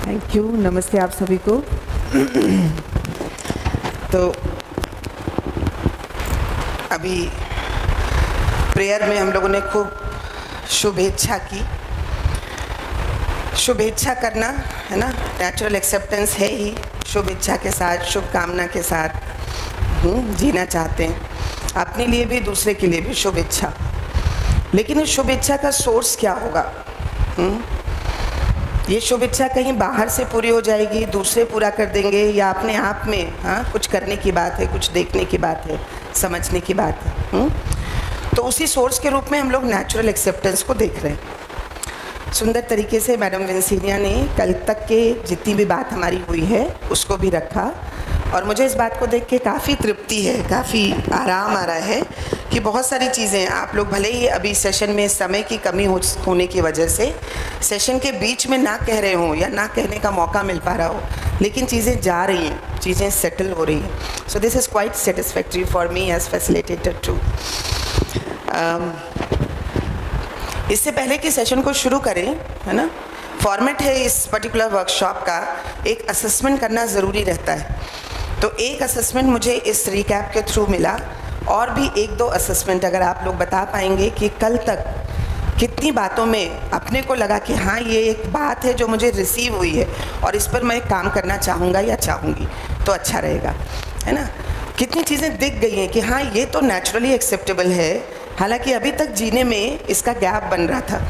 Thank you. नमस्ते आप सभी को। तो अभी प्रेयर में हम लोगों ने खूब शुभेच्छा की। शुभेच्छा करना है ना, नेचुरल एक्सेप्टेंस है ही। शुभेच्छा के साथ, शुभकामना के साथ जीना चाहते हैं, अपने लिए भी दूसरे के लिए भी शुभेच्छा। लेकिन इस शुभेच्छा का सोर्स क्या होगा? ये शुभेच्छा कहीं बाहर से पूरी हो जाएगी, दूसरे पूरा कर देंगे, या अपने आप में कुछ करने की बात है, कुछ देखने की बात है, समझने की बात है। तो उसी सोर्स के रूप में हम लोग नेचुरल एक्सेप्टेंस को देख रहे हैं। सुंदर तरीके से मैडम विंसीनिया ने कल तक के जितनी भी बात हमारी हुई है उसको भी रखा, और मुझे इस बात को देख के काफ़ी तृप्ति है, काफ़ी आराम आ रहा है कि बहुत सारी चीज़ें आप लोग भले ही अभी सेशन में समय की कमी होने की वजह से सेशन के बीच में ना कह रहे हों या ना कहने का मौका मिल पा रहा हो, लेकिन चीज़ें जा रही हैं, चीज़ें सेटल हो रही हैं। So this is quite satisfactory for me as facilitator too. इससे पहले कि सेशन को शुरू करें, है ना, फॉर्मेट है इस पर्टिकुलर वर्कशॉप का, एक असेसमेंट करना ज़रूरी रहता है। तो एक असेसमेंट मुझे इस रिकैप के थ्रू मिला, और भी एक दो असेसमेंट अगर आप लोग बता पाएंगे कि कल तक कितनी बातों में अपने को लगा कि हाँ ये एक बात है जो मुझे रिसीव हुई है और इस पर मैं काम करना चाहूँगा या चाहूँगी, तो अच्छा रहेगा, है ना। कितनी चीज़ें दिख गई हैं कि हाँ ये तो नेचुरली एक्सेप्टेबल है, हालांकि अभी तक जीने में इसका गैप बन रहा था,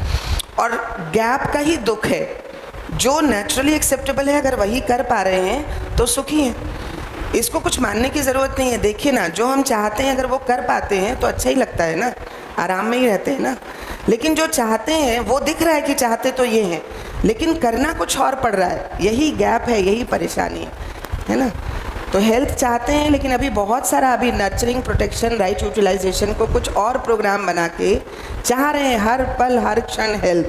और गैप का ही दुख है। जो नेचुरली एक्सेप्टेबल है अगर वही कर पा रहे हैं तो सुखी हैं, इसको कुछ मानने की ज़रूरत नहीं है। देखिए ना, जो हम चाहते हैं अगर वो कर पाते हैं तो अच्छा ही लगता है ना, आराम में ही रहते हैं ना। लेकिन जो चाहते हैं वो दिख रहा है कि चाहते तो ये हैं, लेकिन करना कुछ और पड़ रहा है, यही गैप है, यही परेशानी है ना। तो हेल्थ चाहते हैं, लेकिन अभी बहुत सारा अभी नर्चरिंग, प्रोटेक्शन, राइट यूटिलाइजेशन को कुछ और प्रोग्राम बना के चाह रहे हैं हर पल हर क्षण हेल्थ,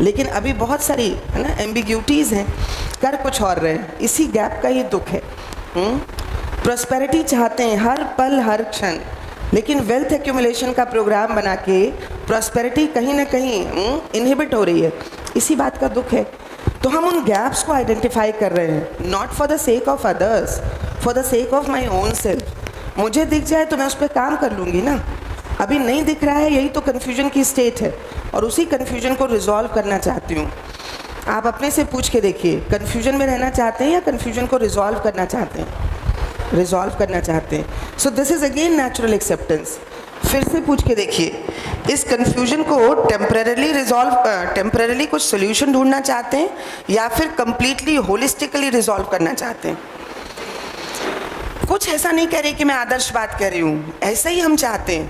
लेकिन अभी बहुत सारी है ना एम्बिग्यूटीज़ हैं, कर कुछ और रहे हैं, इसी गैप का ही दुख है। प्रॉस्पेरिटी चाहते हैं हर पल हर क्षण, लेकिन वेल्थ एक्यूमुलेशन का प्रोग्राम बना के प्रॉस्पेरिटी कहीं ना कहीं इनहिबिट हो रही है, इसी बात का दुख है। तो हम उन गैप्स को आइडेंटिफाई कर रहे हैं, not for the sake of others, for the sake of my own self. मुझे दिख जाए तो मैं उस पर काम कर लूँगी ना, अभी नहीं दिख रहा है, यही तो कन्फ्यूजन की स्टेट है, और उसी कन्फ्यूजन को रिजॉल्व करना चाहती हूँ। आप अपने से पूछ के देखिए, कन्फ्यूजन में रहना चाहते हैं या कन्फ्यूजन को रिजॉल्व करना चाहते हैं? रिजॉल्व करना चाहते हैं। So this is again natural acceptance. फिर से पूछ के देखिए, इस कन्फ्यूजन को टेम्परेरली कुछ सोल्यूशन ढूंढना चाहते हैं या फिर कंप्लीटली होलिस्टिकली रिजॉल्व करना चाहते हैं? कुछ ऐसा नहीं कह रही कि मैं आदर्श बात कह रही हूँ, ऐसा ही हम चाहते हैं।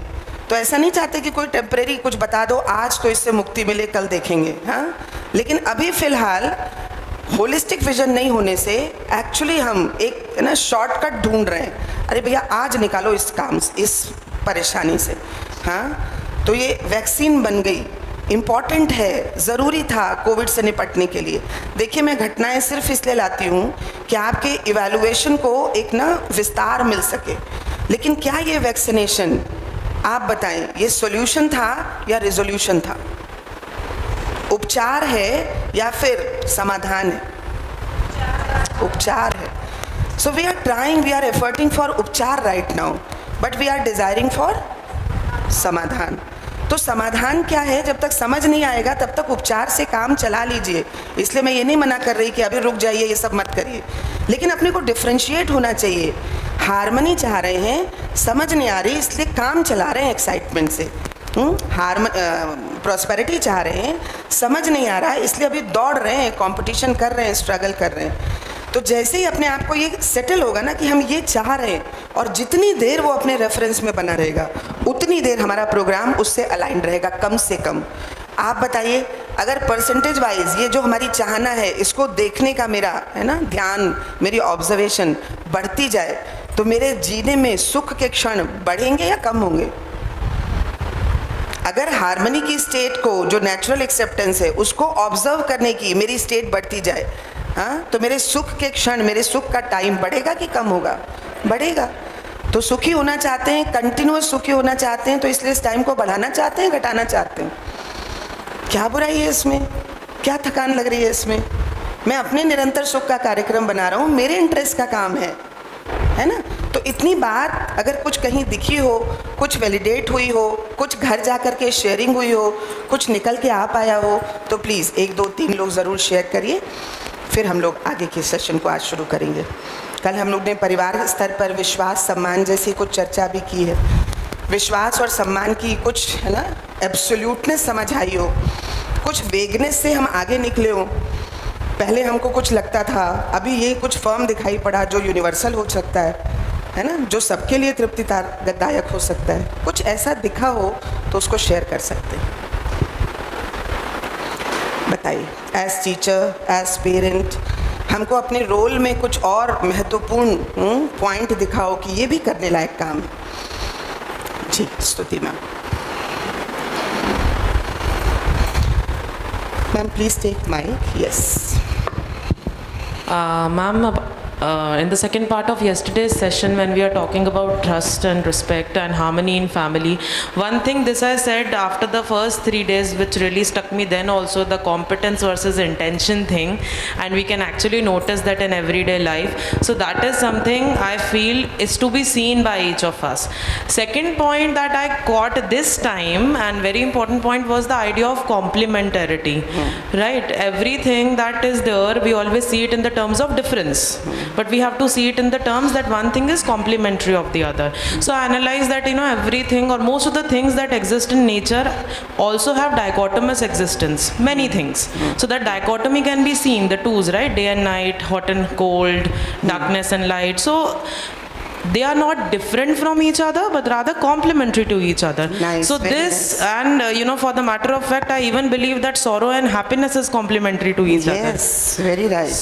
तो ऐसा नहीं चाहते कि कोई टेम्परेरी कुछ बता दो, आज तो इससे मुक्ति मिले, कल देखेंगे, हाँ। लेकिन अभी फ़िलहाल होलिस्टिक विजन नहीं होने से एक्चुअली हम एक ना शॉर्टकट ढूंढ रहे हैं, अरे भैया आज निकालो इस काम से, इस परेशानी से, हाँ। तो ये वैक्सीन बन गई, इम्पॉर्टेंट है, ज़रूरी था कोविड से निपटने के लिए। देखिए, मैं घटनाएं सिर्फ इसलिए लाती हूँ कि आपके इवैल्यूएशन को एक ना विस्तार मिल सके। लेकिन क्या ये वैक्सीनेशन, आप बताएं, ये सॉल्यूशन था या रिजोल्यूशन था? उपचार है या फिर समाधान है? उपचार है। So we are trying, we are efforting for उपचार right now, but we are desiring for समाधान। तो समाधान क्या है? जब तक समझ नहीं आएगा तब तक उपचार से काम चला लीजिए। इसलिए मैं ये नहीं मना कर रही कि अभी रुक जाइए, ये सब मत करिए, लेकिन अपने को डिफ्रेंशिएट होना चाहिए। हार्मनी चाह रहे हैं, समझ नहीं आ रही, इसलिए काम चला रहे हैं एक्साइटमेंट से। प्रॉस्पेरिटी चाह रहे हैं, समझ नहीं आ रहा है, इसलिए अभी दौड़ रहे हैं, कंपटीशन कर रहे हैं, स्ट्रगल कर रहे हैं। तो जैसे ही अपने आप को ये सेटल होगा ना कि हम ये चाह रहे हैं, और जितनी देर वो अपने रेफरेंस में बना रहेगा उतनी देर हमारा प्रोग्राम उससे अलाइन रहेगा, कम से कम। आप बताइए, अगर परसेंटेज वाइज ये जो हमारी चाहना है, इसको देखने का मेरा है ना ध्यान, मेरी ऑब्जर्वेशन बढ़ती जाए, तो मेरे जीने में सुख के क्षण बढ़ेंगे या कम होंगे? अगर हार्मनी की स्टेट को, जो नेचुरल एक्सेप्टेंस है, उसको ऑब्जर्व करने की मेरी स्टेट बढ़ती जाए, हाँ, तो मेरे सुख के क्षण, मेरे सुख का टाइम बढ़ेगा कि कम होगा? बढ़ेगा। तो सुखी होना चाहते हैं, कंटिन्यूअस सुखी होना चाहते हैं, तो इसलिए इस टाइम को बढ़ाना चाहते हैं, घटाना चाहते हैं? क्या बुराई है इसमें? क्या थकान लग रही है इसमें? मैं अपने निरंतर सुख का कार्यक्रम बना रहा हूँ, मेरे इंटरेस्ट का काम है ना। तो इतनी बात अगर कुछ कहीं दिखी हो, कुछ वैलिडेट हुई हो, कुछ घर जा कर के शेयरिंग हुई हो, कुछ निकल के आ पाया हो, तो प्लीज़ 1 2 3 लोग ज़रूर शेयर करिए। फिर हम लोग आगे के सेशन को आज शुरू करेंगे। कल हम लोग ने परिवार स्तर पर विश्वास सम्मान जैसी कुछ चर्चा भी की है। विश्वास और सम्मान की कुछ है ना एब्सोल्यूटनेस समझ आई हो, कुछ वेगनेस से हम आगे निकले हो। पहले हमको कुछ लगता था, अभी ये कुछ फर्म दिखाई पड़ा जो यूनिवर्सल हो सकता है ना, जो सबके लिए तृप्तिदायक हो सकता है। कुछ ऐसा दिखा हो तो उसको शेयर कर सकते हैं। बताइए, एज टीचर, एज पेरेंट, हमको अपने रोल में कुछ और महत्वपूर्ण पॉइंट दिखाओ कि ये भी करने लायक काम है। जी, Stuti ma'am. Ma'am please take mic. Yes Ma'am, in the second part of yesterday's session, when we are talking about trust and respect and harmony in family, one thing this I said after the first 3 days, which really struck me then also, the competence versus intention thing, and we can actually notice that in everyday life. So that is something I feel is to be seen by each of us. Second point that I caught this time, and very important point, was the idea of complementarity. Right? Everything that is there, we always see it in the terms of difference. But we have to see it in the terms that one thing is complementary of the other. So I analyze that, everything or most of the things that exist in nature also have dichotomous existence, many things. So that dichotomy can be seen, the twos, right? Day and night, hot and cold, darkness and light. So they are not different from each other, but rather complementary to each other. Nice, so this, nice. And for the matter of fact, I even believe that sorrow and happiness is complementary to each other. Yes, very right.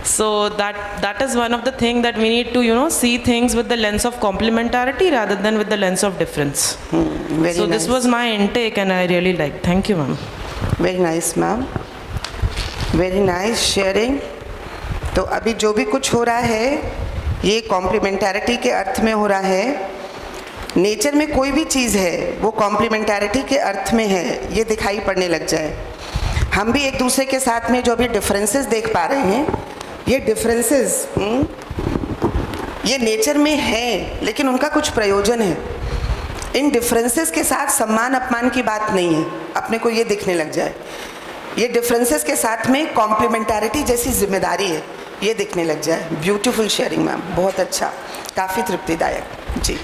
So that is one of the things that we need to see things with the lens of complementarity rather than with the lens of difference. Very so nice. This was my intake and I really liked. Thank you, ma'am. Very nice, ma'am. Very nice sharing. तो अभी जो भी कुछ हो रहा है ये कॉम्प्लीमेंटैरिटी के अर्थ में हो रहा है। नेचर में कोई भी चीज़ है वो कॉम्प्लीमेंटैरिटी के अर्थ में है, ये दिखाई पड़ने लग जाए। हम भी एक दूसरे के साथ में जो भी डिफरेंसेस देख पा रहे हैं, ये डिफरेंसेस ये नेचर में हैं, लेकिन उनका कुछ प्रयोजन है। इन डिफरेंसेस के साथ सम्मान अपमान की बात नहीं है, अपने को ये दिखने लग जाए। ये डिफरेंसेस के साथ में कॉम्प्लीमेंटैरिटी जैसी जिम्मेदारी है, ये दिखने लग जाए। ब्यूटीफुल शेयरिंग मैम, बहुत अच्छा, काफ़ी तृप्तिदायक। जी,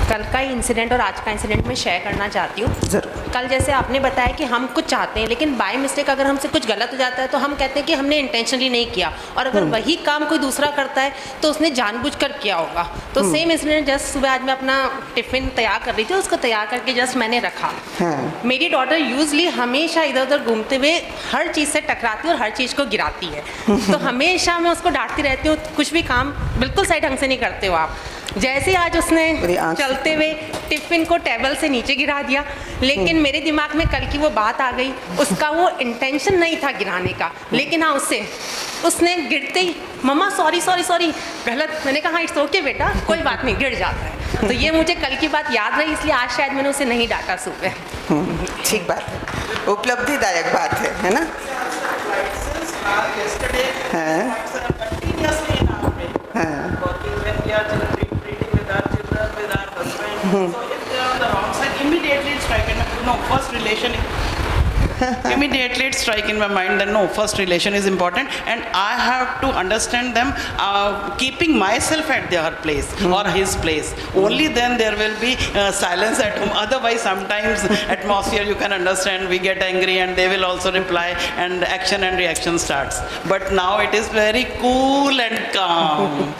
कल का इंसिडेंट और आज का इंसिडेंट मैं शेयर करना चाहती हूँ। ज़रूर। कल जैसे आपने बताया कि हम कुछ चाहते हैं, लेकिन बाय मिस्टेक अगर हमसे कुछ गलत हो जाता है तो हम कहते हैं कि हमने इंटेंशनली नहीं किया, और अगर वही काम कोई दूसरा करता है तो उसने जानबूझकर किया होगा। तो सेम इंसिडेंट, जस्ट सुबह आज मैं अपना टिफ़िन तैयार कर रही थी, उसको तैयार करके जस्ट मैंने रखा। मेरी डॉटर यूजली हमेशा इधर उधर घूमते हुए हर चीज़ से टकराती है और हर चीज़ को गिराती है। तो हमेशा मैं उसको डांटती रहती हूँ, कुछ भी काम बिल्कुल सही ढंग से नहीं करते हो आप। जैसे आज उसने चलते हुए टिफ़िन को टेबल से नीचे गिरा दिया, लेकिन मेरे दिमाग में कल की वो बात आ गई, उसका वो इंटेंशन नहीं था गिराने का, लेकिन हाँ उसने गिरते ही मम्मा सॉरी सॉरी सॉरी, गलत। मैंने कहा इट्स ओके बेटा, कोई बात नहीं, गिर जाता है। तो ये मुझे कल की बात याद रही, इसलिए आज शायद मैंने उसे नहीं डांटा सुबह। ठीक बात है, उपलब्धिदायक बात है ना। So if they are on the wrong side, immediately it strike in my no first relation. Immediately it strike in my mind that no, first relation is important, and I have to understand them, keeping myself at their place or his place. Only then there will be silence at home. Otherwise, sometimes atmosphere you can understand. We get angry and they will also reply, and action and reaction starts. But now it is very cool and calm.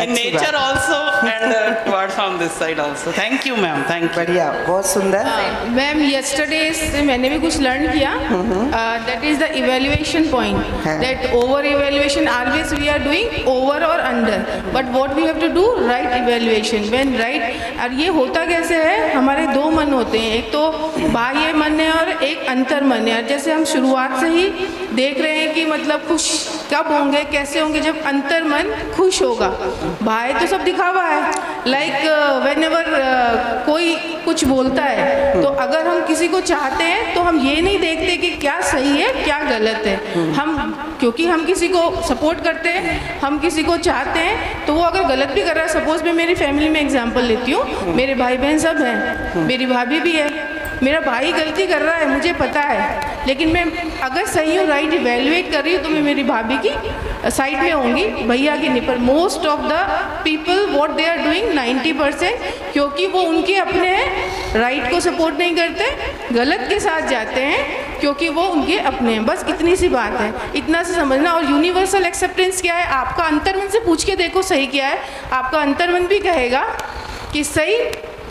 In nature also and towards on this side also. Thank you, ma'am. Thank you. बढ़िया, बहुत सुंदर। Ma'am yesterday से मैंने भी कुछ learn किया, that is the evaluation point, that over evaluation always we are doing over or under, but what we have to do right evaluation when right। और ये होता कैसे है, हमारे दो मन होते हैं, एक तो बाह्य मन है और एक अंतर मन है। जैसे हम शुरुआत से ही देख रहे हैं कि मतलब कुछ कब होंगे, कैसे होंगे? जब अंतर्मन खुश होगा। बाहर तो सब दिखावा है, लाइक व्हेनेवर कोई कुछ बोलता है तो अगर हम किसी को चाहते हैं तो हम ये नहीं देखते कि क्या सही है क्या गलत है, हम क्योंकि हम किसी को सपोर्ट करते हैं, हम किसी को चाहते हैं, तो वो अगर गलत भी कर रहा है, सपोज मैं मेरी फैमिली में एग्जांपल लेती हूँ, मेरे भाई बहन सब हैं, मेरी भाभी भी है, मेरा भाई गलती कर रहा है मुझे पता है, लेकिन मैं अगर सही हूँ, राइट इवेल्युएट कर रही हूँ, तो मैं मेरी भाभी की साइड में होंगी, भैया की नहीं। पर most of the people what they are doing 90%, क्योंकि वो उनके अपने राइट को सपोर्ट नहीं करते, गलत के साथ जाते हैं क्योंकि वो उनके अपने हैं। बस इतनी सी बात है, इतना से समझना। और यूनिवर्सल एक्सेप्टेंस क्या है? आपका अंतर्मन से पूछ के देखो सही क्या है, आपका अंतर्मन भी कहेगा कि सही।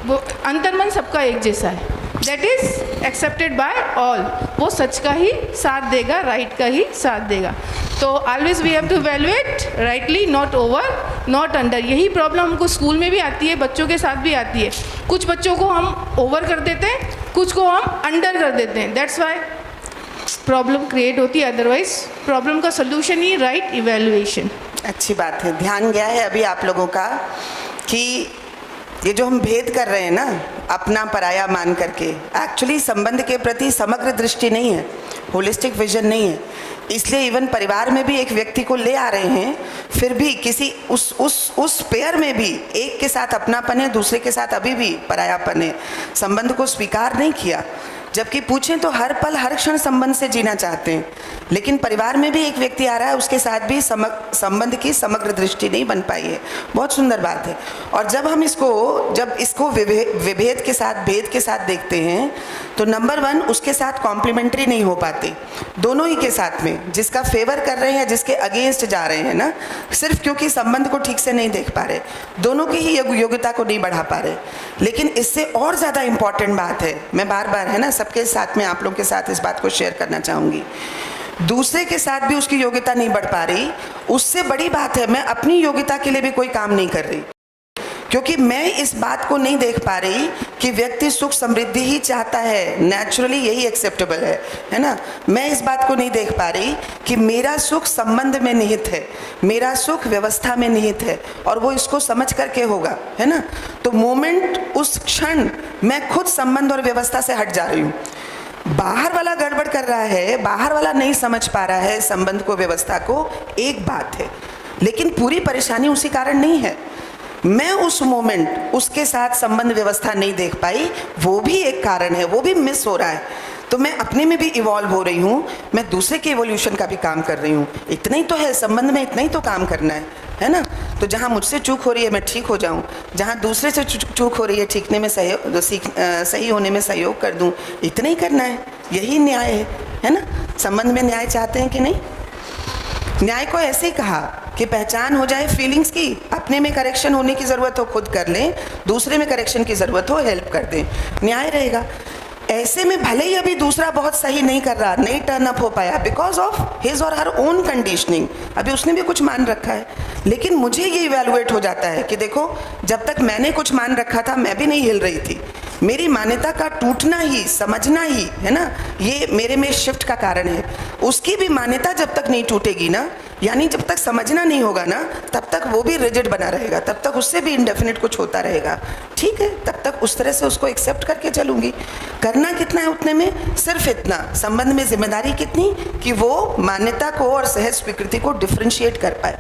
वो अंतर्मन सबका एक जैसा है, that is accepted by all. वो सच का ही साथ देगा, राइट का ही साथ देगा। तो always we have to evaluate rightly, not over not under. यही प्रॉब्लम हमको स्कूल में भी आती है, बच्चों के साथ भी आती है। कुछ बच्चों को हम ओवर कर देते हैं, कुछ को हम अंडर कर देते हैं, दैट्स वाई प्रॉब्लम क्रिएट होती है। अदरवाइज प्रॉब्लम का सोल्यूशन ही राइट इवैल्यूएशन। अच्छी बात है। ध्यान गया है अभी आप लोगों का कि ये जो हम भेद कर रहे हैं ना, अपना पराया मान करके, एक्चुअली संबंध के प्रति समग्र दृष्टि नहीं है, होलिस्टिक विजन नहीं है। इसलिए इवन परिवार में भी एक व्यक्ति को ले आ रहे हैं, फिर भी किसी उस पेयर में भी एक के साथ अपनापन है, दूसरे के साथ अभी भी परायापन है, संबंध को स्वीकार नहीं किया। जबकि पूछें तो हर पल हर क्षण संबंध से जीना चाहते हैं, लेकिन परिवार में भी एक व्यक्ति आ रहा है, उसके साथ भी संबंध की समग्र दृष्टि नहीं बन पाई है। बहुत सुंदर बात है। और जब हम इसको विभेद के साथ, भेद के साथ देखते हैं, तो नंबर 1 उसके साथ कॉम्प्लीमेंट्री नहीं हो पाते, दोनों ही के साथ में, जिसका फेवर कर रहे हैं, जिसके अगेंस्ट जा रहे हैं ना, सिर्फ क्योंकि संबंध को ठीक से नहीं देख पा रहे, दोनों की ही योग्यता को नहीं बढ़ा पा रहे। लेकिन इससे और ज़्यादा इम्पॉर्टेंट बात है, मैं बार बार है ना सबके साथ में, आप लोग के साथ इस बात को शेयर करना चाहूँगी, दूसरे के साथ भी उसकी योग्यता नहीं बढ़ पा रही, उससे बड़ी बात है मैं अपनी योग्यता के लिए भी कोई काम नहीं कर रही, क्योंकि मैं इस बात को नहीं देख पा रही कि व्यक्ति सुख समृद्धि ही चाहता है, नेचुरली यही एक्सेप्टेबल है ना। मैं इस बात को नहीं देख पा रही कि मेरा सुख संबंध में निहित है, मेरा सुख व्यवस्था में निहित है, और वो इसको समझ करके होगा, है ना। तो मोमेंट, उस क्षण मैं खुद संबंध और व्यवस्था से हट जा रही हूँ। बाहर वाला गड़बड़ कर रहा है, बाहर वाला नहीं समझ पा रहा है संबंध को, व्यवस्था को, एक बात है, लेकिन पूरी परेशानी उसी कारण नहीं है। मैं उस मोमेंट उसके साथ संबंध व्यवस्था नहीं देख पाई, वो भी एक कारण है, वो भी मिस हो रहा है। तो मैं अपने में भी इवॉल्व हो रही हूँ, मैं दूसरे के इवोल्यूशन का भी काम कर रही हूँ। इतना ही तो है संबंध में, इतना ही तो काम करना है ना। तो जहाँ मुझसे चूक हो रही है मैं ठीक हो जाऊँ, जहाँ दूसरे से चूक हो रही है ठीकने में सही होने में सहयोग कर दूँ, इतना ही करना है। यही न्याय है ना। संबंध में न्याय चाहते हैं कि नहीं? न्याय को ऐसे ही कहा कि पहचान हो जाए फीलिंग्स की, अपने में करेक्शन होने की ज़रूरत हो खुद कर लें, दूसरे में करेक्शन की ज़रूरत हो हेल्प कर दें, न्याय रहेगा। ऐसे में भले ही अभी दूसरा बहुत सही नहीं कर रहा, नहीं टर्न अप हो पाया, बिकॉज ऑफ हिज और हर ओन कंडीशनिंग, अभी उसने भी कुछ मान रखा है, लेकिन मुझे ये इवैल्यूएट हो जाता है कि देखो जब तक मैंने कुछ मान रखा था मैं भी नहीं हिल रही थी, मेरी मान्यता का टूटना ही, समझना ही है ना, ये मेरे में शिफ्ट का कारण है। उसकी भी मान्यता जब तक नहीं टूटेगी ना, यानी जब तक समझना नहीं होगा ना, तब तक वो भी रिजिड बना रहेगा, तब तक उससे भी इंडेफिनिट कुछ होता रहेगा। ठीक है, तब तक उस तरह से उसको एक्सेप्ट करके चलूँगी। करना कितना है उतने में? सिर्फ इतना, संबंध में जिम्मेदारी कितनी कि वो मान्यता को और सहज स्वीकृति को डिफ्रेंशिएट कर पाए।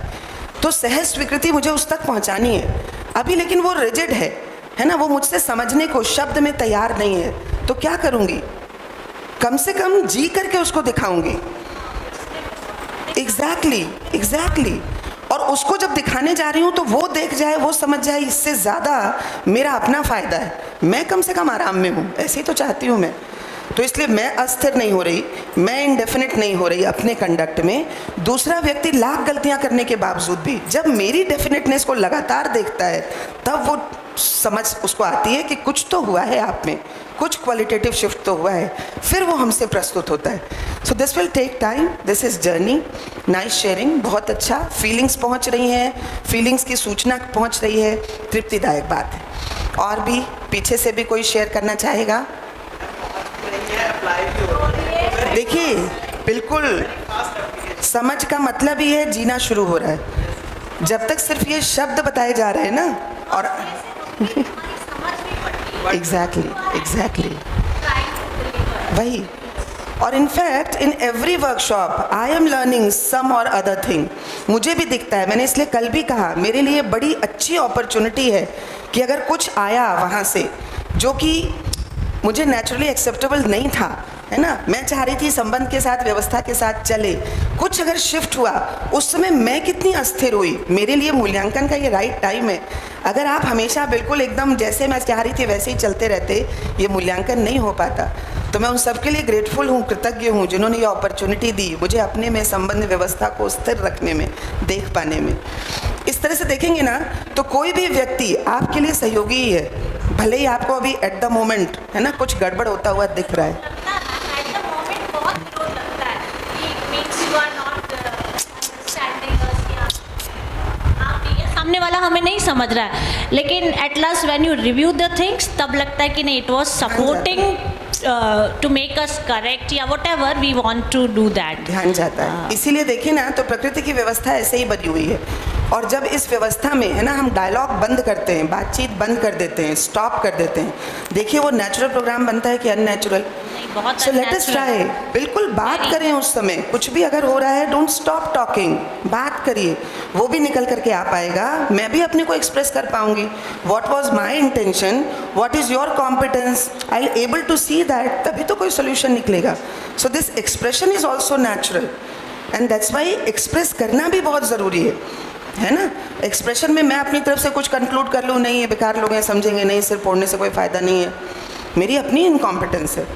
तो सहज स्वीकृति मुझे उस तक पहुँचानी है अभी, लेकिन वो रिजिड है ना, वो मुझसे समझने को शब्द में तैयार नहीं है। तो क्या करूँगी? कम से कम जी करके उसको दिखाऊंगी। एग्जैक्टली। और उसको जब दिखाने जा रही हूँ तो वो देख जाए, वो समझ जाए, इससे ज़्यादा मेरा अपना फ़ायदा है। मैं कम से कम आराम में हूँ, ऐसे ही तो चाहती हूँ मैं। तो इसलिए मैं अस्थिर नहीं हो रही, मैं इंडेफिनिट नहीं हो रही अपने कंडक्ट में। दूसरा व्यक्ति लाख गलतियाँ करने के बावजूद भी जब मेरी डेफिनेटनेस को लगातार देखता है, तब वो समझ उसको आती है कि कुछ तो हुआ है आप में, कुछ क्वालिटेटिव शिफ्ट तो हुआ है, फिर वो हमसे प्रस्तुत होता है। So this will take time, this is journey. Nice sharing, बहुत अच्छा। फीलिंग्स पहुंच रही हैं, फीलिंग्स की सूचना पहुंच रही है, तृप्तिदायक बात है। और भी पीछे से भी कोई शेयर करना चाहेगा? देखिए बिल्कुल समझ का मतलब ही है जीना शुरू हो रहा है। जब तक सिर्फ ये शब्द बताए जा रहे हैं ना, और एग्जैक्टली वही। और in fact in every workshop I am learning some or other thing. मुझे भी दिखता है, मैंने इसलिए कल भी कहा, मेरे लिए बड़ी अच्छी अपॉर्चुनिटी है कि अगर कुछ आया वहाँ से जो कि मुझे नेचुरली एक्सेप्टेबल नहीं था, है ना, मैं चाह रही थी संबंध के साथ, व्यवस्था के साथ चले, कुछ अगर शिफ्ट हुआ, उस समय मैं कितनी अस्थिर हुई। मेरे लिए मूल्यांकन का ये राइट टाइम है। अगर आप हमेशा बिल्कुल एकदम जैसे मैं चाह रही थी वैसे ही चलते रहते, ये मूल्यांकन नहीं हो पाता। तो मैं उन सबके लिए ग्रेटफुल हूँ, कृतज्ञ हूँ, जिन्होंने ये अपॉर्चुनिटी दी मुझे अपने में संबंध व्यवस्था को स्थिर रखने में, देख पाने में। इस तरह से देखेंगे ना तो कोई भी व्यक्ति आपके लिए सहयोगी ही है, भले ही आपको अभी एट द मोमेंट, है ना, कुछ गड़बड़ होता हुआ दिख रहा है। सामने वाला हमें नहीं समझ रहा है, लेकिन at last when you review the things तब लगता है कि नहीं, it was supporting to make us correct या whatever we want to do that. ध्यान जाता है। इसीलिए देखिए ना, तो प्रकृति की व्यवस्था ऐसे ही बनी हुई है। और जब इस व्यवस्था में, है ना, हम डायलॉग बंद करते हैं, बातचीत बंद कर देते हैं, स्टॉप कर देते हैं, देखिए वो नेचुरल प्रोग्राम बनता है कि unnatural. So let us try, बिल्कुल बात करें उस समय, कुछ भी अगर हो रहा है डोंट स्टॉप टॉकिंग, बात करिए, वो भी निकल करके आ पाएगा, मैं भी अपने को एक्सप्रेस कर पाऊंगी। What was my intention, what is your competence, I am able to see that, तभी तो कोई सोल्यूशन निकलेगा। So this expression is also natural and that's why express करना भी बहुत ज़रूरी है ना। एक्सप्रेशन में मैं अपनी तरफ से कुछ कंक्लूड कर लूँ, नहीं ये बेकार लोग हैं, समझेंगे नहीं, सिर्फ पढ़ने से कोई फ़ायदा नहीं है, मेरी अपनी इनकॉम्पिटेंस है।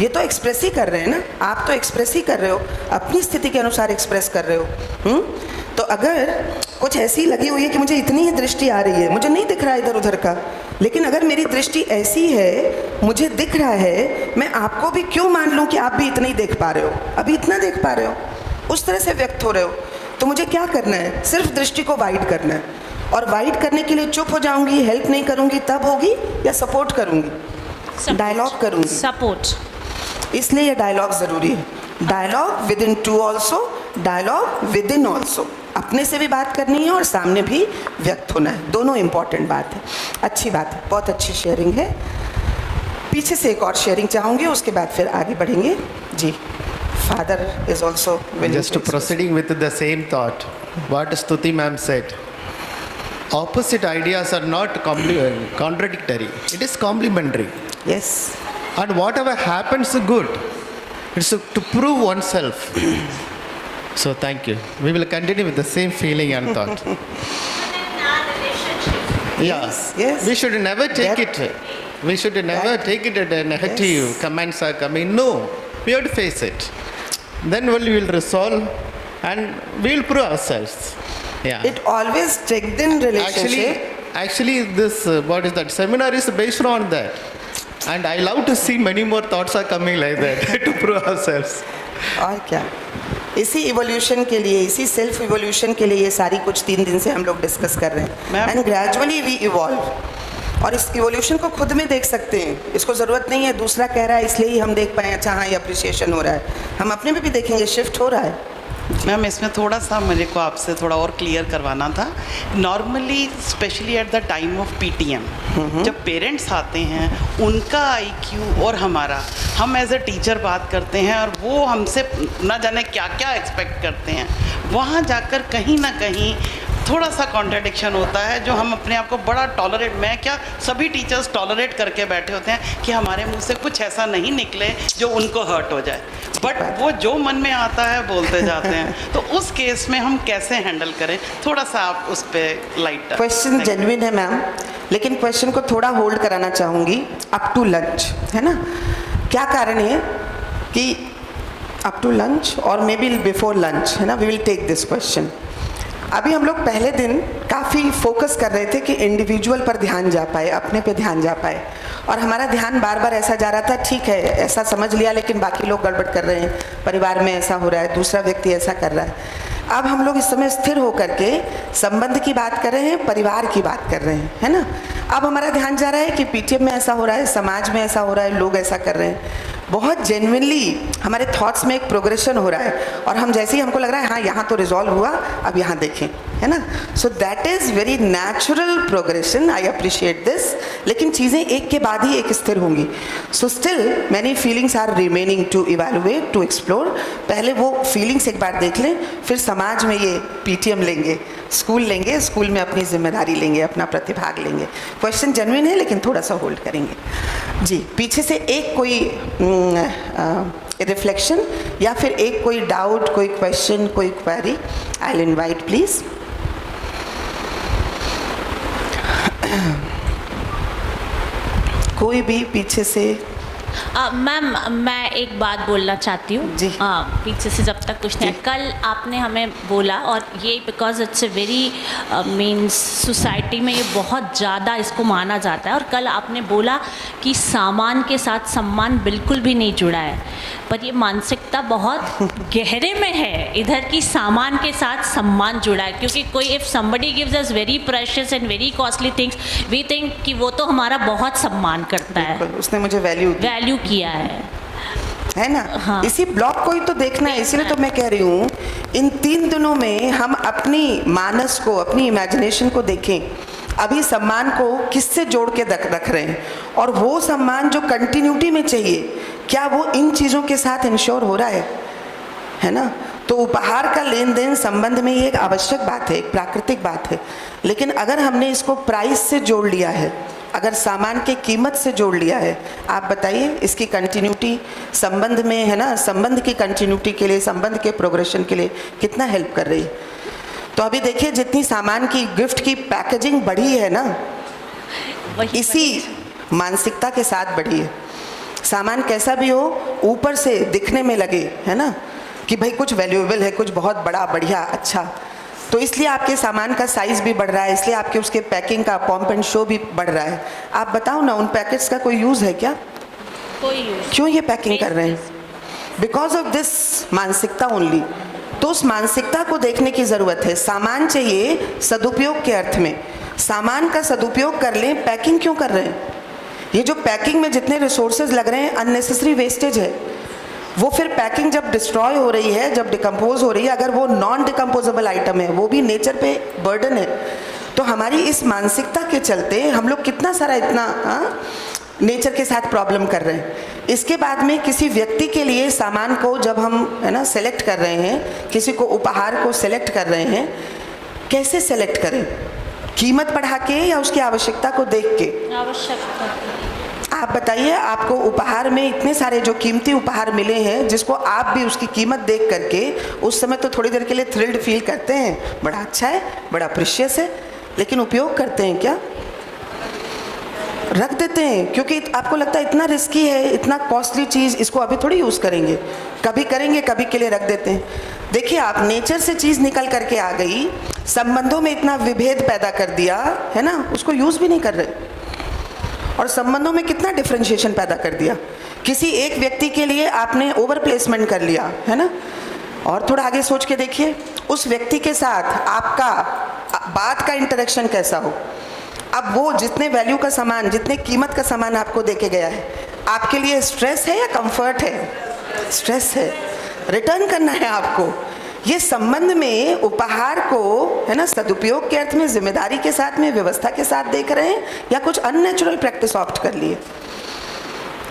ये तो एक्सप्रेस ही कर रहे हैं ना, आप तो एक्सप्रेस ही कर रहे हो, अपनी स्थिति के अनुसार एक्सप्रेस कर रहे हो। तो अगर कुछ ऐसी लगी हुई है कि मुझे इतनी ही दृष्टि आ रही है, मुझे नहीं दिख रहा इधर उधर का, लेकिन अगर मेरी दृष्टि ऐसी है, मुझे दिख रहा है, मैं आपको भी क्यों मान लूँ कि आप भी इतना ही देख पा रहे हो, अभी इतना देख पा रहे हो, उस तरह से व्यक्त हो रहे हो, तो मुझे क्या करना है, सिर्फ दृष्टि को वाइड करना है। और वाइड करने के लिए चुप हो जाऊंगी, हेल्प नहीं करूंगी तब होगी, या सपोर्ट करूंगी, डायलॉग करूंगी, सपोर्ट। इसलिए ये डायलॉग ज़रूरी है। Dialogue within too also, dialogue within also, अपने से भी बात करनी है और सामने भी व्यक्त होना है, दोनों इम्पॉर्टेंट बात है। अच्छी बात है, बहुत अच्छी शेयरिंग है। पीछे से एक और शेयरिंग चाहूँगी, उसके बाद फिर आगे बढ़ेंगे। जी, father is also Just proceeding with the same thought, what Stuti ma'am said. Opposite ideas are not contradictory. It is complementary. Yes, And whatever happens good, it's to prove oneself. So thank you. We will continue with the same feeling and thought. yes. We should never take That- it. We should never that- take it at a negative. Yes. Comments are coming. No, we have to face it. Then we will resolve and we will prove ourselves. Yeah. It always strengthens relationship. Actually, this what is that seminar is based on that, and I love to see many more thoughts are coming like that to prove ourselves. और क्या, इसी evolution के लिए, इसी self evolution के लिए ये सारी कुछ 3 दिन से हम लोग डिस्कस कर रहे हैं। Ma'am- and gradually we evolve, और इस इवोल्यूशन को खुद में देख सकते हैं, इसको ज़रूरत नहीं है दूसरा कह रहा है इसलिए ही हम देख पाए, अच्छा हाँ ये अप्रिसिएशन हो रहा है, हम अपने में भी देखेंगे शिफ्ट हो रहा है। मैम इसमें थोड़ा सा मेरे को आपसे थोड़ा और क्लियर करवाना था। Normally specially at the time of PTM, जब पेरेंट्स आते हैं उनका आईक्यू और हमारा, हम एज अ टीचर बात करते हैं और वो हमसे ना जाने क्या क्या एक्सपेक्ट करते हैं, वहाँ जाकर कहीं ना कहीं थोड़ा सा कॉन्ट्रडिक्शन होता है, जो हम अपने आप को बड़ा टॉलरेट, मैं क्या सभी टीचर्स टॉलरेट करके बैठे होते हैं कि हमारे मुंह से कुछ ऐसा नहीं निकले जो उनको हर्ट हो जाए, बट वो जो मन में आता है बोलते जाते हैं। तो उस केस में हम कैसे हैंडल करें, थोड़ा सा आप उस पर लाइट। क्वेश्चन जेन्युइन है मैम, लेकिन क्वेश्चन को थोड़ा होल्ड कराना चाहूँगी। अप टू लंच, है ना, क्या कारण है कि अप टू लंच और मे बी बिफोर लंच, है ना, we will take this question. अभी हम लोग पहले दिन काफ़ी फोकस कर रहे थे कि इंडिविजुअल पर ध्यान जा पाए, अपने पे ध्यान जा पाए, और हमारा ध्यान बार बार ऐसा जा रहा था, ठीक है ऐसा समझ लिया लेकिन बाकी लोग गड़बड़ कर रहे हैं, परिवार में ऐसा हो रहा है, दूसरा व्यक्ति ऐसा कर रहा है। अब हम लोग इस समय स्थिर होकर के संबंध की बात कर रहे हैं, परिवार की बात कर रहे हैं, है ना। अब हमारा ध्यान जा रहा है कि पीटीएम में ऐसा हो रहा है, समाज में ऐसा हो रहा है, लोग ऐसा कर रहे हैं। बहुत जेन्युइनली हमारे थॉट्स में एक प्रोग्रेशन हो रहा है और हम जैसे ही हमको लग रहा है हाँ यहाँ तो रिजॉल्व हुआ, अब यहाँ देखें, है ना. So that is very natural progression, I appreciate this. लेकिन चीज़ें एक के बाद ही एक स्थिर होंगी. So still many feelings are remaining to evaluate, to explore. पहले वो फीलिंग्स एक बार देख लें, फिर समाज में ये PTM लेंगे, स्कूल लेंगे, स्कूल में अपनी जिम्मेदारी लेंगे, अपना प्रतिभाग लेंगे. क्वेश्चन जेन्युइन है लेकिन थोड़ा सा होल्ड करेंगे. जी, पीछे से एक कोई रिफ्लेक्शन या फिर एक कोई डाउट, कोई क्वेश्चन, कोई query, I will invite please. कोई भी पीछे से. मैम मैं एक बात बोलना चाहती हूँ जी. पीछे से जब तक कुछ नहीं. कल आपने हमें बोला, और ये because it's a very means society में ये बहुत ज़्यादा इसको माना जाता है, और कल आपने बोला कि सामान के साथ सम्मान बिल्कुल भी नहीं जुड़ा है, पर ये मानसिकता बहुत गहरे में है इधर की सामान के साथ सम्मान जुड़ा है. क्योंकि कोई if somebody gives us very precious and very costly things, we think कि वो तो हमारा बहुत सम्मान करता है, उसने मुझे वैल्यू किया है ना. हाँ. इसी ब्लॉग को ही तो देखना है. इसीलिए तो मैं कह रही हूँ इन 3 दिनों में हम अपनी मानस को, अपनी इमेजिनेशन को देखें. अभी सम्मान को किससे जोड़ के रख रहे हैं, और वो सम्मान जो कंटिन्यूटी में चाहिए, क्या वो इन चीज़ों के साथ इंश्योर हो रहा है ना. तो उपहार का लेन देन संबंध में ये एक आवश्यक बात है, एक प्राकृतिक बात है. लेकिन अगर हमने इसको प्राइस से जोड़ लिया है, अगर सामान की कीमत से जोड़ लिया है, आप बताइए इसकी कंटिन्यूटी संबंध में, है ना, संबंध की कंटिन्यूटी के लिए, संबंध के प्रोग्रेशन के लिए कितना हेल्प कर रही है. तो अभी देखिए जितनी सामान की, गिफ्ट की पैकेजिंग बढ़ी है ना, इसी मानसिकता के साथ बढ़ी है. सामान कैसा भी हो, ऊपर से दिखने में लगे, है ना, कि भाई कुछ वैल्यूएबल है, कुछ बहुत बड़ा, बढ़िया, अच्छा. तो इसलिए आपके सामान का साइज़ भी बढ़ रहा है, इसलिए आपके उसके पैकिंग का पॉम्प एंड शो भी बढ़ रहा है. आप बताओ ना, उन पैकेट्स का कोई यूज़ है क्या? कोई यूज. क्यों ये पैकिंग कर रहे हैं? बिकॉज ऑफ दिस मानसिकता ओनली. तो उस मानसिकता को देखने की ज़रूरत है. सामान चाहिए सदुपयोग के अर्थ में, सामान का सदुपयोग कर लें, पैकिंग क्यों कर रहे हैं? ये जो पैकिंग में जितने रिसोर्सेज लग रहे हैं, अननेसेसरी वेस्टेज है. वो फिर पैकिंग जब डिस्ट्रॉय हो रही है, जब डिकम्पोज हो रही है, अगर वो नॉन डिकम्पोजेबल आइटम है, वो भी नेचर पे बर्डन है. तो हमारी इस मानसिकता के चलते हम लोग कितना सारा इतना नेचर के साथ प्रॉब्लम कर रहे हैं. इसके बाद में किसी व्यक्ति के लिए सामान को जब हम, है ना, सेलेक्ट कर रहे हैं, किसी को उपहार को सेलेक्ट कर रहे हैं, कैसे सेलेक्ट करें? कीमत बढ़ा के या उसकी आवश्यकता को देख के? आवश्यकता. आप बताइए, आपको उपहार में इतने सारे जो कीमती उपहार मिले हैं, जिसको आप भी उसकी कीमत देख करके उस समय तो थोड़ी देर के लिए थ्रिल्ड फील करते हैं, बड़ा अच्छा है, बड़ा प्रीशियस है, लेकिन उपयोग करते हैं क्या? रख देते हैं, क्योंकि आपको लगता है इतना रिस्की है, इतना कॉस्टली चीज़, इसको अभी थोड़ी यूज़ करेंगे, कभी करेंगे, कभी के लिए रख देते हैं. देखिए, आप नेचर से चीज़ निकल करके आ गई, संबंधों में इतना विभेद पैदा कर दिया है ना, उसको यूज़ भी नहीं कर रहे, और संबंधों में कितना डिफरेंशिएशन पैदा कर दिया. किसी एक व्यक्ति के लिए आपने ओवर प्लेसमेंट कर लिया, है ना. और थोड़ा आगे सोच के देखिए, उस व्यक्ति के साथ आपका बात का इंटरेक्शन कैसा हो. अब वो जितने वैल्यू का सामान, जितने कीमत का सामान आपको देके गया है, आपके लिए स्ट्रेस है या कंफर्ट है? स्ट्रेस है. रिटर्न करना है आपको. ये संबंध में उपहार को, है ना, सदुपयोग के अर्थ में, जिम्मेदारी के साथ में, व्यवस्था के साथ देख रहे हैं, या कुछ अननेचुरल प्रैक्टिस ऑप्ट कर लिए?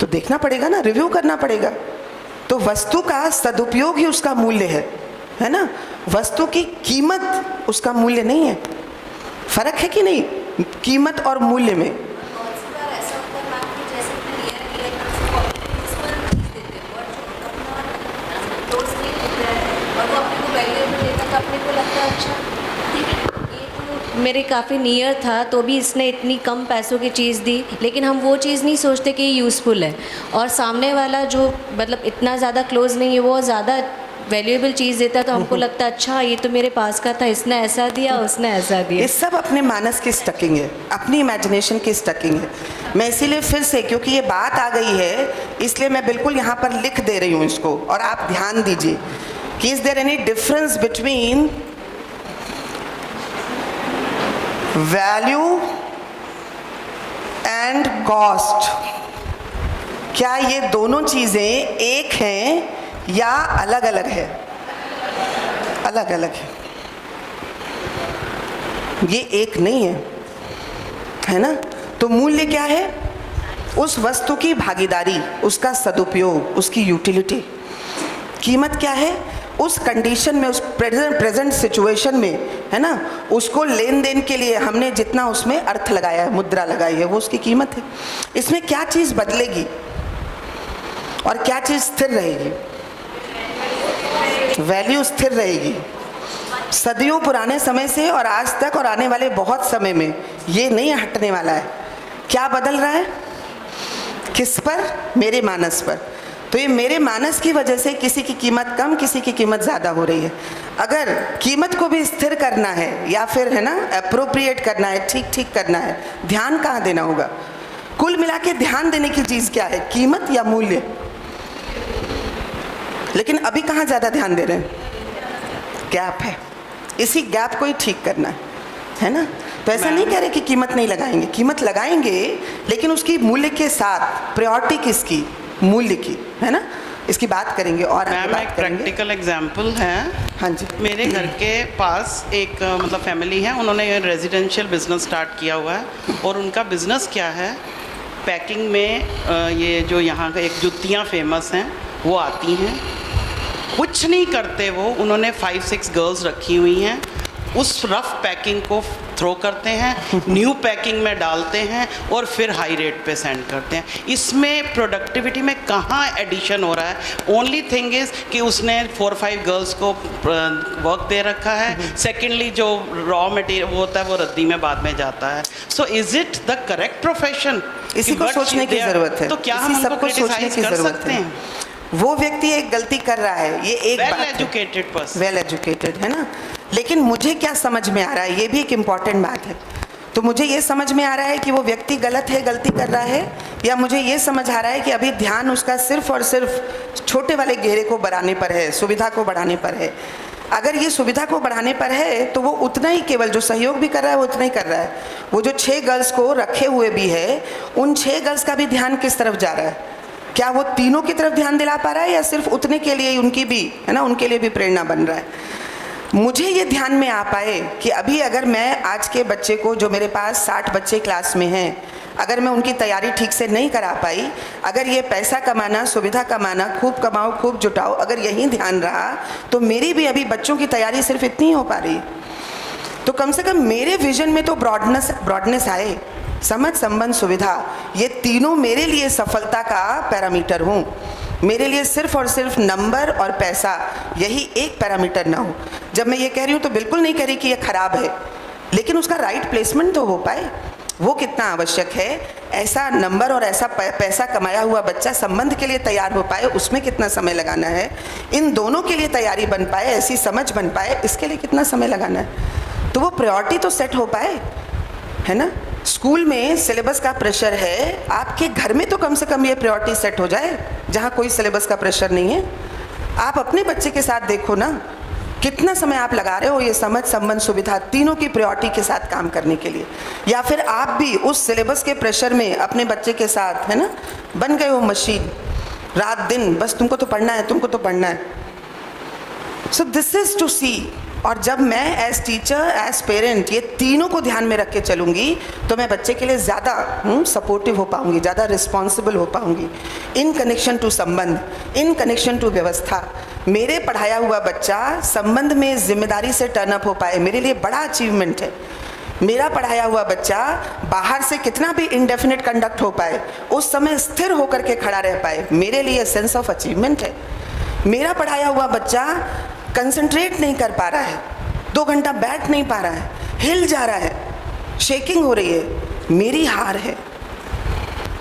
तो देखना पड़ेगा ना, रिव्यू करना पड़ेगा. तो वस्तु का सदुपयोग ही उसका मूल्य है ना. वस्तु की कीमत उसका मूल्य नहीं है. फर्क है कि नहीं कीमत और मूल्य में? मेरे काफ़ी नियर था, तो भी इसने इतनी कम पैसों की चीज़ दी, लेकिन हम वो चीज़ नहीं सोचते कि ये यूज़फुल है. और सामने वाला जो मतलब इतना ज़्यादा क्लोज नहीं है, वो ज़्यादा वैल्यूएबल चीज़ देता, तो हमको लगता है अच्छा ये तो मेरे पास का था, इसने ऐसा दिया, उसने ऐसा दिया. ये सब अपने मानस की स्टकिंग है, अपनी इमेजिनेशन की स्टकिंग है. मैं इसीलिए फिर से, क्योंकि ये बात आ गई है, इसलिए मैं बिल्कुल यहाँ पर लिख दे रही हूँ इसको, और आप ध्यान दीजिए कि is there any difference between value and cost? क्या ये दोनों चीज़ें एक हैं या अलग अलग है? अलग अलग है, ये एक नहीं है ना? तो मूल्य क्या है? उस वस्तु की भागीदारी, उसका सदुपयोग, उसकी यूटिलिटी। कीमत क्या है? उस कंडीशन में, उस प्रेजेंट सिचुएशन में, है ना, उसको लेन देन के लिए हमने जितना उसमें अर्थ लगाया है, मुद्रा लगाई है, वो उसकी कीमत है। इसमें क्या चीज़ बदलेगी और क्या चीज़ स्थिर रहेगी? वैल्यू स्थिर रहेगी। सदियों पुराने समय से और आज तक और आने वाले बहुत समय में ये नहीं हटने वाला है। क्या बदल रहा है? किस पर? मेरे मानस पर। तो ये मेरे मानस की वजह से किसी की कीमत कम, किसी की कीमत ज़्यादा हो रही है। अगर कीमत को भी स्थिर करना है या फिर, है ना, अप्रोप्रिएट करना है, ठीक ठीक करना है, ध्यान कहाँ देना होगा? कुल मिला के ध्यान देने की चीज़ क्या है? कीमत या मूल्य? लेकिन अभी कहाँ ज़्यादा ध्यान दे रहे हैं? गैप है, इसी गैप को ही ठीक करना है ना? तो ऐसा नहीं कह रहे कि कीमत नहीं लगाएंगे, कीमत लगाएंगे, लेकिन उसकी मूल्य के साथ। प्रायोरिटी किसकी? मूल्य की, है ना? इसकी बात करेंगे और मैम एक प्रैक्टिकल एग्जांपल है। हाँ जी। मेरे घर के पास एक मतलब फैमिली है, उन्होंने रेजिडेंशियल बिजनेस स्टार्ट किया हुआ है और उनका बिजनेस क्या है, पैकिंग में ये जो यहाँ का एक जुतियाँ फेमस हैं वो आती हैं, कुछ नहीं करते वो। उन्होंने 5-6 गर्ल्स रखी हुई हैं, उस रफ पैकिंग को थ्रो करते हैं, न्यू पैकिंग में डालते हैं और फिर हाई रेट पे सेंड करते हैं। इसमें प्रोडक्टिविटी में कहाँ एडिशन हो रहा है? ओनली थिंग इज़ कि उसने 4-5 गर्ल्स को वर्क दे रखा है। सेकेंडली जो रॉ मटेरियल वो होता है वो रद्दी में बाद में जाता है। So is it the correct profession? इसी को सोचने की ज़रूरत है। तो क्या हम सबको क्रिटिसाइज कर सकते हैं? वो व्यक्ति एक गलती कर रहा है, ये एक well educated person, well educated, है ना? लेकिन मुझे क्या समझ में आ रहा है, ये भी एक इम्पॉर्टेंट बात है। तो मुझे ये समझ में आ रहा है कि वो व्यक्ति गलत है, गलती कर रहा है, या मुझे ये समझ आ रहा है कि अभी ध्यान उसका सिर्फ और सिर्फ छोटे वाले घेरे को बढ़ाने पर है, सुविधा को बढ़ाने पर है। अगर ये सुविधा को बढ़ाने पर है तो वो उतना ही, केवल जो सहयोग भी कर रहा है वो उतना ही कर रहा है। वो जो 6 गर्ल्स को रखे हुए भी है, उन 6 गर्ल्स का भी ध्यान किस तरफ जा रहा है? क्या वो तीनों की तरफ ध्यान दिला पा रहा है या सिर्फ उतने के लिए उनकी भी, है ना, उनके लिए भी प्रेरणा बन रहा है? मुझे ये ध्यान में आ पाए कि अभी अगर मैं आज के बच्चे को, जो मेरे पास 60 बच्चे क्लास में हैं, अगर मैं उनकी तैयारी ठीक से नहीं करा पाई, अगर ये पैसा कमाना, सुविधा कमाना, खूब कमाओ खूब जुटाओ, अगर यही ध्यान रहा, तो मेरी भी अभी बच्चों की तैयारी सिर्फ इतनी ही हो पा रही। तो कम से कम मेरे विजन में तो ब्रॉडनेस आए। समझ, संबंध, सुविधा, ये तीनों मेरे लिए सफलता का पैरामीटर हों। मेरे लिए सिर्फ और सिर्फ नंबर और पैसा यही एक पैरामीटर ना हो। जब मैं ये कह रही हूँ तो बिल्कुल नहीं कह रही कि ये खराब है, लेकिन उसका राइट प्लेसमेंट तो हो पाए। वो कितना आवश्यक है, ऐसा नंबर और ऐसा पैसा कमाया हुआ बच्चा संबंध के लिए तैयार हो पाए, उसमें कितना समय लगाना है, इन दोनों के लिए तैयारी बन पाए, ऐसी समझ बन पाए, इसके लिए कितना समय लगाना है। तो वो प्रायोरिटी तो सेट हो पाए, है ना? स्कूल में सिलेबस का प्रेशर है, आपके घर में तो कम से कम ये प्रायोरिटी सेट हो जाए, जहाँ कोई सिलेबस का प्रेशर नहीं है। आप अपने बच्चे के साथ देखो ना, कितना समय आप लगा रहे हो ये समझ, संबंध, सुविधा तीनों की प्रायोरिटी के साथ काम करने के लिए। या फिर आप भी उस सिलेबस के प्रेशर में अपने बच्चे के साथ, है ना, बन गए हो मशीन, रात दिन बस तुमको तो पढ़ना है, तुमको तो पढ़ना है। सो दिस इज टू सी। और जब मैं एज टीचर, एज पेरेंट ये तीनों को ध्यान में रख के चलूँगी तो मैं बच्चे के लिए ज़्यादा सपोर्टिव हो पाऊँगी, ज़्यादा रिस्पॉन्सिबल हो पाऊँगी। इन कनेक्शन टू संबंध, इन कनेक्शन टू व्यवस्था, मेरे पढ़ाया हुआ बच्चा संबंध में जिम्मेदारी से टर्न अप हो पाए, मेरे लिए बड़ा अचीवमेंट है। मेरा पढ़ाया हुआ बच्चा बाहर से कितना भी इंडेफिनिट कंडक्ट हो पाए, उस समय स्थिर होकर के खड़ा रह पाए, मेरे लिए सेंस ऑफ अचीवमेंट है। मेरा पढ़ाया हुआ बच्चा कंसंट्रेट नहीं कर पा रहा है, 2 घंटा बैठ नहीं पा रहा है, हिल जा रहा है, शेकिंग हो रही है, मेरी हार है,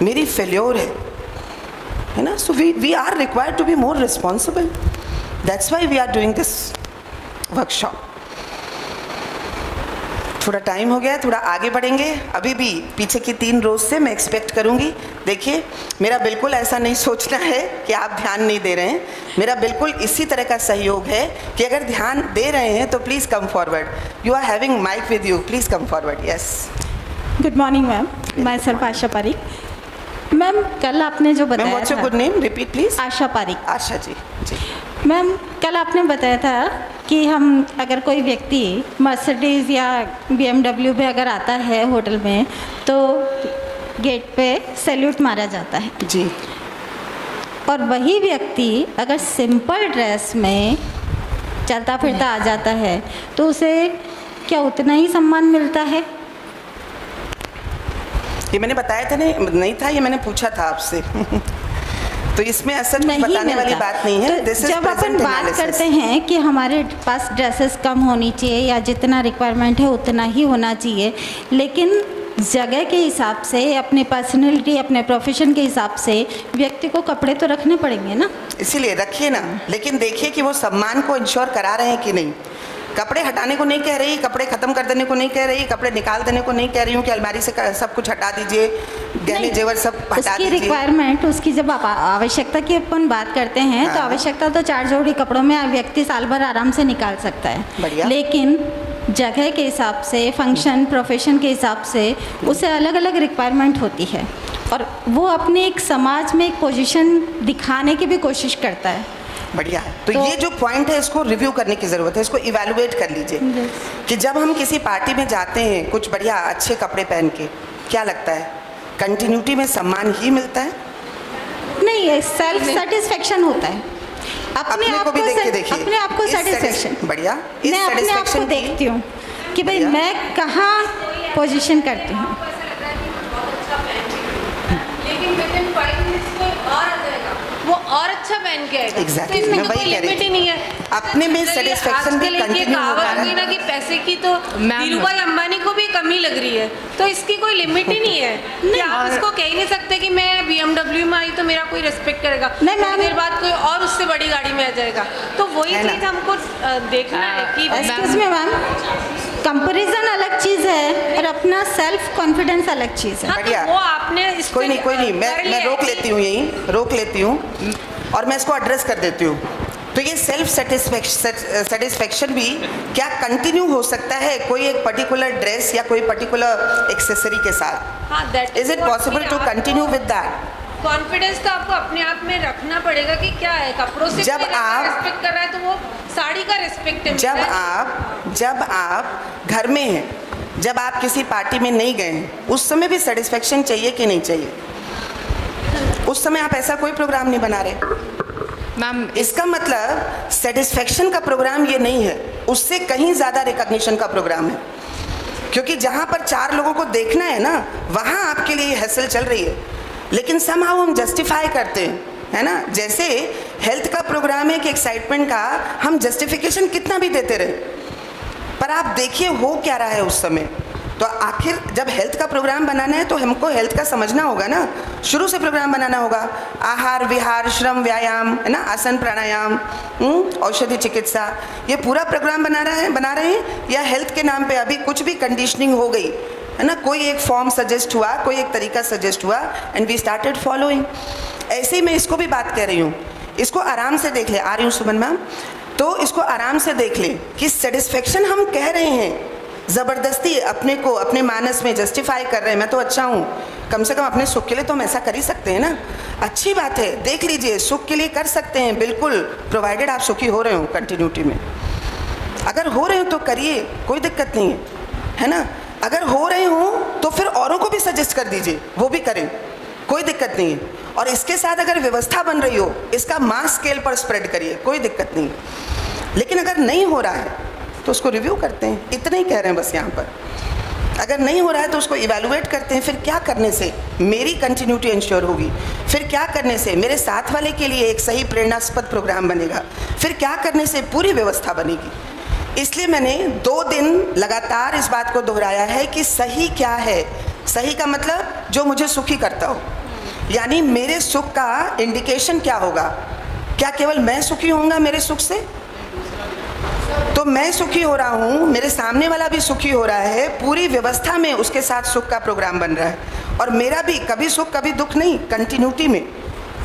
मेरी फेल्योर है ना? So we are required to be more responsible. That's why we are doing this workshop. थोड़ा टाइम हो गया, थोड़ा आगे बढ़ेंगे। अभी भी पीछे की 3 रोज से मैं एक्सपेक्ट करूंगी। देखिए, मेरा बिल्कुल ऐसा नहीं सोचना है कि आप ध्यान नहीं दे रहे हैं। मेरा बिल्कुल इसी तरह का सहयोग है कि अगर ध्यान दे रहे हैं तो please come forward. You are having mic with you, please come forward. Yes, good morning ma'am, myself Asha Pareek. Ma'am कल आपने जो मैम बताया व्हाट्स योर था, good name, repeat please. Asha Pareek. Asha ji. जी मैम कल आपने बताया था कि हम अगर कोई व्यक्ति मर्सिडीज़ या BMW में अगर आता है होटल में तो गेट पे सैल्यूट मारा जाता है, जी। और वही व्यक्ति अगर सिंपल ड्रेस में चलता फिरता आ जाता है तो उसे क्या उतना ही सम्मान मिलता है? ये मैंने बताया था नहीं था, ये मैंने पूछा था आपसे। तो इसमें असल कुछ बताने वाली मिलता। बात नहीं है। तो दिस इज जब अपन बात करते हैं कि हमारे पास ड्रेसेस कम होनी चाहिए या जितना रिक्वायरमेंट है उतना ही होना चाहिए, लेकिन जगह के हिसाब से, अपनी पर्सनैलिटी, अपने प्रोफेशन के हिसाब से व्यक्ति को कपड़े तो रखने पड़ेंगे ना। इसीलिए रखिए ना, लेकिन देखिए कि वो सम्मान को इंश्योर करा रहे हैं कि नहीं। कपड़े हटाने को नहीं कह रही, कपड़े ख़त्म कर देने को नहीं कह रही, कपड़े निकाल देने को नहीं कह रही हूँ कि अलमारी से सब कुछ हटा दीजिए, गहने नहीं, जेवर सब हटा उसकी दीजिए। रिक्वायरमेंट, उसकी जब आप आवश्यकता की अपन बात करते हैं तो हाँ। आवश्यकता तो 4 जोड़ी कपड़ों में व्यक्ति साल भर आराम से निकाल सकता है, बढ़िया। लेकिन जगह के हिसाब से, फंक्शन, प्रोफेशन के हिसाब से उसे अलग अलग रिक्वायरमेंट होती है, और वो अपने एक समाज में एक पोजीशन दिखाने की भी कोशिश करता है। बढ़िया है। तो ये जो पॉइंट है इसको रिव्यू करने की ज़रूरत है, इसको इवैल्यूएट कर लीजिए कि जब हम किसी पार्टी में जाते हैं कुछ बढ़िया अच्छे कपड़े पहन के, क्या लगता है कंटिन्यूटी में सम्मान ही मिलता है? नहीं, सेल्फ सेटिस्फेक्शन होता है। अपने को भी देख के देखिए, अपने आप को इस सेटिस्फेक्शन, बढ़िया, इस मैं अपने आप को satisfaction की- देखती हूँ कि भाई बढ़िया। मैं कहाँ पोजीशन करती हूँ। लेकिन विदिन 5 मिनट्स कोई और आ जाएगा, वो और अच्छा पहन के आएगा। Exactly, तो इसमें मैं तो वही कोई कह रही लिमिट ही थी। नहीं है। अपने में चलिए, satisfaction भी आजकल एक ये continue होता कहावत है। हुई ना कि पैसे की तो धीरू भाई अंबानी को भी कमी लग रही है, तो इसकी कोई लिमिट ही नहीं है कि आप इसको कह ही नहीं सकते कि मैं BMW में आई तो मेरा कोई रिस्पेक्ट करेगा, नहीं, मैम। थोड़ी देर बाद कोई और उससे बड़ी गाड़ी में आ जाएगा। तो वही है ना। चीज़ हमको देखना है कि एक्सक्यूज मी मैम, कंपैरिजन अलग चीज़ है और अपना सेल्फ कॉन्फिडेंस अलग चीज़ है। हाँ, तो बढ़िया। वो आपने इस कोई पे नहीं, कोई नहीं, कर मैं लिया रोक है लेती हूँ, यहीं रोक लेती हूँ और मैं इसको एड्रेस कर देती हूँ। तो ये सेल्फ सेटिस्फेक्शन भी क्या कंटिन्यू हो सकता है कोई एक पर्टिकुलर ड्रेस या कोई पर्टिकुलर एक्सेसरी के साथ? हाँ, that is is it what possible कि टू आपको कंटिन्यू विद दैट? कॉन्फिडेंस तो आपको अपने आप में रखना पड़ेगा कि क्या है, कपड़ों से जब आप- रिस्पेक्ट कर रहा है तो वो साड़ी का रिस्पेक्ट है। जब आप घर में हैं, जब आप किसी पार्टी में नहीं गए हैं, उस समय भी सेटिस्फेक्शन चाहिए कि नहीं चाहिए? उस समय आप ऐसा कोई प्रोग्राम नहीं बना रहे। मैम इसका मतलब सेटिस्फेक्शन का प्रोग्राम ये नहीं है, उससे कहीं ज़्यादा रिकॉग्निशन का प्रोग्राम है। क्योंकि जहाँ पर 4 लोगों को देखना है ना, वहाँ आपके लिए हैसल चल रही है, लेकिन समहाउ हम जस्टिफाई करते हैं, है ना। जैसे हेल्थ का प्रोग्राम है कि एक्साइटमेंट का हम जस्टिफिकेशन कितना भी देते रहे, पर आप देखिए हो क्या रहा है उस समय। तो आखिर जब हेल्थ का प्रोग्राम बनाना है तो हमको हेल्थ का समझना होगा ना, शुरू से प्रोग्राम बनाना होगा। आहार विहार, श्रम, व्यायाम, है ना, आसन प्राणायाम, औषधि चिकित्सा, ये पूरा प्रोग्राम बना रहे हैं या हेल्थ के नाम पे अभी कुछ भी कंडीशनिंग हो गई, है ना, कोई एक फॉर्म सजेस्ट हुआ, कोई एक तरीका सजेस्ट हुआ एंड वी स्टार्टेड फॉलोइंग। ऐसे ही मैं इसको भी बात कह रही हूँ, इसको आराम से देख ले। आ रही हूँ सुमन मैम, तो इसको आराम से देख ले कि सेटिस्फेक्शन हम कह रहे हैं, ज़बरदस्ती अपने को अपने मानस में जस्टिफाई कर रहे हैं, मैं तो अच्छा हूँ, कम से कम अपने सुख के लिए तो हम ऐसा कर ही सकते हैं ना। अच्छी बात है, देख लीजिए, सुख के लिए कर सकते हैं बिल्कुल, प्रोवाइडेड आप सुखी हो रहे हो कंटिन्यूटी में। अगर हो रहे हो तो करिए, कोई दिक्कत नहीं है ना। अगर हो रहे हो तो फिर औरों को भी सजेस्ट कर दीजिए, वो भी करें, कोई दिक्कत नहीं है। और इसके साथ अगर व्यवस्था बन रही हो, इसका मास स्केल पर स्प्रेड करिए, कोई दिक्कत नहीं। लेकिन अगर नहीं हो रहा है तो उसको रिव्यू करते हैं, इतना ही कह रहे हैं बस यहाँ पर। अगर नहीं हो रहा है तो उसको इवैल्यूएट करते हैं, फिर क्या करने से मेरी कंटिन्यूटी इंश्योर होगी, फिर क्या करने से मेरे साथ वाले के लिए एक सही प्रेरणास्पद प्रोग्राम बनेगा, फिर क्या करने से पूरी व्यवस्था बनेगी। इसलिए मैंने 2 दिन लगातार इस बात को दोहराया है कि सही क्या है। सही का मतलब जो मुझे सुखी करता हो, यानी मेरे सुख का इंडिकेशन क्या होगा। क्या केवल मैं सुखी होऊंगा मेरे सुख से? तो मैं सुखी हो रहा हूँ, मेरे सामने वाला भी सुखी हो रहा है, पूरी व्यवस्था में उसके साथ सुख का प्रोग्राम बन रहा है, और मेरा भी कभी सुख कभी दुख नहीं, कंटिन्यूटी में।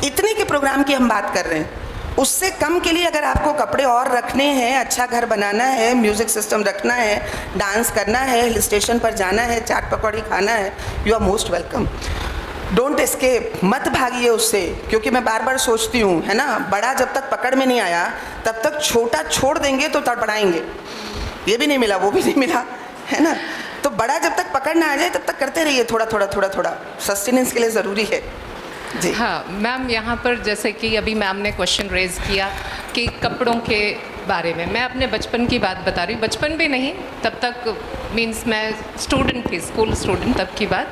इतने के प्रोग्राम की हम बात कर रहे हैं। उससे कम के लिए अगर आपको कपड़े और रखने हैं, अच्छा घर बनाना है, म्यूज़िक सिस्टम रखना है, डांस करना है, हिल स्टेशन पर जाना है, चाट पकौड़ी खाना है, you are most welcome. Don't escape, मत भागिए उससे, क्योंकि मैं बार बार सोचती हूँ, है ना, बड़ा जब तक पकड़ में नहीं आया तब तक छोटा छोड़ देंगे तो तड़पड़ाएंगे, ये भी नहीं मिला वो भी नहीं मिला, है ना। तो बड़ा जब तक पकड़ ना आ जाए तब तक करते रहिए, थोड़ा थोड़ा थोड़ा थोड़ा, सस्टेनेंस के लिए ज़रूरी है जी। हाँ मैम, यहाँ पर जैसे कि अभी मैम ने क्वेश्चन रेज किया कि कपड़ों के बारे में, मैं अपने बचपन की बात बता रही हूँ, बचपन भी नहीं, तब तक मींस मैं स्टूडेंट थी, स्कूल स्टूडेंट तब की बात,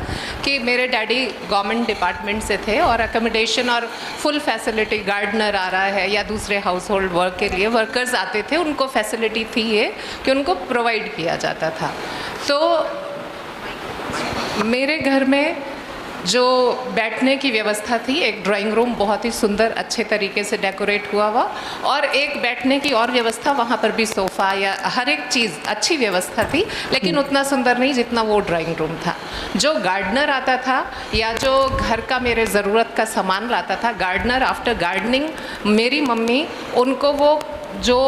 कि मेरे डैडी गवर्नमेंट डिपार्टमेंट से थे और अकोमोडेशन और फुल फैसिलिटी, गार्डनर आ रहा है या दूसरे हाउस होल्ड वर्क के लिए वर्कर्स आते थे, उनको फैसिलिटी थी ये कि उनको प्रोवाइड किया जाता था। तो मेरे घर में जो बैठने की व्यवस्था थी, एक ड्राइंग रूम बहुत ही सुंदर अच्छे तरीके से डेकोरेट हुआ हुआ, और एक बैठने की और व्यवस्था, वहाँ पर भी सोफ़ा या हर एक चीज़ अच्छी व्यवस्था थी, लेकिन उतना सुंदर नहीं जितना वो ड्राइंग रूम था। जो गार्डनर आता था या जो घर का मेरे ज़रूरत का सामान लाता था, गार्डनर आफ्टर गार्डनिंग मेरी मम्मी उनको वो जो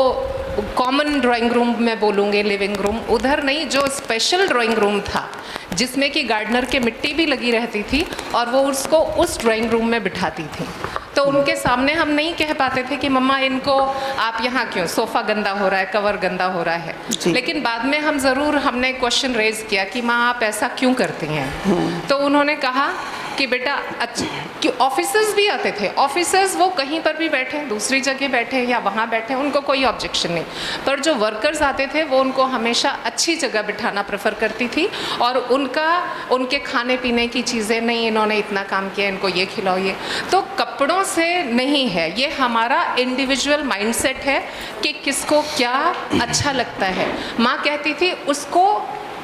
कॉमन ड्राइंग रूम मैं बोलूँगी, लिविंग रूम, उधर नहीं, जो स्पेशल ड्राइंग रूम था जिसमें कि गार्डनर के मिट्टी भी लगी रहती थी, और वो उसको उस ड्राइंग रूम में बिठाती थी। तो उनके सामने हम नहीं कह पाते थे कि मम्मा इनको आप यहाँ क्यों, सोफ़ा गंदा हो रहा है, कवर गंदा हो रहा है, लेकिन बाद में हम ज़रूर हमने क्वेश्चन रेज किया कि माँ आप ऐसा क्यों करती हैं। तो उन्होंने कहा कि बेटा कि ऑफिसर्स भी आते थे, ऑफिसर्स वो कहीं पर भी बैठे, दूसरी जगह बैठे या वहाँ बैठे, उनको कोई ऑब्जेक्शन नहीं, पर जो वर्कर्स आते थे वो उनको हमेशा अच्छी जगह बिठाना प्रेफर करती थी, और उनके खाने पीने की चीज़ें नहीं, इन्होंने इतना काम किया, इनको ये खिलाओ ये। तो कपड़ों से नहीं है, ये हमारा इंडिविजुअल माइंडसेट है कि किसको क्या अच्छा लगता है। माँ कहती थी उसको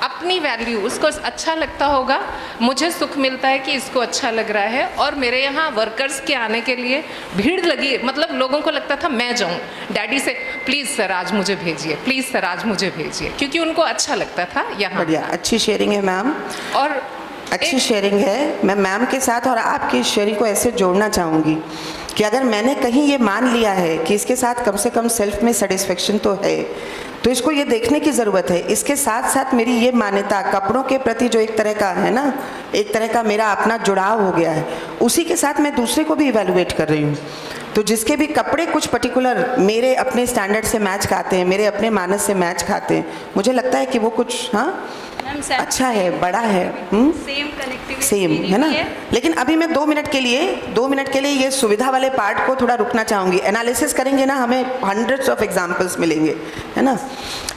अपनी वैल्यू, उसको अच्छा लगता होगा, मुझे सुख मिलता है कि इसको अच्छा लग रहा है। और मेरे यहाँ वर्कर्स के आने के लिए भीड़ लगी, मतलब लोगों को लगता था मैं जाऊँ डैडी से, प्लीज़ सर आज मुझे भेजिए, प्लीज़ सर आज मुझे भेजिए, क्योंकि उनको अच्छा लगता था यहाँ। बढ़िया, अच्छी शेयरिंग है मैम, और अच्छी शेयरिंग है। मैं मैम के साथ और आपकी शेयरिंग को ऐसे जोड़ना चाहूँगी कि अगर मैंने कहीं ये मान लिया है कि इसके साथ कम से कम सेल्फ में सेटिस्फेक्शन तो है, तो इसको ये देखने की ज़रूरत है। इसके साथ साथ मेरी ये मान्यता कपड़ों के प्रति जो एक तरह का है ना, एक तरह का मेरा अपना जुड़ाव हो गया है, उसी के साथ मैं दूसरे को भी इवैल्यूएट कर रही हूँ। तो जिसके भी कपड़े कुछ पर्टिकुलर मेरे अपने स्टैंडर्ड से मैच खाते हैं, मेरे अपने मानस से मैच खाते हैं, मुझे लगता है कि वो कुछ अच्छा है, बड़ा है, सेम है ना। लेकिन अभी मैं 2 मिनट के लिए ये सुविधा वाले पार्ट को थोड़ा रुकना चाहूँगी। एनालिसिस करेंगे ना, हमें हंड्रेड्स ऑफ एग्जाम्पल्स मिलेंगे, है ना।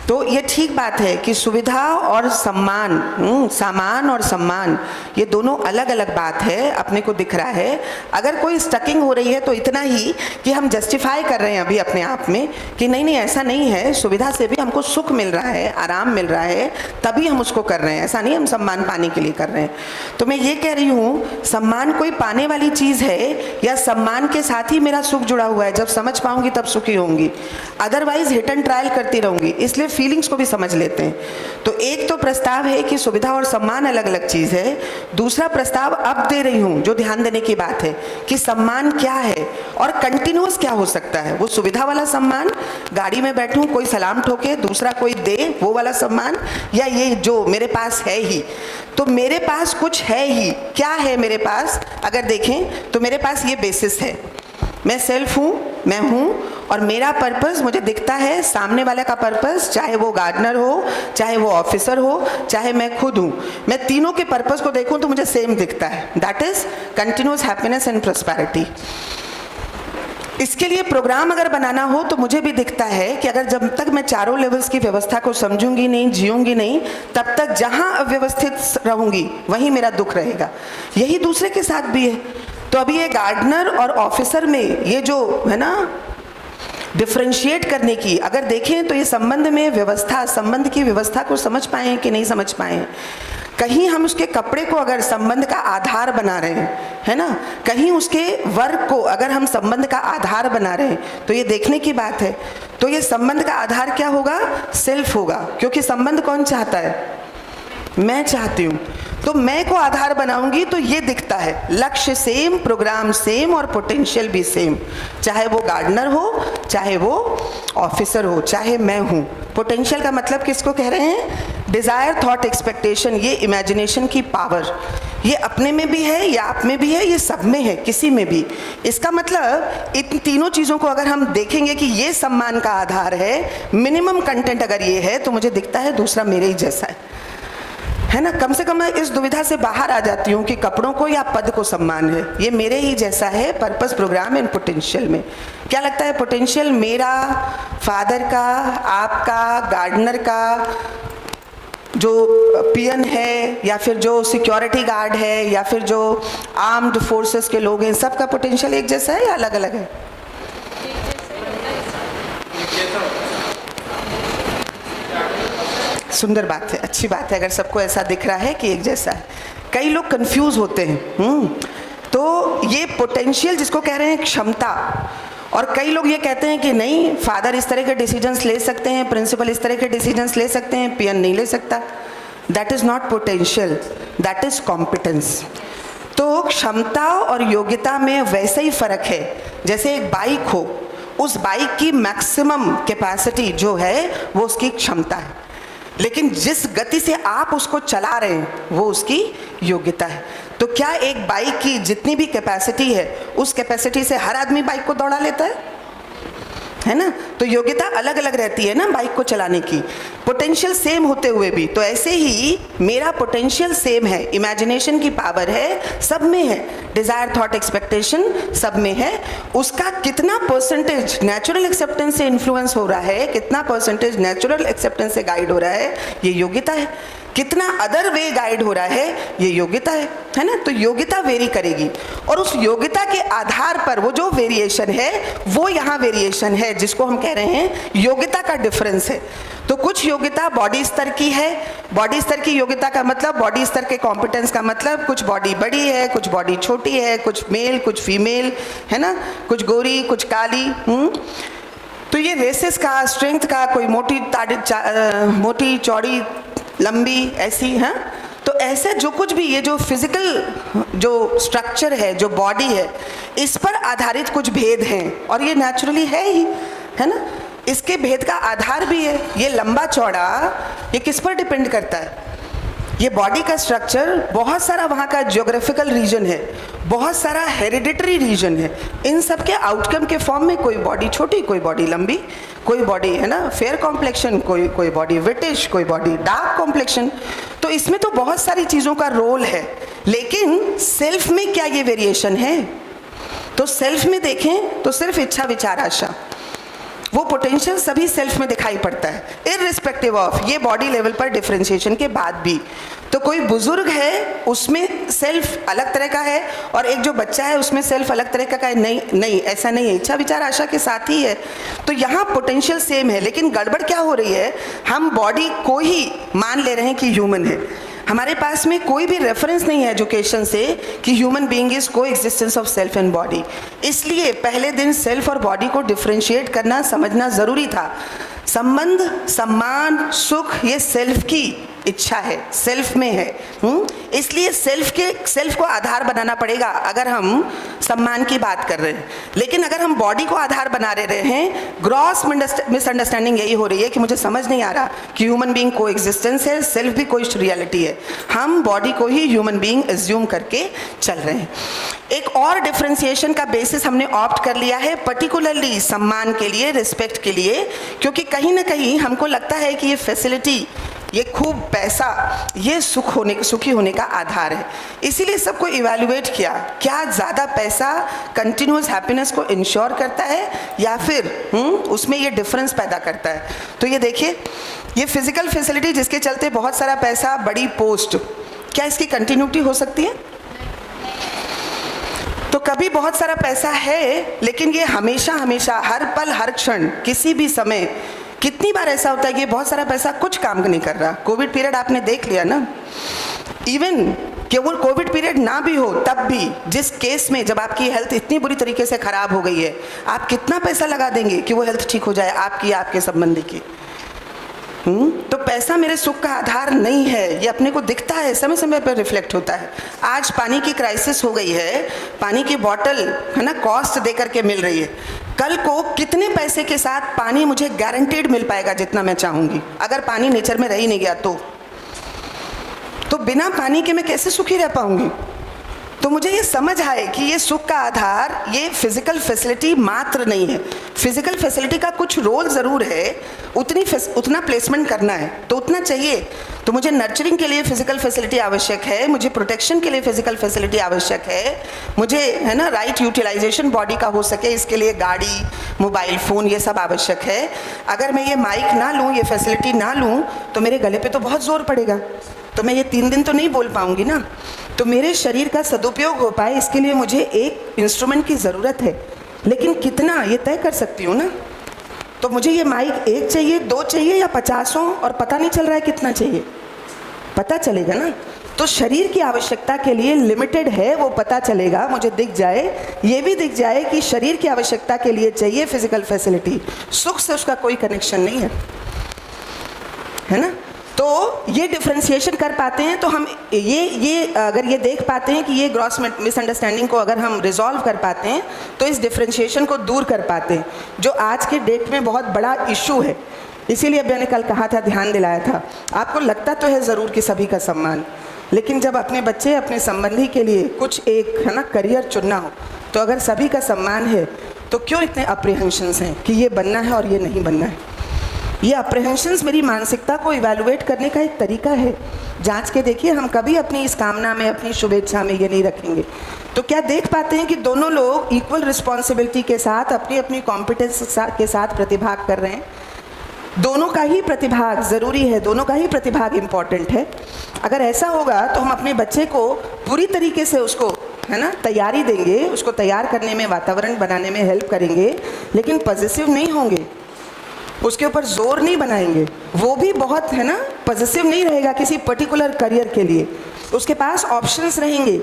तो ये ठीक बात है कि सुविधा और सम्मान, सामान और सम्मान, ये दोनों अलग अलग बात है, अपने को दिख रहा है। अगर कोई स्टकिंग हो रही है तो इतना ही कि हम जस्टिफाई कर रहे हैं अभी अपने आप में कि नहीं नहीं ऐसा नहीं है, सुविधा से भी हमको सुख मिल रहा है, आराम मिल रहा है, तभी हम उसको कर रहे हैं, ऐसा नहीं हम सम्मान पाने के लिए कर रहे हैं। तो मैं ये कह रही हूँ, सम्मान कोई पाने वाली चीज़ है या सम्मान के साथ ही मेरा सुख जुड़ा हुआ है? जब समझ पाऊंगी तब सुखी होंगी, अदरवाइज हिट एंड ट्रायल करती रहूंगी। इसलिए फीलिंग्स को भी समझ लेते हैं। तो एक तो प्रस्ताव है कि सुविधा और सम्मान अलग अलग चीज़ है। दूसरा प्रस्ताव अब दे रही हूँ जो ध्यान देने की बात है कि सम्मान क्या है और कंटिन्यूअस क्या हो सकता है। वो सुविधा वाला सम्मान, गाड़ी में बैठूं कोई सलाम ठोके दूसरा कोई दे, वो वाला सम्मान, या ये जो मेरे पास है ही, तो मेरे पास कुछ है ही, क्या है मेरे पास? अगर देखें तो मेरे पास ये बेसिस है, मैं सेल्फ हूँ, मैं हूँ, और मेरा पर्पस मुझे दिखता है, सामने वाले का पर्पस, चाहे वो गार्डनर हो, चाहे वो ऑफिसर हो, चाहे मैं खुद हूँ, मैं तीनों के पर्पस को देखूँ तो मुझे सेम दिखता है। That is continuous happiness and prosperity. इसके लिए प्रोग्राम अगर बनाना हो तो मुझे भी दिखता है कि अगर जब तक मैं चारों लेवल्स की व्यवस्था को समझूंगी नहीं, जीऊंगी नहीं, तब तक जहाँ अव्यवस्थित रहूंगी वहीं मेरा दुख रहेगा। यही दूसरे के साथ भी है। तो अभी ये गार्डनर और ऑफिसर में ये जो है ना डिफ्रेंशिएट करने की अगर देखें तो ये संबंध में व्यवस्था, संबंध की व्यवस्था को समझ पाए कि नहीं समझ पाए। कहीं हम उसके कपड़े को अगर संबंध का आधार बना रहे हैं, है ना, कहीं उसके वर्क को अगर हम संबंध का आधार बना रहे हैं, तो ये देखने की बात है। तो ये संबंध का आधार क्या होगा? सेल्फ होगा, क्योंकि संबंध कौन चाहता है? मैं चाहती हूँ। तो मैं को आधार बनाऊंगी तो ये दिखता है, लक्ष्य सेम, प्रोग्राम सेम और पोटेंशियल भी सेम, चाहे वो गार्डनर हो, चाहे वो ऑफिसर हो, चाहे मैं हूँ। पोटेंशियल का मतलब किसको कह रहे हैं? डिज़ायर, थॉट, एक्सपेक्टेशन, ये इमेजिनेशन की पावर। ये अपने में भी है, ये आप में भी है, ये सब में है, किसी में भी। इसका मतलब इन तीनों चीज़ों को अगर हम देखेंगे कि ये सम्मान का आधार है, मिनिमम कंटेंट अगर ये है, तो मुझे दिखता है दूसरा मेरे ही जैसा है ना। कम से कम मैं इस दुविधा से बाहर आ जाती हूँ कि कपड़ों को या पद को सम्मान है, ये मेरे ही जैसा है पर्पस, प्रोग्राम एंड पोटेंशियल में। क्या लगता है पोटेंशियल मेरा, फादर का, आपका, गार्डनर का, जो पियन है, या फिर जो सिक्योरिटी गार्ड है, या फिर जो आर्म्ड फोर्सेस के लोग हैं, सबका पोटेंशियल एक जैसा है या अलग अलग है? सुंदर बात है, अच्छी बात है अगर सबको ऐसा दिख रहा है कि एक जैसा है। कई लोग कंफ्यूज होते हैं। तो ये पोटेंशियल जिसको कह रहे हैं क्षमता, और कई लोग ये कहते हैं कि नहीं, फादर इस तरह के डिसीजंस ले सकते हैं, प्रिंसिपल इस तरह के डिसीजंस ले सकते हैं, पियन नहीं ले सकता। That is not potential, that is competence. तो क्षमता और योग्यता में वैसे ही फ़र्क है जैसे एक बाइक हो, उस बाइक की मैक्सिमम कैपेसिटी जो है वो उसकी क्षमता है, लेकिन जिस गति से आप उसको चला रहे हैं वो उसकी योग्यता है। तो क्या एक बाइक की जितनी भी कैपेसिटी है, उस कैपेसिटी से हर आदमी बाइक को दौड़ा लेता है ना? तो योग्यता अलग अलग रहती है ना बाइक को चलाने की, पोटेंशियल सेम होते हुए भी। तो ऐसे ही मेरा पोटेंशियल सेम है, इमेजिनेशन की पावर है, सब में है, डिज़ायर, थॉट, एक्सपेक्टेशन सब में है। उसका कितना परसेंटेज नेचुरल एक्सेप्टेंस से इन्फ्लुएंस हो रहा है, कितना परसेंटेज नेचुरल एक्सेप्टेंस से गाइड हो रहा है, ये योग्यता है। कितना अदर वे गाइड हो रहा है, ये योग्यता है ना? तो योग्यता वेरी करेगी, और उस योग्यता के आधार पर वो जो वेरिएशन है, वो यहाँ वेरिएशन है जिसको हम कह रहे हैं योग्यता का डिफरेंस है। तो कुछ योग्यता बॉडी स्तर की है, बॉडी स्तर की योग्यता का मतलब, बॉडी स्तर के कॉम्पिटेंस का मतलब, कुछ बॉडी बड़ी है, कुछ बॉडी छोटी है, कुछ मेल कुछ फीमेल, है ना, कुछ गोरी कुछ काली। तो ये रेसेस का, स्ट्रेंथ का, कोई मोटी चौड़ी लंबी ऐसी है। तो ऐसे जो कुछ भी, ये जो फिजिकल जो स्ट्रक्चर है, जो बॉडी है, इस पर आधारित कुछ भेद हैं, और ये नेचुरली है ही, है ना। इसके भेद का आधार भी है, ये लंबा चौड़ा, ये किस पर डिपेंड करता है? ये बॉडी का स्ट्रक्चर, बहुत सारा वहाँ का ज्योग्राफिकल रीजन है, बहुत सारा हेरिडिटरी रीजन है, इन सब के आउटकम के फॉर्म में कोई बॉडी छोटी, कोई बॉडी लंबी, कोई बॉडी, है ना, फेयर कॉम्प्लेक्शन, कोई बॉडी विटिश, कोई बॉडी डार्क कॉम्प्लेक्शन। तो इसमें तो बहुत सारी चीज़ों का रोल है, लेकिन सेल्फ में क्या ये वेरिएशन है? तो सेल्फ में देखें तो सिर्फ इच्छा, विचार, आशा, वो पोटेंशियल सभी सेल्फ में दिखाई पड़ता है, इररिस्पेक्टिव ऑफ ये बॉडी लेवल पर डिफरेंशिएशन के बाद भी। तो कोई बुजुर्ग है, उसमें सेल्फ अलग तरह का है, और एक जो बच्चा है उसमें सेल्फ अलग तरह का है। नहीं, ऐसा नहीं है, इच्छा, विचार, आशा के साथ ही है। तो यहाँ पोटेंशियल सेम है, लेकिन गड़बड़ क्या हो रही है, हम बॉडी को ही मान ले रहे हैं कि ह्यूमन है। हमारे पास में कोई भी रेफरेंस नहीं है एजुकेशन से कि ह्यूमन बीइंग इज को existence of self and body. इसलिए पहले दिन सेल्फ और बॉडी को डिफरेंशिएट करना, समझना ज़रूरी था। संबंध, सम्मान, सुख, ये सेल्फ की इच्छा है, सेल्फ में है। इसलिए सेल्फ को आधार बनाना पड़ेगा अगर हम सम्मान की बात कर रहे हैं। लेकिन अगर हम बॉडी को आधार बना रहे हैं, ग्रॉस मिसअंडरस्टैंडिंग यही हो रही है कि मुझे समझ नहीं आ रहा कि ह्यूमन बीइंग को एग्जिस्टेंस है, सेल्फ भी कोई रियलिटी है। हम बॉडी को ही ह्यूमन बीइंग एज्यूम करके चल रहे हैं। एक और डिफरेंशिएशन का बेसिस हमने ऑप्ट कर लिया है, पर्टिकुलरली सम्मान के लिए, रिस्पेक्ट के लिए, क्योंकि कहीं ना कहीं हमको लगता है कि ये फैसिलिटी, ये खूब पैसा, ये सुखी होने का आधार है। इसीलिए सबको इवैल्यूएट किया, क्या ज़्यादा पैसा कंटिन्यूस हैप्पीनेस को इंश्योर करता है या फिर उसमें ये डिफरेंस पैदा करता है। तो ये देखिए, ये फिजिकल फैसिलिटी जिसके चलते बहुत सारा पैसा, बड़ी पोस्ट, क्या इसकी कंटिन्यूटी हो सकती है? तो कभी बहुत सारा पैसा है, लेकिन ये हमेशा हमेशा, हर पल, हर क्षण, किसी भी समय, कितनी बार ऐसा होता है कि बहुत सारा पैसा कुछ काम नहीं कर रहा। कोविड पीरियड आपने देख लिया ना, इवन कि वो कोविड पीरियड ना भी हो तब भी, जिस केस में जब आपकी हेल्थ इतनी बुरी तरीके से ख़राब हो गई है, आप कितना पैसा लगा देंगे कि वो हेल्थ ठीक हो जाए आपकी, आपके संबंधी की। तो पैसा मेरे सुख का आधार नहीं है, ये अपने को दिखता है, समय समय पर रिफ्लेक्ट होता है। आज पानी की क्राइसिस हो गई है, पानी की बॉटल, है ना, कॉस्ट दे करके मिल रही है। कल को कितने पैसे के साथ पानी मुझे गारंटीड मिल पाएगा जितना मैं चाहूँगी, अगर पानी नेचर में रह ही नहीं गया तो तो बिना पानी के मैं कैसे सुखी रह पाऊंगी? तो मुझे ये समझ आए कि ये सुख का आधार ये फिजिकल फैसिलिटी मात्र नहीं है। फिजिकल फैसिलिटी का कुछ रोल ज़रूर है, उतना प्लेसमेंट करना है तो उतना चाहिए। तो मुझे नर्चरिंग के लिए फिजिकल फैसिलिटी आवश्यक है, मुझे प्रोटेक्शन के लिए फिजिकल फैसिलिटी आवश्यक है, मुझे है ना राइट यूटिलाइजेशन बॉडी का हो सके इसके लिए गाड़ी, मोबाइल फ़ोन ये सब आवश्यक है। अगर मैं ये माइक ना लूँ, ये फैसिलिटी ना लूँ तो मेरे गले पे तो बहुत ज़ोर पड़ेगा, तो मैं ये 3 दिन तो नहीं बोल पाऊँगी ना। तो मेरे शरीर का सदुपयोग हो पाए इसके लिए मुझे एक इंस्ट्रूमेंट की ज़रूरत है, लेकिन कितना ये तय कर सकती हूँ ना। तो मुझे ये माइक 1 चाहिए, 2 चाहिए या 50 और पता नहीं चल रहा है कितना चाहिए, पता चलेगा ना। तो शरीर की आवश्यकता के लिए लिमिटेड है वो पता चलेगा, मुझे दिख जाए, ये भी दिख जाए कि शरीर की आवश्यकता के लिए चाहिए फिजिकल फैसिलिटी, सुख से उसका कोई कनेक्शन नहीं है ना। तो ये डिफ्रेंशिएशन कर पाते हैं तो हम ये अगर ये देख पाते हैं कि ये ग्रॉस मिसअंडरस्टैंडिंग को अगर हम रिजॉल्व कर पाते हैं तो इस डिफ्रेंशिएशन को दूर कर पाते हैं, जो आज के डेट में बहुत बड़ा इशू है। इसीलिए अब मैंने कल कहा था, ध्यान दिलाया था, आपको लगता तो है ज़रूर कि सभी का सम्मान, लेकिन जब अपने बच्चे अपने संबंधी के लिए कुछ एक है ना करियर चुनना हो, तो अगर सभी का सम्मान है तो क्यों इतने अप्रीहेंशंस हैं कि ये बनना है और ये नहीं बनना है। ये अप्रीहेंशंस मेरी मानसिकता को इवैल्यूएट करने का एक तरीका है। जांच के देखिए, हम कभी अपनी इस कामना में, अपनी शुभेच्छा में ये नहीं रखेंगे। तो क्या देख पाते हैं कि दोनों लोग इक्वल रिस्पॉन्सिबिलिटी के साथ अपनी अपनी कॉम्पिटेंस के साथ प्रतिभाग कर रहे हैं। दोनों का ही प्रतिभाग ज़रूरी है, दोनों का ही प्रतिभाग इम्पॉर्टेंट है। अगर ऐसा होगा तो हम अपने बच्चे को पूरी तरीके से उसको है ना तैयारी देंगे, उसको तैयार करने में, वातावरण बनाने में हेल्प करेंगे, लेकिन पॉजिटिव नहीं होंगे, उसके ऊपर जोर नहीं बनाएंगे। वो भी बहुत है ना पॉजिटिव नहीं रहेगा किसी पर्टिकुलर करियर के लिए, उसके पास ऑप्शंस रहेंगे।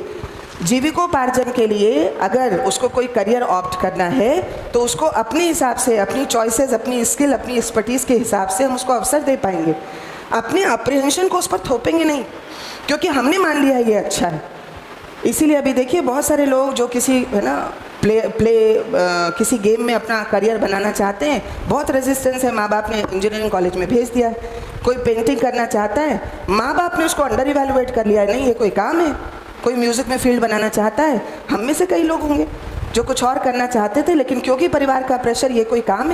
जीविकोपार्जन के लिए अगर उसको कोई करियर ऑप्ट करना है तो उसको अपने हिसाब से, अपनी चॉइसेस, अपनी स्किल, अपनी एक्सपर्टीज़ के हिसाब से हम उसको अवसर दे पाएंगे। अपने अप्रीहेंशन को उस पर थोपेंगे नहीं, क्योंकि हमने मान लिया ये अच्छा है। इसीलिए अभी देखिए बहुत सारे लोग जो किसी है ना किसी गेम में अपना करियर बनाना चाहते हैं, बहुत रेजिस्टेंस है। माँ बाप ने इंजीनियरिंग कॉलेज में भेज दिया। कोई पेंटिंग करना चाहता है, माँ बाप ने उसको अंडर इवैल्यूएट कर लिया है, नहीं ये कोई काम है। कोई म्यूज़िक में फील्ड बनाना चाहता है, हम में से कई लोग होंगे जो कुछ और करना चाहते थे, लेकिन क्योंकि परिवार का प्रेशर, ये कोई काम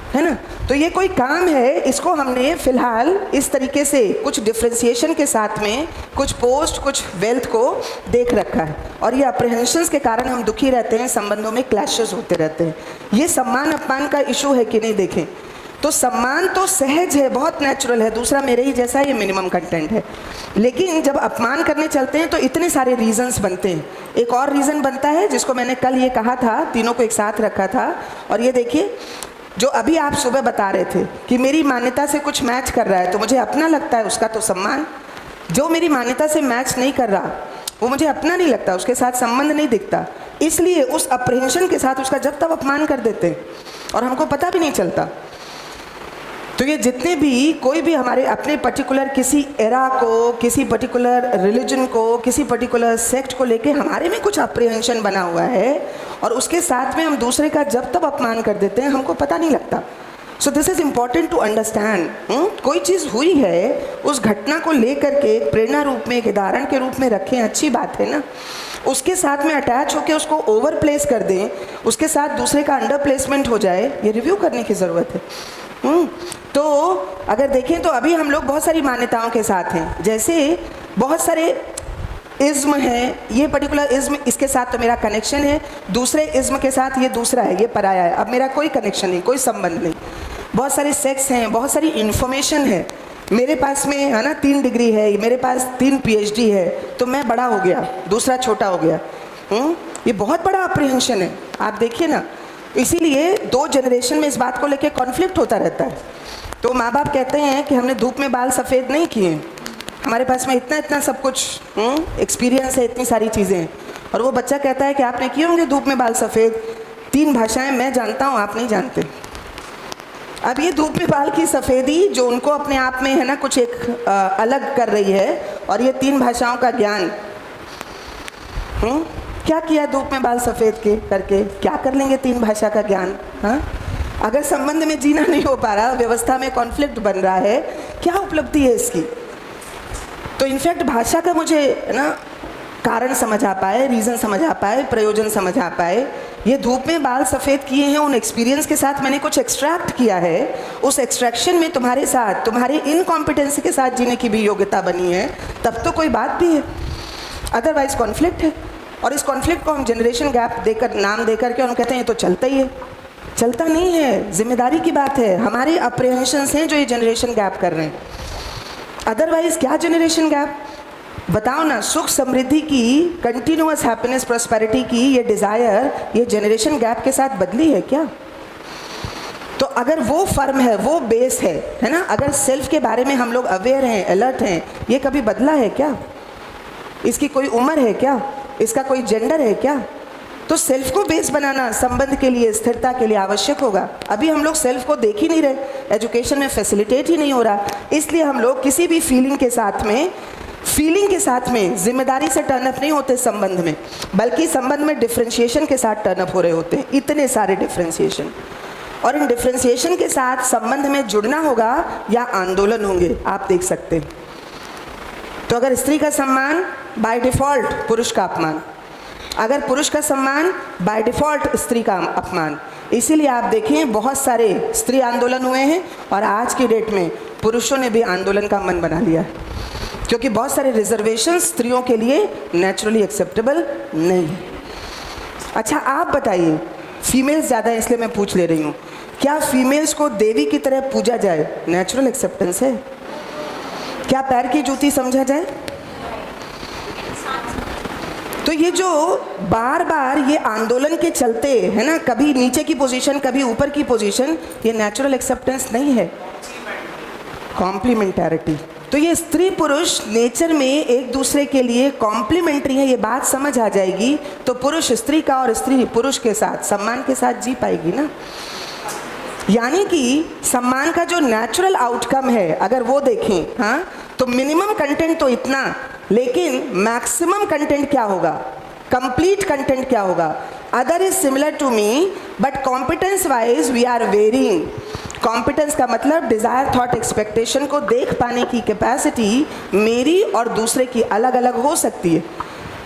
है ना। तो ये कोई काम है, इसको हमने फ़िलहाल इस तरीके से कुछ डिफ्रेंशिएशन के साथ में कुछ पोस्ट, कुछ वेल्थ को देख रखा है, और ये अप्रीहेंशंस के कारण हम दुखी रहते हैं, संबंधों में क्लैशेस होते रहते हैं। ये सम्मान अपमान का इशू है कि नहीं, देखें तो सम्मान तो सहज है, बहुत नेचुरल है, दूसरा मेरे ही जैसा, ये मिनिमम कंटेंट है। लेकिन जब अपमान करने चलते हैं तो इतने सारे रीजंस बनते हैं। एक और रीज़न बनता है जिसको मैंने कल ये कहा था, तीनों को एक साथ रखा था, और ये देखिए जो अभी आप सुबह बता रहे थे कि मेरी मान्यता से कुछ मैच कर रहा है तो मुझे अपना लगता है, उसका तो सम्मान। जो मेरी मान्यता से मैच नहीं कर रहा वो मुझे अपना नहीं लगता, उसके साथ संबंध नहीं दिखता, इसलिए उस अप्रीहेंशन के साथ उसका जब तब अपमान कर देते हैं और हमको पता भी नहीं चलता। तो ये जितने भी कोई भी हमारे अपने पर्टिकुलर किसी एरा को, किसी पर्टिकुलर रिलीजन को, किसी पर्टिकुलर सेक्ट को लेके हमारे में कुछ अप्रीहेंशन बना हुआ है और उसके साथ में हम दूसरे का जब तब अपमान कर देते हैं, हमको पता नहीं लगता। So this is important to understand. कोई चीज़ हुई है, उस घटना को लेकर के एक प्रेरणा रूप में, एक उदाहरण के रूप में रखें, अच्छी बात है ना। उसके साथ में अटैच होकर उसको ओवर प्लेस कर दें, उसके साथ दूसरे का अंडर प्लेसमेंट हो जाए, ये रिव्यू करने की ज़रूरत है। तो अगर देखें तो अभी हम लोग बहुत सारी मान्यताओं के साथ हैं, जैसे बहुत सारे इज़्म है, ये पर्टिकुलर इज़्म, इसके साथ तो मेरा कनेक्शन है, दूसरे इज़्म के साथ ये दूसरा है, ये पराया है, अब मेरा कोई कनेक्शन नहीं, कोई संबंध नहीं। बहुत सारे सेक्स हैं, बहुत सारी इन्फॉर्मेशन है, मेरे पास में है ना 3 डिग्री है, मेरे पास 3 PhD है, तो मैं बड़ा हो गया, दूसरा छोटा हो गया। ये बहुत बड़ा अप्रीहेंशन है, आप देखिए ना। इसीलिए 2 जनरेशन में इस बात को लेकर कॉन्फ्लिक्ट होता रहता है। तो माँ बाप कहते हैं कि हमने धूप में बाल सफ़ेद नहीं किए, हमारे पास में इतना इतना सब कुछ एक्सपीरियंस है, इतनी सारी चीज़ें हैं, और वो बच्चा कहता है कि आपने किए होंगे धूप में बाल सफ़ेद, 3 भाषाएं मैं जानता हूँ, आप नहीं जानते। अब ये धूप में बाल की सफ़ेदी जो उनको अपने आप में है ना कुछ एक अलग कर रही है, और ये 3 भाषाओं का ज्ञान, क्या किया धूप में बाल सफ़ेद के करके, क्या कर लेंगे 3 भाषा का ज्ञान। हाँ, अगर संबंध में जीना नहीं हो पा रहा, व्यवस्था में कॉन्फ्लिक्ट बन रहा है, क्या उपलब्धि है इसकी। तो इनफैक्ट भाषा का मुझे है ना कारण समझ आ पाए, रीज़न समझ आ पाए, प्रयोजन समझ आ पाए। ये धूप में बाल सफ़ेद किए हैं, उन एक्सपीरियंस के साथ मैंने कुछ एक्सट्रैक्ट किया है, उस एक्सट्रैक्शन में तुम्हारे साथ, तुम्हारी इनकॉम्पिटेंसी के साथ जीने की भी योग्यता बनी है, तब तो कोई बात भी है। अदरवाइज कॉन्फ्लिक्ट है, और इस कॉन्फ्लिक्ट को हम जनरेशन गैप देकर, नाम देकर के हम कहते हैं ये तो चलता ही है। चलता नहीं है, जिम्मेदारी की बात है, हमारे अप्रिहेंशंस हैं जो ये जनरेशन गैप कर रहे हैं। अदरवाइज क्या जनरेशन गैप? बताओ ना, सुख समृद्धि की, कंटिन्यूअस हैप्पीनेस प्रॉस्पेरिटी की ये डिज़ायर ये जनरेशन गैप के साथ बदली है क्या? तो अगर वो फर्म है, वो बेस है ना, अगर सेल्फ के बारे में हम लोग अवेयर हैं, अलर्ट हैं, ये कभी बदला है क्या? इसकी कोई उम्र है क्या? इसका कोई जेंडर है क्या? तो सेल्फ को बेस बनाना संबंध के लिए, स्थिरता के लिए आवश्यक होगा। अभी हम लोग सेल्फ को देख ही नहीं रहे, एजुकेशन में फैसिलिटेट ही नहीं हो रहा, इसलिए हम लोग किसी भी फीलिंग के साथ में जिम्मेदारी से टर्नअप नहीं होते संबंध में, बल्कि संबंध में डिफरेंशिएशन के साथ टर्नअप हो रहे होते हैं, इतने सारे डिफरेंशिएशन। और इन डिफरेंशिएशन के साथ संबंध में जुड़ना होगा या आंदोलन होंगे, आप देख सकते हैं। तो अगर स्त्री का सम्मान, बाय डिफ़ॉल्ट पुरुष का अपमान, अगर पुरुष का सम्मान, बाय डिफ़ॉल्ट स्त्री का अपमान। इसीलिए आप देखें बहुत सारे स्त्री आंदोलन हुए हैं, और आज की डेट में पुरुषों ने भी आंदोलन का मन बना लिया है, क्योंकि बहुत सारे रिजर्वेशन स्त्रियों के लिए नेचुरली एक्सेप्टेबल नहीं है। अच्छा आप बताइए, फीमेल्स ज़्यादा है इसलिए मैं पूछ ले रही हूँ, क्या फीमेल्स को देवी की तरह पूजा जाए नेचुरल एक्सेप्टेंस है? क्या पैर की जूती समझा जाए? तो ये जो बार बार ये आंदोलन के चलते है ना, कभी नीचे की पोजीशन, कभी ऊपर की पोजीशन, ये नेचुरल एक्सेप्टेंस नहीं है, कॉम्प्लीमेंटैरिटी। तो ये स्त्री पुरुष नेचर में एक दूसरे के लिए कॉम्प्लीमेंट्री है, ये बात समझ आ जाएगी तो पुरुष स्त्री का और स्त्री पुरुष के साथ सम्मान के साथ जी पाएगी ना। यानी कि सम्मान का जो नेचुरल आउटकम है अगर वो देखें, हाँ, तो मिनिमम कंटेंट तो इतना, लेकिन मैक्सिमम कंटेंट क्या होगा, कंप्लीट कंटेंट क्या होगा? Other is similar to me but competence wise we are varying. Competence का मतलब डिज़ायर, थॉट, एक्सपेक्टेशन को देख पाने की कैपेसिटी मेरी और दूसरे की अलग अलग हो सकती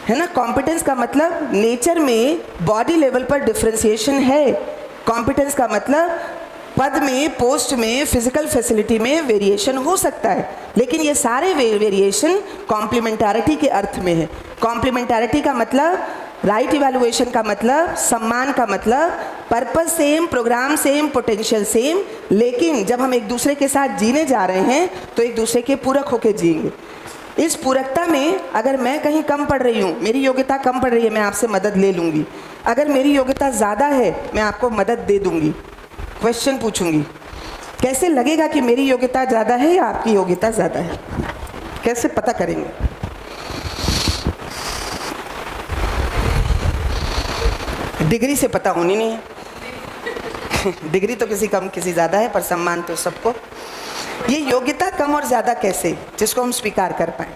है ना। कॉम्पिटेंस का मतलब नेचर में बॉडी लेवल पर डिफ्रेंसिएशन है। कॉम्पिटेंस का मतलब पद में, पोस्ट में, फिजिकल फैसिलिटी में वेरिएशन हो सकता है, लेकिन ये सारे वेरिएशन कॉम्प्लीमेंटैरिटी के अर्थ में है। कॉम्प्लीमेंटैरिटी का मतलब, राइट इवैल्यूएशन का मतलब, सम्मान का मतलब, purpose same, program same, potential same, लेकिन जब हम एक दूसरे के साथ जीने जा रहे हैं तो एक दूसरे के पूरक होकर जिएंगे। इस पूरकता में अगर मैं कहीं कम पड़ रही हूँ, मेरी योग्यता कम पड़ रही है, मैं आपसे मदद ले लूँगी। अगर मेरी योग्यता ज़्यादा है, मैं आपको मदद दे दूँगी, क्वेश्चन पूछूंगी, कैसे लगेगा कि मेरी योग्यता ज़्यादा है या आपकी योग्यता ज़्यादा है? कैसे पता करेंगे? डिग्री से पता होनी नहीं है। डिग्री तो किसी कम किसी ज़्यादा है, पर सम्मान तो सबको। ये योग्यता कम और ज़्यादा कैसे, जिसको हम स्वीकार कर पाए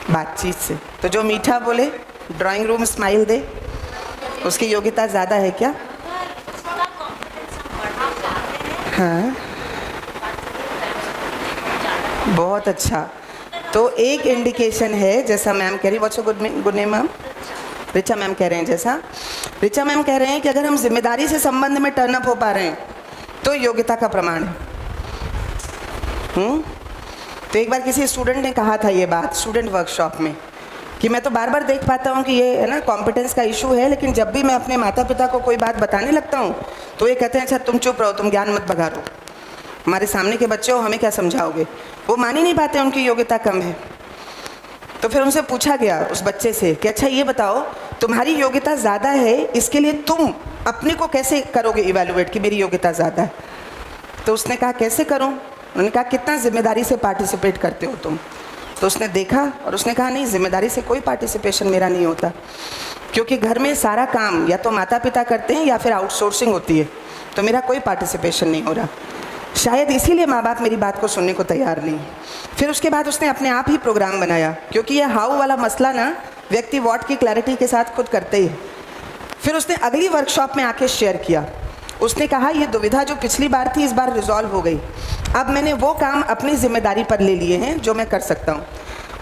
बातचीत से? तो जो मीठा बोले, ड्राइंग रूम स्माइल दे, उसकी योग्यता ज़्यादा है क्या? हाँ, बहुत अच्छा। तो एक इंडिकेशन है, जैसा मैम कह रही, what's your good name ma'am? Richa ma'am कह रहे हैं, जैसा रिचा मैम कह रहे हैं कि अगर हम जिम्मेदारी से संबंध में टर्नअप हो पा रहे हैं तो योग्यता का प्रमाण है। तो एक बार किसी स्टूडेंट ने कहा था ये बात स्टूडेंट वर्कशॉप में, कि मैं तो बार बार देख पाता हूँ कि ये है ना कॉम्पिटेंस का इशू है, लेकिन जब भी मैं अपने माता पिता को कोई बात बताने लगता हूँ तो ये कहते हैं अच्छा तुम चुप रहो, तुम ज्ञान मत बघारो, हमारे सामने के बच्चे हो, हमें क्या समझाओगे। वो मान ही नहीं पाते उनकी योग्यता कम है। तो फिर उनसे पूछा गया उस बच्चे से कि अच्छा ये बताओ, तुम्हारी योग्यता ज़्यादा है, इसके लिए तुम अपने को कैसे करोगे इवैल्यूएट कि मेरी योग्यता ज़्यादा है? तो उसने कहा कैसे करूँ? उन्होंने कहा कितना जिम्मेदारी से पार्टिसिपेट करते हो तुम? तो उसने देखा और उसने कहा नहीं, जिम्मेदारी से कोई पार्टिसिपेशन मेरा नहीं होता, क्योंकि घर में सारा काम या तो माता पिता करते हैं या फिर आउटसोर्सिंग होती है, तो मेरा कोई पार्टिसिपेशन नहीं हो रहा। शायद इसीलिए माँ बाप मेरी बात को सुनने को तैयार नहीं। फिर उसके बाद उसने अपने आप ही प्रोग्राम बनाया, क्योंकि ये हाउ वाला मसला ना व्यक्ति व्हाट की क्लैरिटी के साथ खुद करते ही है। फिर उसने अगली वर्कशॉप में आके शेयर किया उसने कहा ये दुविधा जो पिछली बार थी इस बार रिजॉल्व हो गई, अब मैंने वो काम अपनी जिम्मेदारी पर ले लिए हैं जो मैं कर सकता हूँ।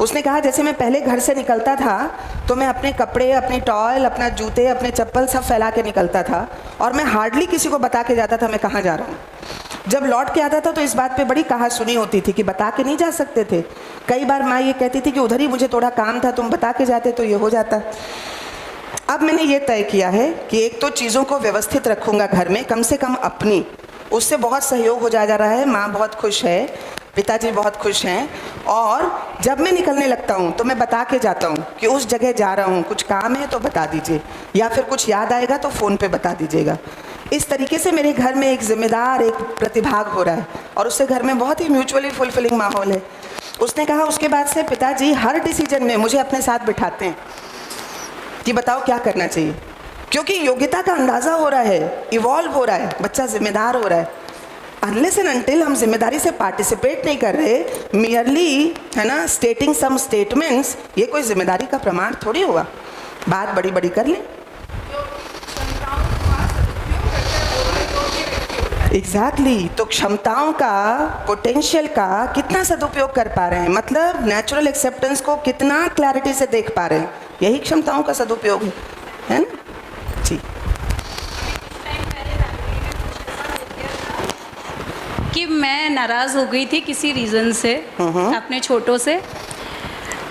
उसने कहा जैसे मैं पहले घर से निकलता था तो मैं अपने कपड़े, अपनी टॉयल, अपना जूते, अपने चप्पल सब फैला के निकलता था और मैं हार्डली किसी को बता के जाता था मैं कहाँ जा रहा हूँ। जब लौट के आता था तो इस बात पे बड़ी कहा सुनी होती थी कि बता के नहीं जा सकते थे। कई बार माँ ये कहती थी कि उधर ही मुझे थोड़ा काम था, तुम बता के जाते तो ये हो जाता। अब मैंने ये तय किया है कि एक तो चीज़ों को व्यवस्थित रखूँगा घर में, कम से कम अपनी, उससे बहुत सहयोग हो जा रहा है। माँ बहुत खुश है, पिताजी बहुत खुश हैं, और जब मैं निकलने लगता हूँ तो मैं बता के जाता हूँ कि उस जगह जा रहा हूँ, कुछ काम है तो बता दीजिए, या फिर कुछ याद आएगा तो फ़ोन पे बता दीजिएगा। इस तरीके से मेरे घर में एक जिम्मेदार, एक प्रतिभाग हो रहा है और उससे घर में बहुत ही म्यूचुअली फुलफिलिंग माहौल है। उसने कहा उसके बाद से पिताजी हर डिसीजन में मुझे अपने साथ बिठाते हैं कि बताओ क्या करना चाहिए, क्योंकि योग्यता का अंदाज़ा हो रहा है, इवॉल्व हो रहा है, बच्चा जिम्मेदार हो रहा है। अनलेस एंड अनटिल हम जिम्मेदारी से पार्टिसिपेट नहीं कर रहे, मियरली है ना स्टेटिंग सम स्टेटमेंट्स, ये कोई जिम्मेदारी का प्रमाण थोड़ी हुआ। बात बड़ी बड़ी कर लें। एग्जैक्टली तो क्षमताओं का, पोटेंशियल का कितना सदुपयोग कर पा रहे हैं, मतलब नेचुरल एक्सेप्टेंस को कितना क्लैरिटी से देख पा रहे हैं, यही क्षमताओं का सदुपयोग है ना जी। कि मैं नाराज़ हो गई थी किसी रीज़न से अपने छोटों से,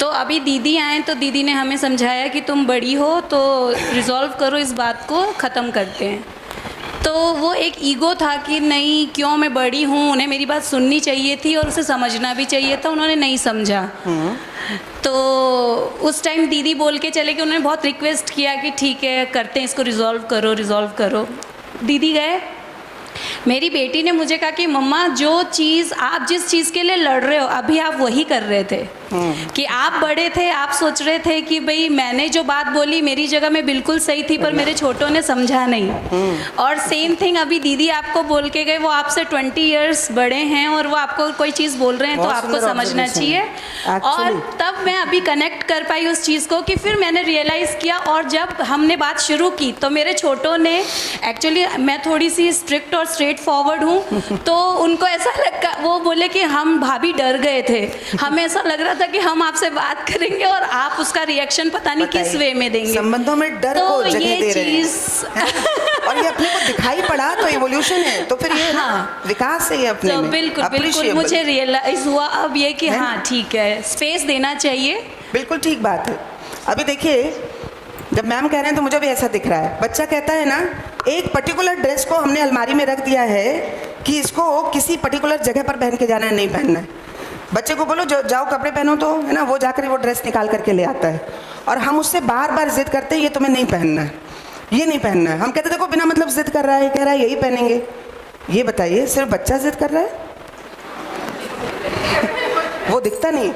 तो अभी दीदी आए तो दीदी ने हमें समझाया कि तुम बड़ी हो तो रिजॉल्व करो, इस बात को ख़त्म करते हैं। तो वो एक ईगो था कि नहीं क्यों मैं बड़ी हूँ, उन्हें मेरी बात सुननी चाहिए थी और उसे समझना भी चाहिए था, उन्होंने नहीं समझा। तो उस टाइम दीदी बोल के चले कि उन्होंने बहुत रिक्वेस्ट किया कि ठीक है करते हैं इसको, रिजॉल्व करो रिजॉल्व करो। दीदी गए, मेरी बेटी ने मुझे कहा कि मम्मा जो चीज़ आप जिस चीज़ के लिए लड़ रहे हो अभी आप वही कर रहे थे, कि आप बड़े थे, आप सोच रहे थे कि भाई मैंने जो बात बोली मेरी जगह में बिल्कुल सही थी, पर मेरे छोटों ने समझा नहीं। और सेम थिंग अभी दीदी आपको बोल के गए, वो आपसे 20 इयर्स बड़े हैं और वो आपको कोई चीज़ बोल रहे हैं तो आपको समझना चाहिए। और तब मैं अभी कनेक्ट कर पाई उस चीज़ को कि फिर मैंने रियलाइज़ किया, और जब हमने बात शुरू की तो मेरे छोटों ने, एक्चुअली मैं थोड़ी सी स्ट्रिक्ट और स्ट्रेट फॉरवर्ड हूँ, तो उनको ऐसा लगा, वो बोले कि हम भाभी डर गए थे, हमें ऐसा लग रहा था कि हम आपसे बात करेंगे और आप उसका रिएक्शन पता नहीं किस वे में देंगे। संबंधों में डर तो को जगह ये दे रहे चीज़ हैं और ये अपने को दिखाई पड़ा तो इवोल्यूशन है, तो फिर ये हाँ, विकास है ये अपने तो में। बिल्कुल बिल्कुल मुझे रियलाइज हुआ अब ये कि हाँ ठीक है, स्पेस देना चाहिए। बिल्कुल ठीक बात है। अभी देखिए जब मैम कह रहे हैं तो मुझे भी ऐसा दिख रहा है, बच्चा कहता है ना एक पर्टिकुलर ड्रेस को हमने अलमारी में रख दिया है कि इसको किसी पर्टिकुलर जगह पर पहन के जाना है, नहीं पहनना है। बच्चे को बोलो जाओ कपड़े पहनो, तो है ना वो जाकर वो ड्रेस निकाल करके ले आता है, और हम उससे बार बार जिद करते हैं ये तुम्हें नहीं पहनना है, ये नहीं पहनना है। हम कहते देखो बिना मतलब जिद कर रहा है, कह रहा है यही पहनेंगे। ये बताइए सिर्फ बच्चा जिद कर रहा है, वो दिखता नहीं।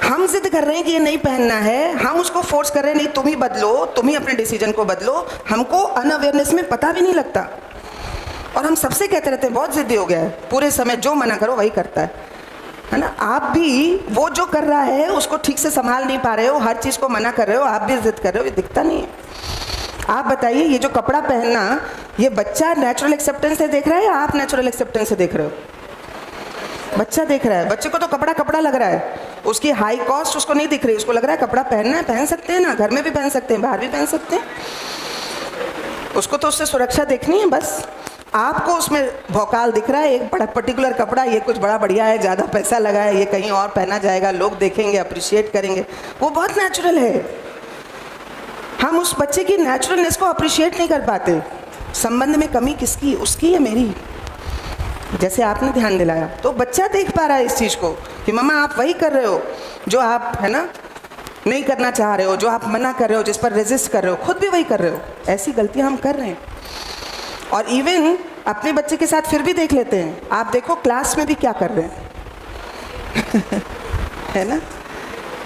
हम जिद कर रहे हैं कि ये नहीं पहनना है, हम उसको फोर्स कर रहे हैं नहीं तुम ही बदलो, तुम ही अपने डिसीजन को बदलो। हमको अनअवेयरनेस में पता भी नहीं लगता, और हम सबसे कहते रहते हैं बहुत जिद्दी हो गया है, पूरे समय जो मना करो वही करता है ना। आप भी वो जो कर रहा है उसको ठीक से संभाल नहीं पा रहे हो, हर चीज़ को मना कर रहे हो, आप भी जिद कर रहे हो, ये दिखता नहीं है। आप बताइए ये जो कपड़ा पहनना, ये बच्चा नेचुरल एक्सेप्टेंस से देख रहा है या आप नेचुरल एक्सेप्टेंस से देख रहे हो? बच्चा देख रहा है, बच्चे को तो कपड़ा कपड़ा लग रहा है, उसकी हाई कॉस्ट उसको नहीं दिख रही, उसको लग रहा है कपड़ा पहनना है, पहन सकते हैं ना, घर में भी पहन सकते हैं, बाहर भी पहन सकते हैं, उसको तो उससे सुरक्षा देखनी है बस। आपको उसमें भौकाल दिख रहा है, एक बड़ा पर्टिकुलर कपड़ा, ये कुछ बड़ा बढ़िया है, ज़्यादा पैसा लगा है, ये कहीं और पहना जाएगा, लोग देखेंगे, अप्रिशिएट करेंगे, वो बहुत नेचुरल है। हम उस बच्चे की नेचुरलनेस को अप्रिशिएट नहीं कर पाते। संबंध में कमी किसकी, उसकी या मेरी? जैसे आपने ध्यान दिलाया तो बच्चा देख पा रहा है इस चीज़ को कि मम्मा आप वही कर रहे हो जो आप है ना नहीं करना चाह रहे हो, जो आप मना कर रहे हो, जिस पर रेजिस्ट कर रहे हो, खुद भी वही कर रहे हो। ऐसी गलतियां हम कर रहे हैं, और इवन अपने बच्चे के साथ फिर भी देख लेते हैं। आप देखो क्लास में भी क्या कर रहे हैं है ना।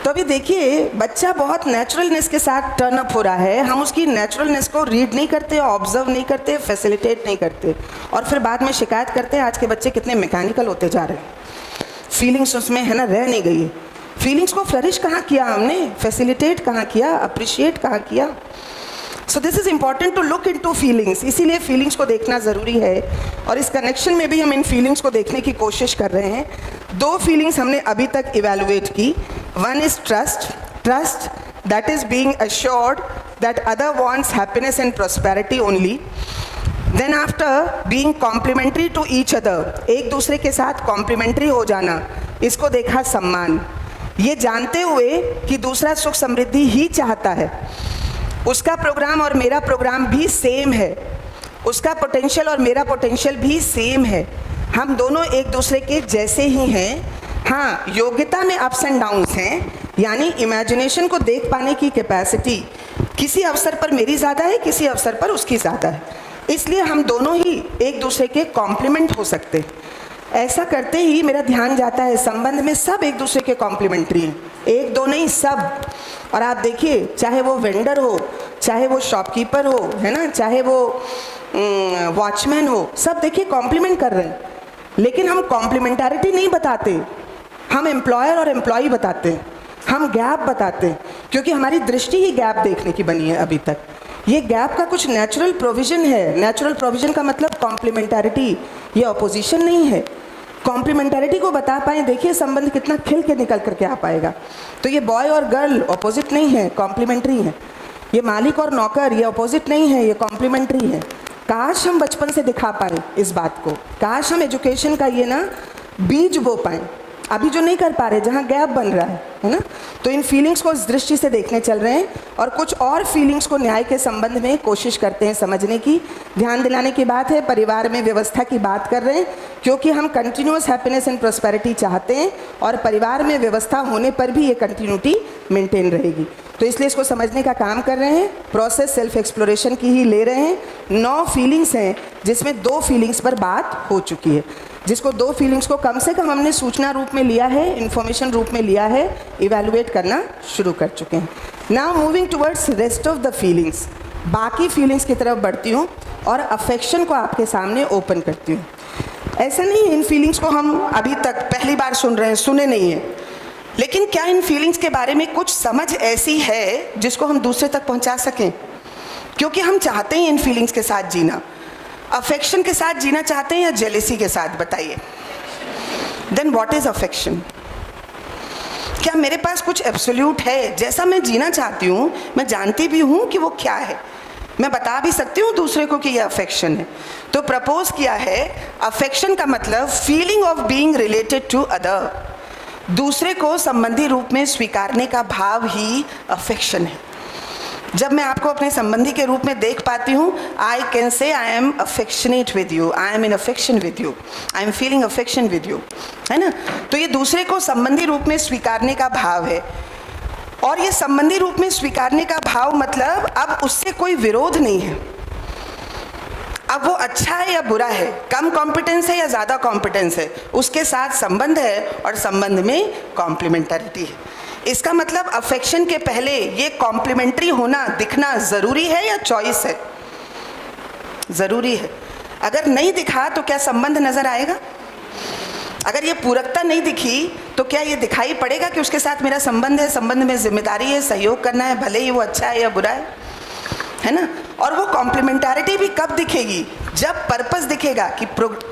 तो अभी देखिए बच्चा बहुत नेचुरलनेस के साथ टर्न अप हो रहा है, हम उसकी नेचुरलनेस को रीड नहीं करते, ऑब्जर्व नहीं करते, फैसिलिटेट नहीं करते, और फिर बाद में शिकायत करते हैं आज के बच्चे कितने मैकेनिकल होते जा रहे हैं, फीलिंग्स उसमें है ना रह नहीं गई। फीलिंग्स को फ्लरिश कहाँ किया हमने, फैसिलिटेट कहाँ किया, अप्रिशिएट कहाँ किया। So this is important to look into feelings, इसीलिए फीलिंग्स को देखना ज़रूरी है। और इस कनेक्शन में भी हम इन फीलिंग्स को देखने की कोशिश कर रहे हैं। 2 फीलिंग्स हमने अभी तक इवेलुएट की। One is trust, trust that is being assured that other wants happiness and prosperity only. Then after being complementary to each other, एक दूसरे के साथ कॉम्प्लीमेंट्री हो जाना, इसको देखा सम्मान, ये जानते हुए कि दूसरा सुख समृद्धि ही चाहता है, उसका प्रोग्राम और मेरा प्रोग्राम भी सेम है, उसका पोटेंशियल और मेरा पोटेंशियल भी सेम है, हम दोनों एक दूसरे के जैसे ही हैं। हाँ, योग्यता में अप्स एंड डाउन्स हैं, यानी इमेजिनेशन को देख पाने की कैपेसिटी किसी अवसर पर मेरी ज़्यादा है, किसी अवसर पर उसकी ज़्यादा है, इसलिए हम दोनों ही एक दूसरे के कॉम्प्लीमेंट हो सकते हैं। ऐसा करते ही मेरा ध्यान जाता है संबंध में सब एक दूसरे के कॉम्प्लीमेंट्री हैं, एक दो नहीं, सब। और आप देखिए, चाहे वो वेंडर हो, चाहे वो शॉपकीपर हो, है ना, चाहे वो वॉचमैन हो, सब देखिए कॉम्प्लीमेंट कर रहे हैं। लेकिन हम कॉम्प्लीमेंटारिटी नहीं बताते, हम एम्प्लॉयर और एम्प्लॉई बताते हैं, हम गैप बताते हैं, क्योंकि हमारी दृष्टि ही गैप देखने की बनी है अभी तक। ये गैप का कुछ नेचुरल प्रोविज़न है। नेचुरल प्रोविज़न का मतलब कॉम्प्लीमेंटारिटी, ये अपोजिशन नहीं है। कॉम्प्लीमेंटारिटी को बता पाएँ, देखिए संबंध कितना खिल के निकल करके आ पाएगा। तो ये बॉय और गर्ल अपोजिट नहीं है, कॉम्प्लीमेंट्री है। ये मालिक और नौकर ये अपोजिट नहीं है, ये कॉम्प्लीमेंट्री है। काश हम बचपन से दिखा पाएँ इस बात को, काश हम एजुकेशन का ये ना बीज बो पाएँ, अभी जो नहीं कर पा रहे, जहाँ गैप बन रहा है ना। तो इन फीलिंग्स को इस दृष्टि से देखने चल रहे हैं और कुछ और फीलिंग्स को न्याय के संबंध में कोशिश करते हैं समझने की। ध्यान दिलाने की बात है, परिवार में व्यवस्था की बात कर रहे हैं, क्योंकि हम कंटिन्यूअस हैप्पीनेस एंड प्रॉस्पेरिटी चाहते हैं और परिवार में व्यवस्था होने पर भी ये कंटिन्यूटी मेंटेन रहेगी। तो इसलिए इसको समझने का काम कर रहे हैं, प्रोसेस सेल्फ एक्सप्लोरेशन की ही ले रहे हैं। 9 फीलिंग्स हैं, जिसमें 2 फीलिंग्स पर बात हो चुकी है, जिसको 2 फीलिंग्स को कम से कम हमने सूचना रूप में लिया है, इन्फॉर्मेशन रूप में लिया है, इवैल्यूएट करना शुरू कर चुके हैं। Now moving towards rest of the feelings, बाकी फीलिंग्स की तरफ बढ़ती हूँ और अफेक्शन को आपके सामने ओपन करती हूँ। ऐसा नहीं है इन फीलिंग्स को हम अभी तक पहली बार सुन रहे हैं, सुने नहीं हैं, लेकिन क्या इन फीलिंग्स के बारे में कुछ समझ ऐसी है जिसको हम दूसरे तक पहुँचा सकें? क्योंकि हम चाहते हैं इन फीलिंग्स के साथ जीना। अफेक्शन के साथ जीना चाहते हैं या जेलेसी के साथ, बताइए। Then what is affection? क्या मेरे पास कुछ एब्सोल्यूट है जैसा मैं जीना चाहती हूँ, मैं जानती भी हूँ कि वो क्या है, मैं बता भी सकती हूँ दूसरे को कि ये अफेक्शन है? तो प्रपोज किया है, अफेक्शन का मतलब feeling of being related to other, दूसरे को संबंधी रूप में स्वीकारने का भाव ही अफेक्शन है। जब मैं आपको अपने संबंधी के रूप में देख पाती हूँ, I can say I am affectionate with you, I am in affection with you, I am feeling affection with you, है ना। तो ये दूसरे को संबंधी रूप में स्वीकारने का भाव है। और ये संबंधी रूप में स्वीकारने का भाव मतलब अब उससे कोई विरोध नहीं है, अब वो अच्छा है या बुरा है, कम कॉम्पिटेंस है या ज़्यादा कॉम्पिटेंस है, उसके साथ संबंध है और संबंध में कॉम्प्लीमेंटरिटी है। इसका मतलब अफेक्शन के पहले ये कॉम्प्लीमेंट्री होना दिखना ज़रूरी है या चॉइस है? ज़रूरी है। अगर नहीं दिखा तो क्या संबंध नज़र आएगा? अगर ये पूरकता नहीं दिखी तो क्या ये दिखाई पड़ेगा कि उसके साथ मेरा संबंध है, संबंध में जिम्मेदारी है, सहयोग करना है, भले ही वो अच्छा है या बुरा है ना। और वो कॉम्प्लीमेंटारिटी भी कब दिखेगी? जब पर्पस दिखेगा कि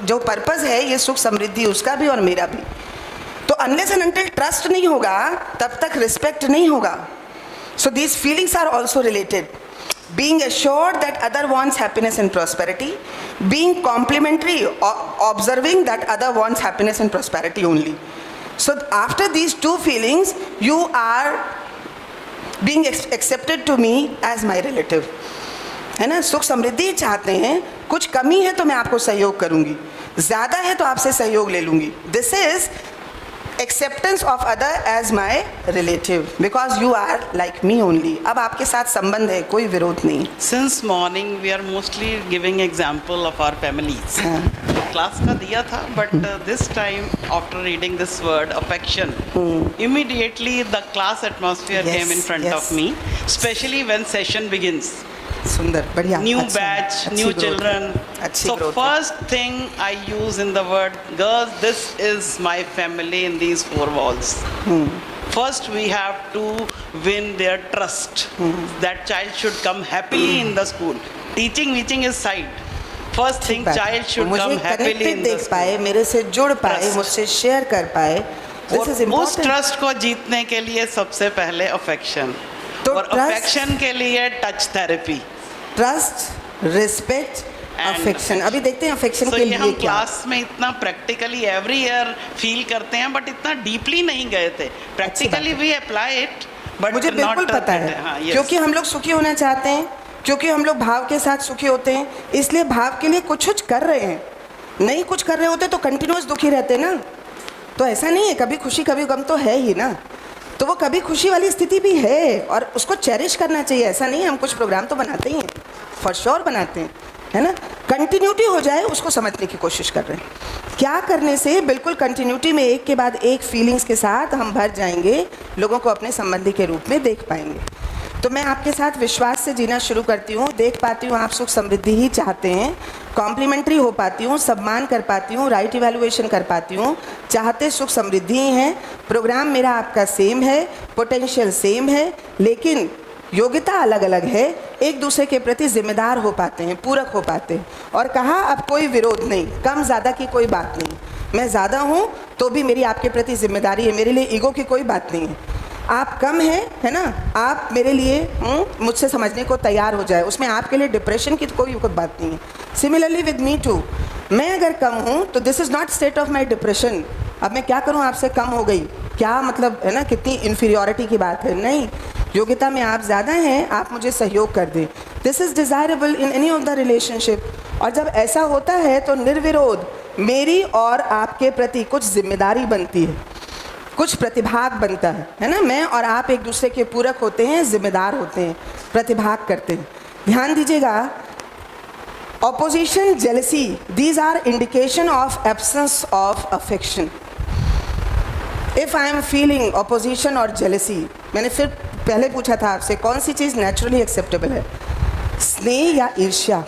जो पर्पस है ये सुख समृद्धि उसका भी और मेरा भी। तो अनलेस एंड अनटिल ट्रस्ट नहीं होगा तब तक रिस्पेक्ट नहीं होगा। So these feelings are also related. Being assured that other wants happiness and prosperity, being complimentary, observing that other wants happiness and prosperity only. So after these 2 feelings, you are being accepted to me as my relative, है ना। सुख समृद्धि चाहते हैं, कुछ कमी है तो मैं आपको सहयोग करूंगी, ज़्यादा है तो आपसे सहयोग ले लूंगी। This is acceptance of other as my relative because you are like me only. अब आपके साथ संबंध है, कोई विरोध नहीं। Since morning we are mostly giving example of our families. Class का दिया था, but this time after reading this word affection, immediately the class atmosphere came in front of me, especially when session begins. सुंदर, बढ़िया। New batch, new children. So first thing I use in the word, girls, this is my family in these 4 walls. First, we have to win their trust. That child should come happily in the school. Teaching is side. First thing, child should come मुझे happily connected in the देख school. पाए, मेरे से जुड़ पाए, Trust. मुझसे share कर पाए, दिस और इज उस इम्पोर्टेंट। ट्रस्ट को जीतने के लिए सबसे पहले अफेक्शन, तो और trust- अफेक्शन के लिए touch therapy. Trust, respect, affection. अभी देखते हैं अफेक्शन So के ये हम लिए क्या। क्लास में इतना प्रैक्टिकली एवरी ईयर फील करते हैं, बट इतना डीपली नहीं गए थे। Practically we apply it, but मुझे बिल्कुल पता है, क्योंकि हम लोग सुखी होना चाहते हैं, क्योंकि हम लोग भाव के साथ सुखी होते हैं, इसलिए भाव के लिए कुछ कर रहे हैं। नहीं कुछ कर रहे होते तो कंटिन्यूस दुखी रहते ना। तो ऐसा नहीं है, कभी खुशी कभी गम तो है ही ना। तो वो कभी खुशी वाली स्थिति भी है और उसको चेरिश करना चाहिए। ऐसा नहीं है, हम कुछ प्रोग्राम तो बनाते ही हैं, फॉर श्योर बनाते हैं, है ना। कंटिन्यूटी हो जाए उसको समझने की कोशिश कर रहे हैं। क्या करने से बिल्कुल कंटिन्यूटी में एक के बाद एक फीलिंग्स के साथ हम भर जाएंगे, लोगों को अपने संबंधी के रूप में देख पाएंगे। तो मैं आपके साथ विश्वास से जीना शुरू करती हूँ। देख पाती हूँ आप सुख समृद्धि ही चाहते हैं, कॉम्प्लीमेंट्री हो पाती हूँ, सम्मान कर पाती हूँ, राइट इवैल्यूएशन कर पाती हूँ, चाहते सुख समृद्धि ही हैं। प्रोग्राम मेरा आपका सेम है, पोटेंशियल सेम है, लेकिन योग्यता अलग अलग है। एक दूसरे के प्रति जिम्मेदार हो पाते हैं, पूरक हो पाते हैं। और कहा अब कोई विरोध नहीं, कम ज़्यादा की कोई बात नहीं। मैं ज़्यादा हूँ तो भी मेरी आपके प्रति जिम्मेदारी है, मेरे लिए ईगो की कोई बात नहीं है। आप कम हैं, है ना, आप मेरे लिए मुझसे समझने को तैयार हो जाए, उसमें आपके लिए डिप्रेशन की कोई बात नहीं है। सिमिलरली विद मी टू, मैं अगर कम हूँ तो this is not state of my depression. अब मैं क्या करूँ, आपसे कम हो गई क्या मतलब, है ना, कितनी इन्फीरियॉरिटी की बात है। नहीं, योग्यता में आप ज़्यादा हैं, आप मुझे सहयोग कर दें। This is desirable in any of the relationship. और जब ऐसा होता है तो निर्विरोध मेरी और आपके प्रति कुछ जिम्मेदारी बनती है, कुछ प्रतिभाग बनता है ना। मैं और आप एक दूसरे के पूरक होते हैं, जिम्मेदार होते हैं, प्रतिभाग करते हैं। ध्यान दीजिएगा, opposition, jealousy, these are indication of absence of affection. If I am feeling opposition और जेलसी, मैंने फिर पहले पूछा था आपसे कौन सी चीज़ नेचुरली एक्सेप्टेबल है, स्नेह या ईर्ष्या,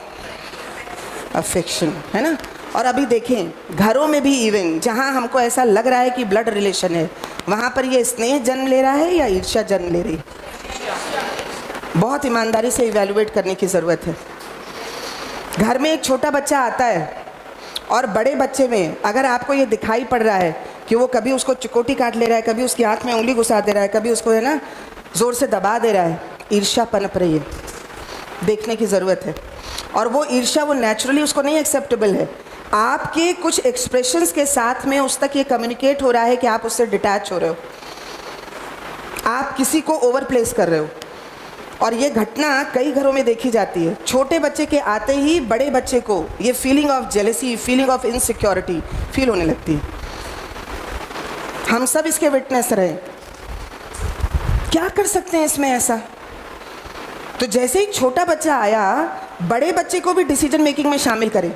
अफेक्शन, है ना। और अभी देखें घरों में भी इवन जहाँ हमको ऐसा लग रहा है कि ब्लड रिलेशन है, वहाँ पर ये स्नेह जन्म ले रहा है या ईर्ष्या जन्म ले रही है। बहुत ईमानदारी से इवैल्यूएट करने की ज़रूरत है। घर में एक छोटा बच्चा आता है और बड़े बच्चे में अगर आपको ये दिखाई पड़ रहा है कि वो कभी उसको चिकोटी काट ले रहा है, कभी उसकी आँख में उंगली घुसा दे रहा है, कभी उसको, है ना, ज़ोर से दबा दे रहा है, ईर्ष्या पनप रही है, देखने की ज़रूरत है। और वो ईर्ष्या वो नेचुरली उसको नहीं एक्सेप्टेबल है। आपके कुछ एक्सप्रेशंस के साथ में उस तक ये कम्युनिकेट हो रहा है कि आप उससे डिटैच हो रहे हो, आप किसी को ओवर प्लेस कर रहे हो। और ये घटना कई घरों में देखी जाती है। छोटे बच्चे के आते ही बड़े बच्चे को ये feeling of jealousy, feeling of insecurity feel होने लगती है। हम सब इसके विटनेस रहे। क्या कर सकते हैं इसमें ऐसा? तो जैसे ही छोटा बच्चा आया, बड़े बच्चे को भी डिसीजन मेकिंग में शामिल करें।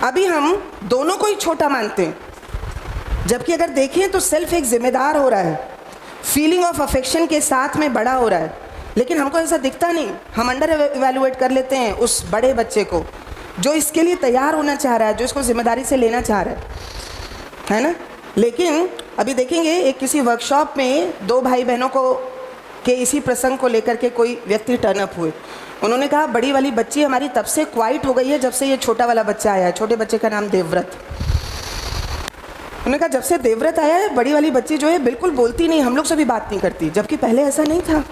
अभी हम दोनों को ही छोटा मानते हैं, जबकि अगर देखें तो सेल्फ एक जिम्मेदार हो रहा है, फीलिंग ऑफ अफेक्शन के साथ में बड़ा हो रहा है। लेकिन हमको ऐसा दिखता नहीं, हम अंडर इवैल्यूएट कर लेते हैं उस बड़े बच्चे को जो इसके लिए तैयार होना चाह रहा है, जो इसको जिम्मेदारी से लेना चाह रहा है ना। लेकिन अभी देखेंगे एक किसी वर्कशॉप में दो भाई बहनों को के इसी प्रसंग को लेकर के कोई व्यक्ति टर्न अप हुए। उन्होंने कहा बड़ी वाली बच्ची हमारी तब से क्वाइट हो गई है जब से ये छोटा वाला बच्चा आया है। छोटे बच्चे का नाम देवव्रत। उन्होंने कहा जब से देवव्रत आया है बड़ी वाली बच्ची जो है बिल्कुल बोलती नहीं, हम लोग से भी बात नहीं करती, जबकि पहले ऐसा नहीं था।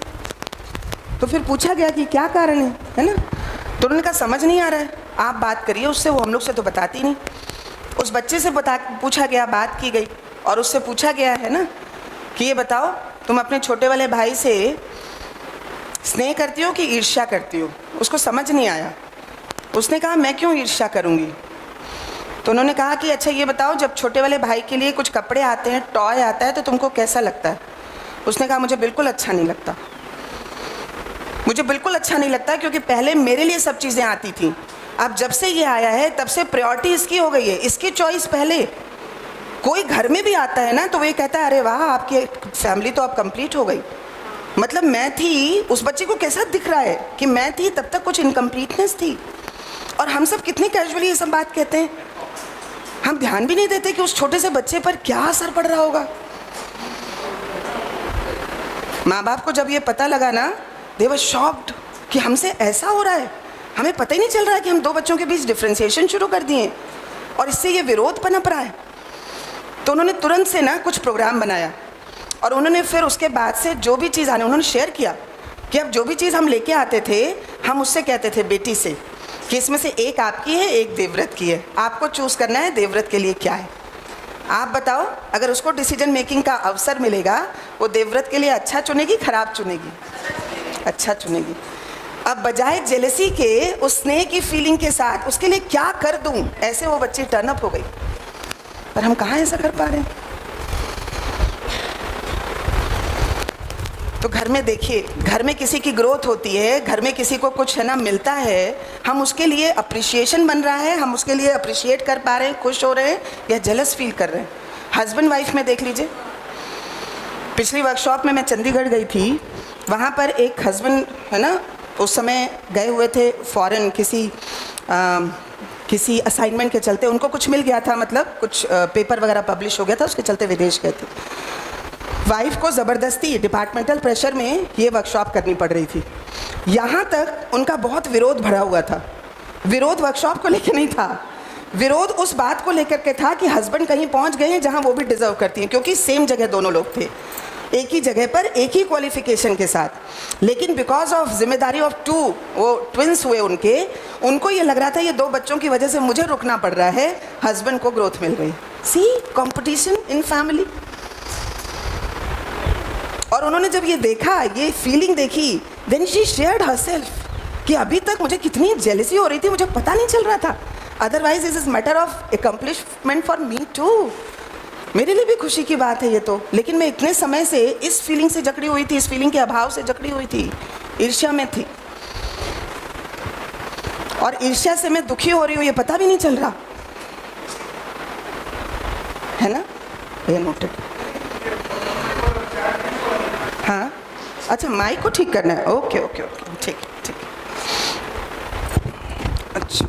तो फिर पूछा गया कि क्या कारण है ना। तो उन्होंने कहा समझ नहीं आ रहा है, आप बात करिए उससे, वो हम लोग से तो बताती नहीं। उस बच्चे से पूछा गया, बात की गई और उससे पूछा गया है ना कि ये बताओ तुम अपने छोटे वाले भाई से स्नेह करती हो कि ईर्ष्या करती हो। उसको समझ नहीं आया। उसने कहा मैं क्यों ईर्ष्या करूँगी। तो उन्होंने कहा कि अच्छा ये बताओ जब छोटे वाले भाई के लिए कुछ कपड़े आते हैं, टॉय आता है, तो तुमको कैसा लगता है। उसने कहा मुझे बिल्कुल अच्छा नहीं लगता, मुझे बिल्कुल अच्छा नहीं लगता, क्योंकि पहले मेरे लिए सब चीज़ें आती थी, अब जब से ये आया है तब से प्रायोरिटी इसकी हो गई है, इसकी चॉइस पहले। कोई घर में भी आता है ना तो वो ये कहता है अरे वाह आपकी फैमिली तो अब कंप्लीट हो गई। मतलब मैं थी, उस बच्चे को कैसा दिख रहा है कि मैं थी तब तक कुछ इनकम्प्लीटनेस थी। और हम सब कितनी कैजुअली ये सब बात कहते हैं, हम ध्यान भी नहीं देते कि उस छोटे से बच्चे पर क्या असर पड़ रहा होगा। माँ बाप को जब ये पता लगा ना, दे वर शॉक्ड कि हमसे ऐसा हो रहा है, हमें पता ही नहीं चल रहा है कि हम दो बच्चों के बीच डिफ्रेंशिएशन शुरू कर दिए और इससे ये विरोध पनप रहा है। तो उन्होंने तुरंत से ना कुछ प्रोग्राम बनाया और उन्होंने फिर उसके बाद से जो भी चीज़ आने उन्होंने शेयर किया कि अब जो भी चीज़ हम लेके आते थे, हम उससे कहते थे बेटी से कि इसमें से एक आपकी है, एक देवव्रत की है, आपको चूज़ करना है देवव्रत के लिए क्या है। आप बताओ, अगर उसको डिसीजन मेकिंग का अवसर मिलेगा, वो देवव्रत के लिए अच्छा चुनेगी, खराब चुनेगी? अच्छा चुनेगी। अब बजाय जेलसी के, उस स्नेह की फीलिंग के साथ उसके लिए क्या कर दूं, ऐसे वो बच्ची टर्न अप हो गई। पर हम कहाँ ऐसा कर पा रहे हैं? तो घर में देखिए, घर में किसी की ग्रोथ होती है, घर में किसी को कुछ है ना मिलता है, हम उसके लिए अप्रिशिएशन बन रहा है, हम उसके लिए अप्रिशिएट कर पा रहे हैं, खुश हो रहे हैं या जेलस फील कर रहे हैं। हस्बैंड वाइफ में देख लीजिए, पिछली वर्कशॉप में मैं चंडीगढ़ गई थी, वहाँ पर एक हस्बैंड है ना, उस समय गए हुए थे फॉरेन किसी असाइनमेंट के चलते, उनको कुछ मिल गया था, मतलब कुछ पेपर वगैरह पब्लिश हो गया था, उसके चलते विदेश गए थे। वाइफ को ज़बरदस्ती डिपार्टमेंटल प्रेशर में ये वर्कशॉप करनी पड़ रही थी। यहाँ तक उनका बहुत विरोध भरा हुआ था। विरोध वर्कशॉप को लेकर नहीं था, विरोध उस बात को लेकर के था कि हस्बैंड कहीं पहुँच गए हैं जहाँ वो भी डिज़र्व करती हैं, क्योंकि सेम जगह दोनों लोग थे, एक ही जगह पर, एक ही क्वालिफिकेशन के साथ। लेकिन बिकॉज ऑफ जिम्मेदारी ऑफ टू, वो ट्विंस हुए उनको ये लग रहा था ये दो बच्चों की वजह से मुझे रुकना पड़ रहा है, हस्बैंड को ग्रोथ मिल गई। सी कंपटीशन इन फैमिली। और उन्होंने जब ये देखा, ये फीलिंग देखी, देन शी शेयर्ड हरसेल्फ कि अभी तक मुझे कितनी जेलसी हो रही थी, मुझे पता नहीं चल रहा था। Otherwise is matter of accomplishment for me too, मेरे लिए भी खुशी की बात है ये तो। लेकिन मैं इतने समय से इस फीलिंग से जकड़ी हुई थी, इस फीलिंग के अभाव से जकड़ी हुई थी, ईर्ष्या में थी, और ईर्ष्या से मैं दुखी हो रही हूँ, ये पता भी नहीं चल रहा है ना। ये नोटेड। हाँ, अच्छा, माइक को ठीक करना है। ओके ओके ओके, ठीक ठीक। अच्छा,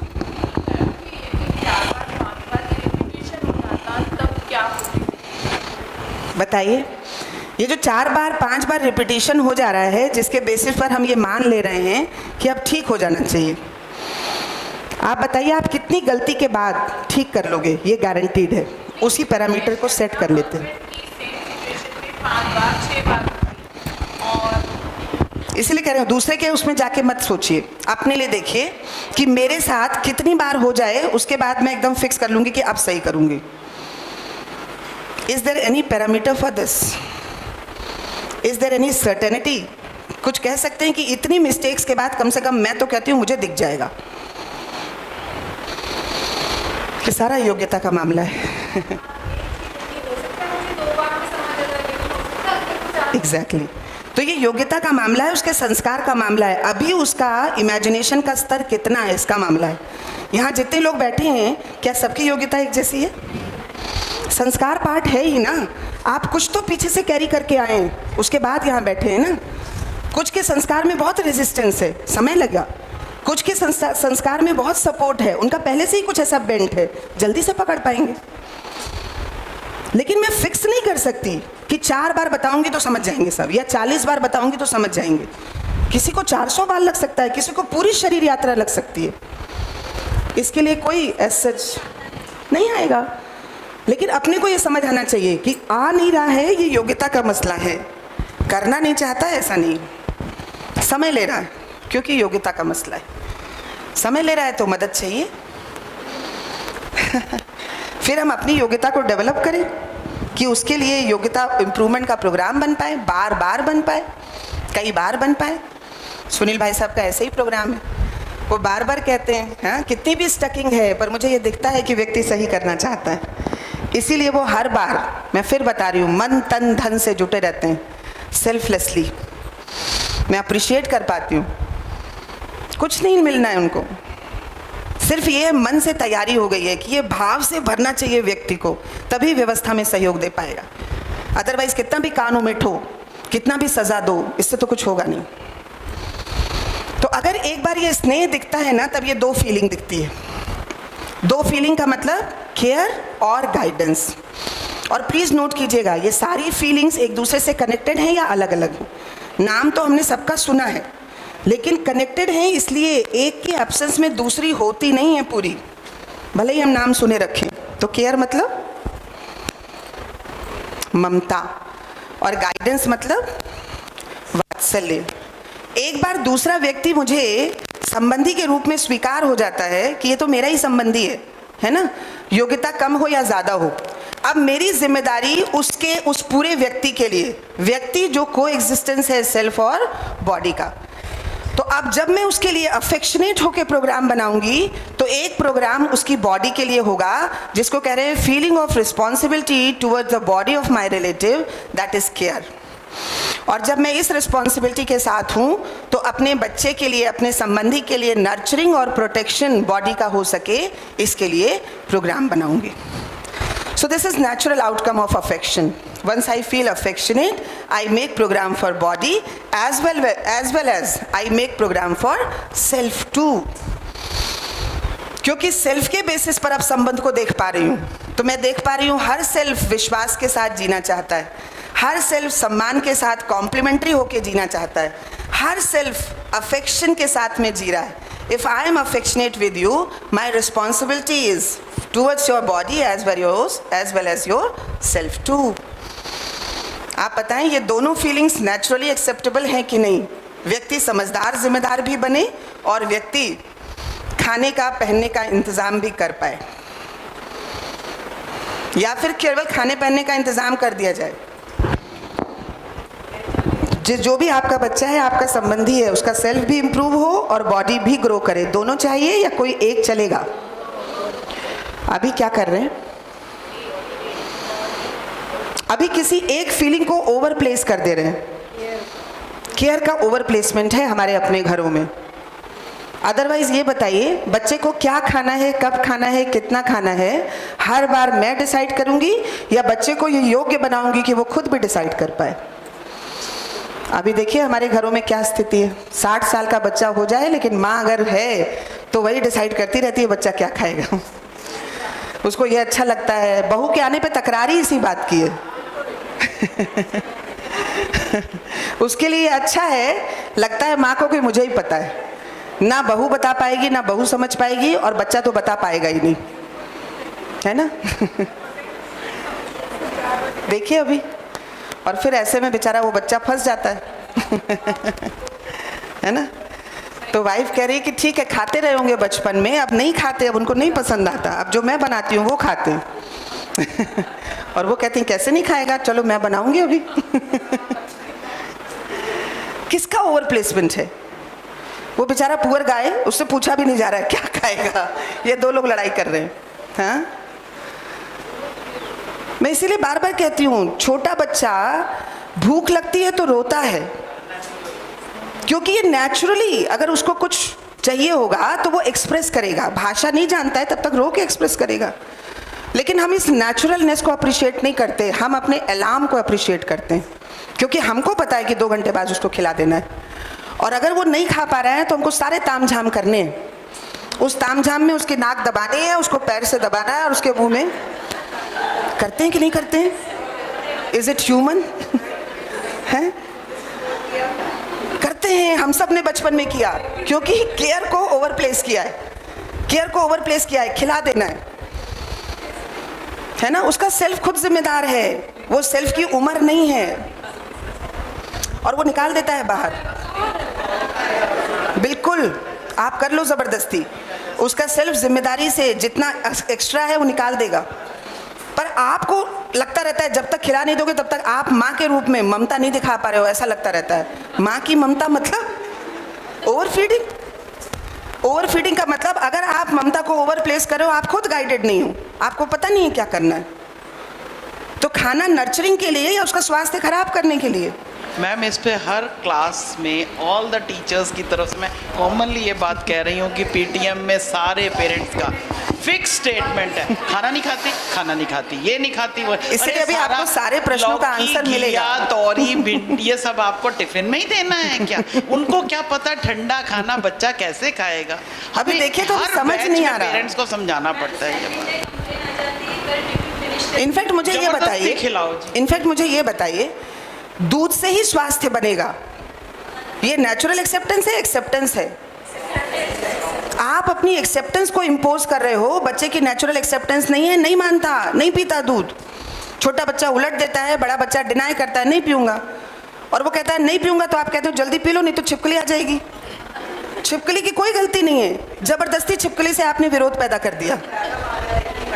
बताइए, ये जो 4 बार 5 बार रिपीटिशन हो जा रहा है, जिसके बेसिस पर हम ये मान ले रहे हैं कि अब ठीक हो जाना चाहिए, आप बताइए आप कितनी गलती के बाद ठीक कर लोगे? ये गारंटीड है। उसी पैरामीटर को सेट कर लेते हैं। इसलिए कह रहे हो, दूसरे के उसमें जाके मत सोचिए, अपने लिए देखिए कि मेरे साथ कितनी बार हो जाए, उसके बाद मैं एकदम फिक्स कर लूँगी कि अब सही करूँगी। Is there any parameter for this? Is there any certainty? कुछ कह सकते हैं कि इतनी मिस्टेक्स के बाद कम से कम मैं तो कहती हूँ मुझे दिख जाएगा। ये सारा योग्यता का मामला है। एग्जैक्टली, तो ये योग्यता का मामला है, उसके संस्कार का मामला है। अभी उसका इमेजिनेशन का स्तर कितना है, इसका मामला है। यहाँ जितने लोग बैठे हैं, क्या सबकी योग्यता एक जैसी है? संस्कार पार्ट है ही ना। आप कुछ तो पीछे से कैरी करके आए हैं, उसके बाद यहाँ बैठे हैं ना। कुछ के संस्कार में बहुत रेजिस्टेंस है, समय लगा। कुछ के संस्कार में बहुत सपोर्ट है, उनका पहले से ही कुछ ऐसा बेंट है, जल्दी से पकड़ पाएंगे। लेकिन मैं फिक्स नहीं कर सकती कि 4 बार बताऊंगी तो समझ जाएंगे सब, या 40 बार बताऊंगी तो समझ जाएंगे। किसी को 400 बार लग सकता है, किसी को पूरी शरीर यात्रा लग सकती है। इसके लिए कोई सच नहीं आएगा। लेकिन अपने को ये समझ आना चाहिए कि आ नहीं रहा है, ये योग्यता का मसला है। करना नहीं चाहता ऐसा नहीं, समय ले रहा है क्योंकि योग्यता का मसला है। समय ले रहा है तो मदद चाहिए। फिर हम अपनी योग्यता को डेवलप करें कि उसके लिए योग्यता इम्प्रूवमेंट का प्रोग्राम बन पाए, बार बार बन पाए, कई बार बन पाए। सुनील भाई साहब का ऐसे ही प्रोग्राम है, वो बार बार कहते हैं, हाँ कितनी भी स्टकिंग है पर मुझे ये दिखता है कि व्यक्ति सही करना चाहता है, इसीलिए वो हर बार, मैं फिर बता रही हूँ, मन तन धन से जुटे रहते हैं, सेल्फलेसली। मैं अप्रिशिएट कर पाती हूँ, कुछ नहीं मिलना है उनको, सिर्फ ये मन से तैयारी हो गई है कि ये भाव से भरना चाहिए व्यक्ति को, तभी व्यवस्था में सहयोग दे पाएगा। अदरवाइज कितना भी कान उमेठो, कितना भी सजा दो, इससे तो कुछ होगा नहीं। तो अगर एक बार ये स्नेह दिखता है ना, तब ये 2 फीलिंग दिखती है। 2 फीलिंग का मतलब केयर और गाइडेंस। और प्लीज़ नोट कीजिएगा, ये सारी फीलिंग्स एक दूसरे से कनेक्टेड हैं या अलग अलग हैं? नाम तो हमने सबका सुना है, लेकिन कनेक्टेड हैं, इसलिए एक के एब्सेंस में दूसरी होती नहीं है पूरी, भले ही हम नाम सुने रखें। तो केयर मतलब ममता, और गाइडेंस मतलब वात्सल्य। एक बार दूसरा व्यक्ति मुझे संबंधी के रूप में स्वीकार हो जाता है कि ये तो मेरा ही संबंधी है ना, योग्यता कम हो या ज़्यादा हो। अब मेरी जिम्मेदारी उसके उस पूरे व्यक्ति के लिए, व्यक्ति जो को एग्जिस्टेंस है सेल्फ और बॉडी का। तो अब जब मैं उसके लिए अफेक्शनेट होकर प्रोग्राम बनाऊंगी, तो एक प्रोग्राम उसकी बॉडी के लिए होगा जिसको कह रहे हैं feeling of responsibility towards the body of my relative, that is care. और जब मैं इस रिस्पॉन्सिबिलिटी के साथ हूँ, तो अपने बच्चे के लिए, अपने संबंधी के लिए नर्चरिंग और प्रोटेक्शन बॉडी का हो सके, इसके लिए प्रोग्राम बनाऊंगी। So this is natural outcome of affection. Once I feel affectionate, I make program for body as well as I make program for self too. क्योंकि सेल्फ के बेसिस पर अब संबंध को देख पा रही हूँ, तो मैं देख पा रही हूँ हर सेल्फ विश्वास के साथ जीना चाहता है, हर सेल्फ सम्मान के साथ कॉम्प्लीमेंट्री होके जीना चाहता है, हर सेल्फ अफेक्शन के साथ में जी रहा है। If I am affectionate with you, my responsibility is towards your body as well as your self too. आप बताएं ये दोनों फीलिंग्स नेचुरली एक्सेप्टेबल हैं कि नहीं? व्यक्ति समझदार जिम्मेदार भी बने और व्यक्ति खाने का पहनने का इंतज़ाम भी कर पाए, या फिर केवल खाने पहनने का इंतज़ाम कर दिया जाए। जो भी आपका बच्चा है, आपका संबंधी है, उसका सेल्फ भी इम्प्रूव हो और बॉडी भी ग्रो करे, दोनों चाहिए या कोई एक चलेगा? अभी क्या कर रहे हैं? अभी किसी एक फीलिंग को ओवर प्लेस कर दे रहे हैं। केयर का ओवर प्लेसमेंट है हमारे अपने घरों में। अदरवाइज ये बताइए, बच्चे को क्या खाना है, कब खाना है, कितना खाना है, हर बार मैं डिसाइड करूंगी या बच्चे को ये योग्य बनाऊंगी कि वो खुद भी डिसाइड कर पाए? अभी देखिए हमारे घरों में क्या स्थिति है। 60 साल का बच्चा हो जाए, लेकिन माँ अगर है तो वही डिसाइड करती रहती है बच्चा क्या खाएगा। उसको ये अच्छा लगता है। बहू के आने पे तकरार ही इसी बात की है। उसके लिए अच्छा है, लगता है माँ को कि मुझे ही पता है। ना बहू बता पाएगी, ना बहू समझ पाएगी, और बच्चा तो बता पाएगा ही नहीं, है ना। देखिए अभी, और फिर ऐसे में बेचारा वो बच्चा फंस जाता है। है ना। तो वाइफ कह रही है कि ठीक है, खाते रहे होंगे बचपन में, अब नहीं खाते, अब उनको नहीं पसंद आता, अब जो मैं बनाती हूँ वो खाते हैं। और वो कहती हैं कैसे नहीं खाएगा, चलो मैं बनाऊंगी अभी। किसका ओवर प्लेसमेंट है? वो बेचारा पुअर गाय, उससे पूछा भी नहीं जा रहा है क्या खाएगा। ये दो लोग लड़ाई कर रहे हैं। हाँ, मैं इसीलिए बार बार कहती हूँ, छोटा बच्चा भूख लगती है तो रोता है, क्योंकि ये नेचुरली अगर उसको कुछ चाहिए होगा तो वो एक्सप्रेस करेगा। भाषा नहीं जानता है तब तक रो के एक्सप्रेस करेगा। लेकिन हम इस नेचुरलनेस को अप्रिशिएट नहीं करते, हम अपने अलार्म को अप्रिशिएट करते हैं, क्योंकि हमको पता है कि 2 घंटे बाद उसको खिला देना है। और अगर वो नहीं खा पा रहा है तो हमको सारे ताम झाम करने हैं। उस ताम झाम में उसकी नाक दबानी है, उसको पैर से दबाना है, और उसके मुंह में। करते हैं कि नहीं करते हैं? Is it human? है, करते हैं। हम सब ने बचपन में किया, क्योंकि केयर को ओवर प्लेस किया है। केयर को ओवर प्लेस किया है, खिला देना है ना। उसका सेल्फ खुद जिम्मेदार है, वो सेल्फ की उम्र नहीं है, और वो निकाल देता है बाहर। बिल्कुल, आप कर लो जबरदस्ती, उसका सेल्फ जिम्मेदारी से जितना एक्स्ट्रा है वो निकाल देगा। पर आपको लगता रहता है जब तक खिला नहीं दोगे तब तक आप माँ के रूप में ममता नहीं दिखा पा रहे हो, ऐसा लगता रहता है। माँ की ममता मतलब ओवर फीडिंग। ओवर फीडिंग का मतलब, अगर आप ममता को ओवर प्लेस करो, आप खुद गाइडेड नहीं हो, आपको पता नहीं है क्या करना है। तो खाना नर्चरिंग के लिए या उसका स्वास्थ्य खराब करने के लिए? मैम, इस पे हर क्लास में ऑल द टीचर्स की तरफ से मैं कॉमनली ये बात कह रही हूँ कि पीटीएम में सारे पेरेंट्स का फिक्स स्टेटमेंट है, खाना नहीं खाती, खाना नहीं खाती, ये नहीं खाती, वो। इसलिए अभी आपको सारे प्रश्नों का आंसर मिलेगा। तौरी, भिंडी, ये सब आपको टिफिन में ही देना है क्या? उनको क्या पता ठंडा खाना बच्चा कैसे खाएगा? अभी देखिए तो समझ नहीं आ रहा, पेरेंट्स को समझाना पड़ता है ये बात। इनफैक्ट मुझे ये जबरदस्ती बताइए, खिलाओ जी। इनफैक्ट मुझे ये बताइए, दूध से ही स्वास्थ्य बनेगा, ये नेचुरल एक्सेप्टेंस है, एक्सेप्टेंस है? आप अपनी एक्सेप्टेंस को इम्पोज कर रहे हो, बच्चे की नेचुरल एक्सेप्टेंस नहीं है, नहीं मानता, नहीं पीता दूध। छोटा बच्चा उलट देता है, बड़ा बच्चा डिनाई करता है, नहीं पीऊंगा, और वो कहता है नहीं पीऊंगा, तो आप कहते हो जल्दी पी लो नहीं तो छिपकली आ जाएगी। छिपकली की कोई गलती नहीं है, जबरदस्ती छिपकली से आपने विरोध पैदा कर दिया।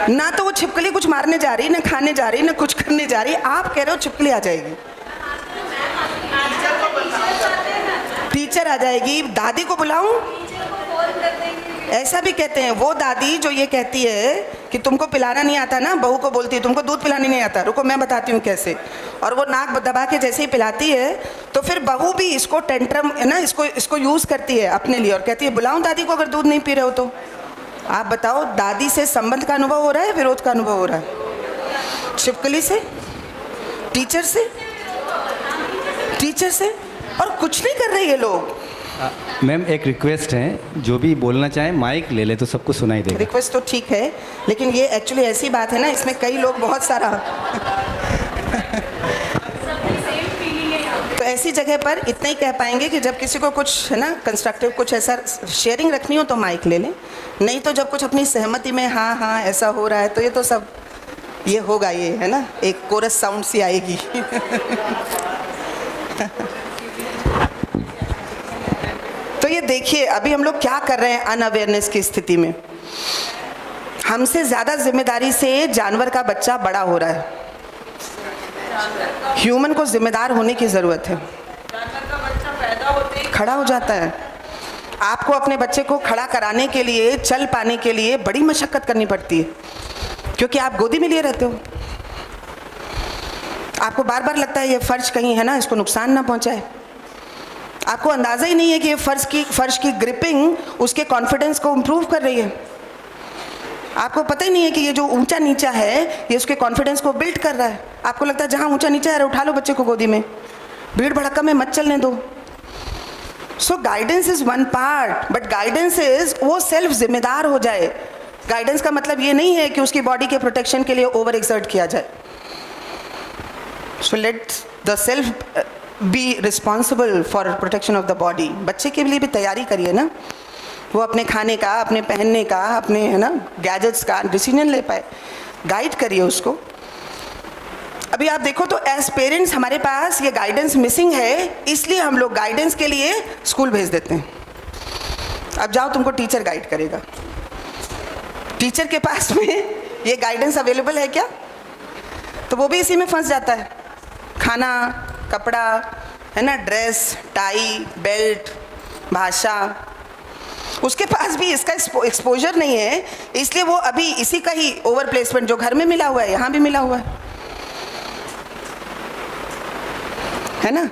ना तो वो छिपकली कुछ मारने जा रही, ना खाने जा रही, ना कुछ करने जा रही, आप कह रहे हो छिपकली आ जाएगी। टीचर आ जाएगी, दादी को बुलाऊं? ऐसा भी कहते हैं, वो दादी जो ये कहती है कि तुमको पिलाना नहीं आता ना, बहू को बोलती है तुमको दूध पिलाने नहीं आता, रुको मैं बताती हूँ कैसे, और वो नाक दबा के जैसे ही पिलाती है तो फिर बहू भी इसको टेंट्रम है ना, इसको यूज़ करती है अपने लिए और कहती है बुलाऊं दादी को अगर दूध नहीं पी रहे हो तो। आप बताओ, दादी से संबंध का अनुभव हो रहा है, विरोध का अनुभव हो रहा है? छिपकली से, टीचर से, और कुछ नहीं कर रहे ये लोग। मैम एक रिक्वेस्ट है, जो भी बोलना चाहें माइक ले ले तो सबको सुनाई देगा। रिक्वेस्ट तो ठीक है, लेकिन ये एक्चुअली ऐसी बात है ना, इसमें कई लोग बहुत सारा तो ऐसी जगह पर इतना ही कह पाएंगे कि जब किसी को कुछ है ना कंस्ट्रक्टिव कुछ ऐसा शेयरिंग रखनी हो तो माइक ले लें, नहीं तो जब कुछ अपनी सहमति में हाँ हाँ ऐसा हो रहा है तो ये तो सब ये होगा, ये है ना एक कोरस साउंड सी आएगी। तो ये देखिए अभी हम लोग क्या कर रहे हैं अनअवेयरनेस की स्थिति में। हमसे ज़्यादा जिम्मेदारी से जानवर का बच्चा बड़ा हो रहा है। ह्यूमन को जिम्मेदार होने की ज़रूरत है। जानवर का बच्चा पैदा होते ही खड़ा हो जाता है। आपको अपने बच्चे को खड़ा कराने के लिए, चल पाने के लिए बड़ी मशक्क़त करनी पड़ती है, क्योंकि आप गोदी में लिए रहते हो। आपको बार बार लगता है ये फर्श कहीं है ना इसको नुकसान ना पहुंचाए। आपको अंदाज़ा ही नहीं है कि ये फर्श की ग्रिपिंग उसके कॉन्फिडेंस को इम्प्रूव कर रही है। आपको पता ही नहीं है कि ये जो ऊंचा नीचा है ये उसके कॉन्फिडेंस को बिल्ड कर रहा है। आपको लगता है जहाँ ऊंचा नीचा है उठा लो बच्चे को गोदी में, भीड़ भड़का में मत चलने दो। So guidance is one part, but guidance is वो सेल्फ जिम्मेदार हो जाए। गाइडेंस का मतलब ये नहीं है कि उसकी बॉडी के प्रोटेक्शन के लिए ओवर एक्सर्ट किया जाए। So let the self be responsible for protection of the body. बच्चे के लिए भी तैयारी करिए ना, वो अपने खाने का, अपने पहनने का, अपने है ना गैजेट्स का डिसीजन ले पाए। गाइड करिए उसको। अभी आप देखो तो एज पेरेंट्स हमारे पास ये गाइडेंस मिसिंग है, इसलिए हम लोग गाइडेंस के लिए स्कूल भेज देते हैं। अब जाओ तुमको टीचर गाइड करेगा। टीचर के पास में ये गाइडेंस अवेलेबल है क्या? तो वो भी इसी में फंस जाता है। खाना, कपड़ा है ना, ड्रेस, टाई, बेल्ट, भाषा, उसके पास भी इसका एक्सपोजर नहीं है, इसलिए वो अभी इसी का ही ओवर प्लेसमेंट जो घर में मिला हुआ है यहाँ भी मिला हुआ है ना।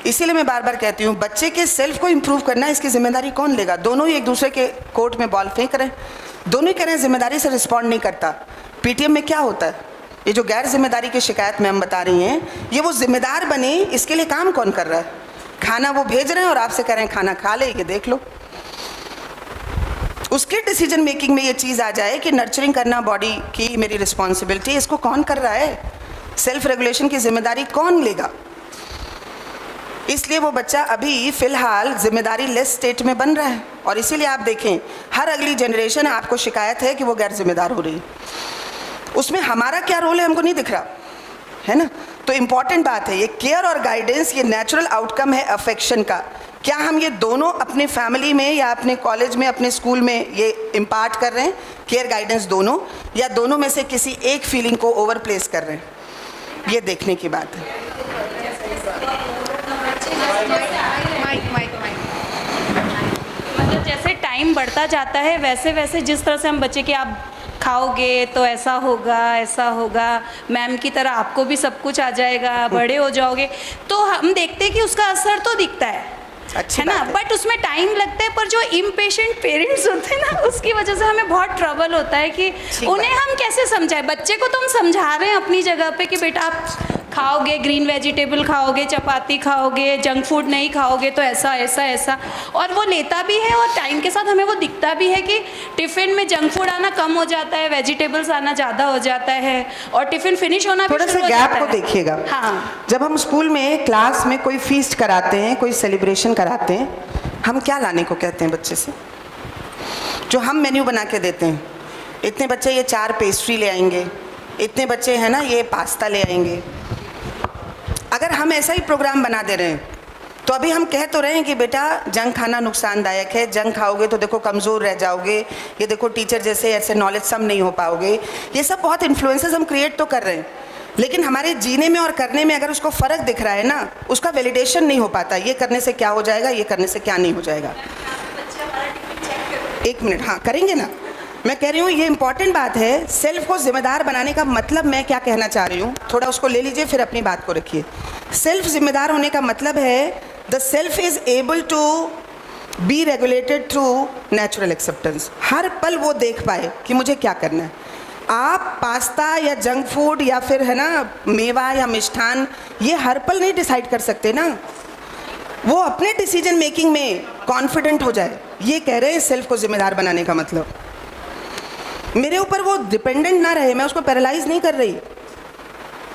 इसीलिए मैं बार बार कहती हूँ बच्चे के सेल्फ को इम्प्रूव करना इसकी जिम्मेदारी कौन लेगा? दोनों ही एक दूसरे के कोर्ट में बॉल फेंक रहे हैं, दोनों ही कह रहे हैं जिम्मेदारी से रिस्पॉन्ड नहीं करता। पीटीएम में क्या होता है? ये जो गैर जिम्मेदारी की शिकायत मैम बता रही हैं, ये वो जिम्मेदार बने इसके लिए काम कौन कर रहा है? खाना वो भेज रहे हैं और आपसे कह रहे हैं खाना खा ले, ये देख लो। उसके डिसीजन मेकिंग में ये चीज़ आ जाए कि नर्चरिंग करना बॉडी की मेरी रिस्पॉन्सिबिलिटी, इसको कौन कर रहा है? सेल्फ रेगुलेशन की जिम्मेदारी कौन लेगा? इसलिए वो बच्चा अभी फ़िलहाल जिम्मेदारी लेस स्टेट में बन रहा है, और इसीलिए आप देखें हर अगली जनरेशन आपको शिकायत है कि वो गैर जिम्मेदार हो रही है। उसमें हमारा क्या रोल है हमको नहीं दिख रहा है ना। तो इम्पॉर्टेंट बात है, ये केयर और गाइडेंस ये नेचुरल आउटकम है अफेक्शन का। क्या हम ये दोनों अपने फैमिली में या अपने कॉलेज में, अपने स्कूल में ये इम्पार्ट कर रहे हैं, केयर गाइडेंस दोनों, या दोनों में से किसी एक फीलिंग को ओवर प्लेस कर रहे हैं? ये देखने की बात है। मतलब जैसे टाइम बढ़ता जाता है वैसे वैसे जिस तरह से हम बच्चे के आप खाओगे तो ऐसा होगा, मैम की तरह आपको भी सब कुछ आ जाएगा, बड़े हो जाओगे, तो हम देखते हैं कि उसका असर तो दिखता है ना, बट उसमें टाइम लगता है। पर जो इम्पेशेंट पेरेंट्स होते हैं ना, उसकी वजह से हमें बहुत ट्रबल होता है कि उन्हें हम कैसे समझाएं। बच्चे को तो हम समझा रहे हैं अपनी जगह पे कि बेटा आप खाओगे ग्रीन वेजिटेबल खाओगे, चपाती खाओगे, जंक फूड नहीं खाओगे तो ऐसा ऐसा ऐसा, और वो लेता भी है और टाइम के साथ हमें वो दिखता भी है कि टिफ़िन में जंक फूड आना कम हो जाता है, वेजिटेबल्स आना ज़्यादा हो जाता है और टिफ़िन फिनिश होना भी थोड़ा सा शुरू हो गैप जाता को है। देखिएगा। हाँ, जब हम स्कूल में क्लास में कोई फीस्ट कराते हैं, कोई सेलिब्रेशन कराते हैं, हम क्या लाने को कहते हैं बच्चे से? जो हम मेन्यू बना के देते हैं, इतने बच्चे ये 4 पेस्ट्री ले आएंगे, इतने बच्चे हैं ना ये पास्ता ले आएंगे। अगर हम ऐसा ही प्रोग्राम बना दे रहे हैं तो अभी हम कह तो रहे हैं कि बेटा जंक खाना नुकसानदायक है, जंक खाओगे तो देखो कमज़ोर रह जाओगे, ये देखो टीचर जैसे ऐसे नॉलेज सम नहीं हो पाओगे। ये सब बहुत इन्फ्लुएंसेस हम क्रिएट तो कर रहे हैं, लेकिन हमारे जीने में और करने में अगर उसको फ़र्क दिख रहा है ना, उसका वैलिडेशन नहीं हो पाता। ये करने से क्या हो जाएगा, ये करने से क्या नहीं हो जाएगा। 1 मिनट, हाँ करेंगे ना। मैं कह रही हूँ ये इंपॉर्टेंट बात है। सेल्फ को जिम्मेदार बनाने का मतलब मैं क्या कहना चाह रही हूँ, थोड़ा उसको ले लीजिए फिर अपनी बात को रखिए। सेल्फ जिम्मेदार होने का मतलब है the self is able to be regulated through natural acceptance. हर पल वो देख पाए कि मुझे क्या करना है। आप पास्ता या जंक फूड या फिर है ना मेवा या मिष्ठान, ये हर पल नहीं डिसाइड कर सकते ना। वो अपने डिसीजन मेकिंग में कॉन्फिडेंट हो जाए, ये कह रहे हैं सेल्फ को जिम्मेदार बनाने का मतलब। मेरे ऊपर वो डिपेंडेंट ना रहे, मैं उसको पैरालाइज नहीं कर रही,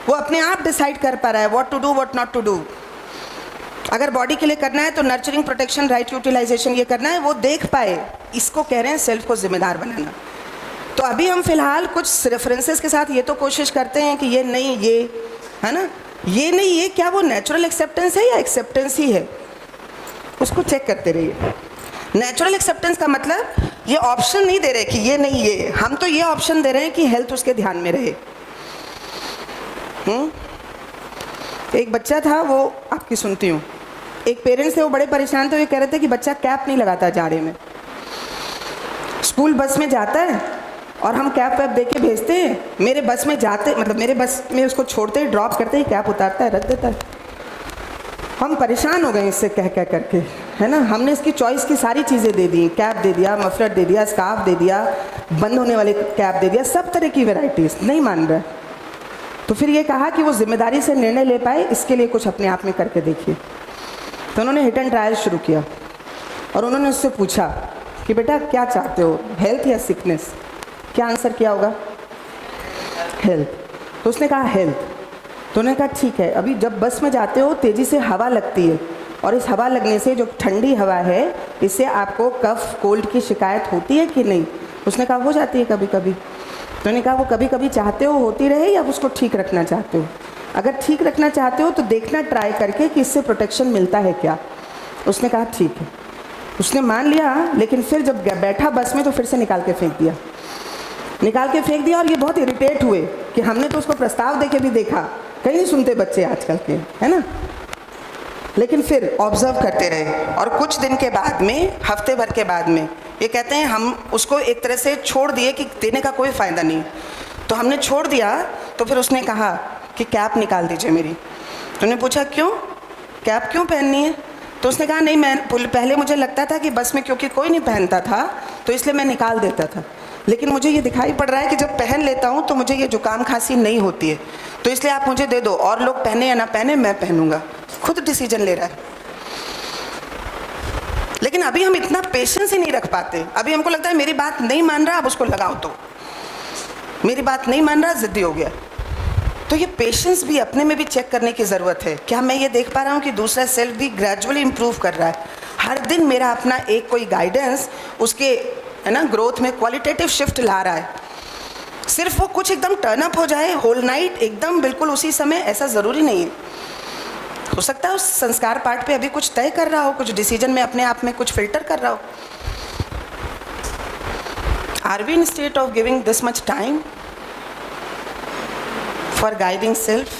वो अपने आप डिसाइड कर पा रहा है what to do what not to do. अगर बॉडी के लिए करना है तो नर्चरिंग, प्रोटेक्शन, राइट यूटिलाइजेशन ये करना है, वो देख पाए, इसको कह रहे हैं सेल्फ को जिम्मेदार बनाना। तो अभी हम फिलहाल कुछ रेफरेंसेस के साथ ये तो कोशिश करते हैं कि ये नहीं, ये है ना, ये नहीं, ये क्या वो नेचुरल एक्सेप्टेंस है या एक्सेप्टेंस ही है, उसको चेक करते रहिए। नेचुरल एक्सेप्टेंस का मतलब ये ऑप्शन नहीं दे रहे कि ये नहीं ये, हम तो ये ऑप्शन दे रहे हैं कि हेल्थ उसके ध्यान में रहे। एक बच्चा था, वो आपकी सुनती हूँ, एक पेरेंट्स थे, वो बड़े परेशान थे, वो कह रहे थे कि बच्चा कैप नहीं लगाता जाड़े में, स्कूल बस में जाता है और हम कैप वैप दे के भेजते हैं, मेरे बस में जाते, मतलब मेरे बस में उसको छोड़ते ही ड्रॉप करते ही कैप उतारता है, रख देता है। हम परेशान हो गए इससे कह कह करके, है ना। हमने इसकी चॉइस की सारी चीज़ें दे दी, कैप दे दिया, मफलर दे दिया, स्कार्फ दे दिया, बंद होने वाले कैप दे दिया, सब तरह की वेराइटीज़, नहीं मान रहा। तो फिर ये कहा कि वो जिम्मेदारी से निर्णय ले पाए, इसके लिए कुछ अपने आप में करके देखिए। तो उन्होंने हिट एंड ट्रायल शुरू किया और उन्होंने उससे पूछा कि बेटा क्या चाहते हो, हेल्थ या सिकनेस? क्या आंसर किया होगा? हेल्थ। तो उसने कहा हेल्थ। तो उन्होंने कहा ठीक है, अभी जब बस में जाते हो तेज़ी से हवा लगती है और इस हवा लगने से जो ठंडी हवा है इससे आपको कफ कोल्ड की शिकायत होती है कि नहीं? उसने कहा हो जाती है कभी कभी। तो उन्होंने कहा वो कभी कभी चाहते हो होती रहे या उसको ठीक रखना चाहते हो? अगर ठीक रखना चाहते हो तो देखना ट्राई करके कि इससे प्रोटेक्शन मिलता है क्या। उसने कहा ठीक है, उसने मान लिया, लेकिन फिर जब बैठा बस में तो फिर से निकाल के फेंक दिया, और ये बहुत इरिटेट हुए कि हमने तो उसको प्रस्ताव दे के भी देखा, कहीं नहीं सुनते बच्चे आजकल के, है ना। लेकिन फिर ऑब्जर्व करते रहे और कुछ दिन के बाद में, हफ्ते भर के बाद में, ये कहते हैं हम उसको एक तरह से छोड़ दिए कि देने का कोई फ़ायदा नहीं। तो हमने छोड़ दिया, तो फिर उसने कहा कि कैप निकाल दीजिए मेरी। तो उन्होंने पूछा क्यों, कैप क्यों पहननी है? तो उसने कहा नहीं, मैं पहले मुझे लगता था कि बस में क्योंकि कोई नहीं पहनता था तो इसलिए मैं निकाल देता था, लेकिन मुझे ये दिखाई पड़ रहा है कि जब पहन लेता हूँ तो मुझे ये जुकाम खांसी नहीं होती है, तो इसलिए आप मुझे दे दो, और लोग पहने या ना पहने मैं पहनूंगा। खुद डिसीजन ले रहा है। लेकिन अभी हम इतना पेशेंस ही नहीं रख पाते। अभी हमको लगता है मेरी बात नहीं मान रहा, अब उसको लगाओ, तो मेरी बात नहीं मान रहा, जिद्दी हो गया। तो ये पेशेंस भी अपने में भी चेक करने की ज़रूरत है। क्या मैं ये देख पा रहा हूँ कि दूसरा सेल्फ भी ग्रेजुअली इम्प्रूव कर रहा है? हर दिन मेरा अपना एक कोई गाइडेंस उसके, है ना, ग्रोथ में क्वालिटेटिव शिफ्ट ला रहा है। सिर्फ वो कुछ एकदम टर्न अप हो जाए होल नाइट एकदम बिल्कुल उसी समय, ऐसा ज़रूरी नहीं है। हो सकता है उस संस्कार पार्ट पे अभी कुछ तय कर रहा हो, कुछ डिसीजन में अपने आप में कुछ फिल्टर कर रहा हो। Are we in state of giving this much time for guiding self?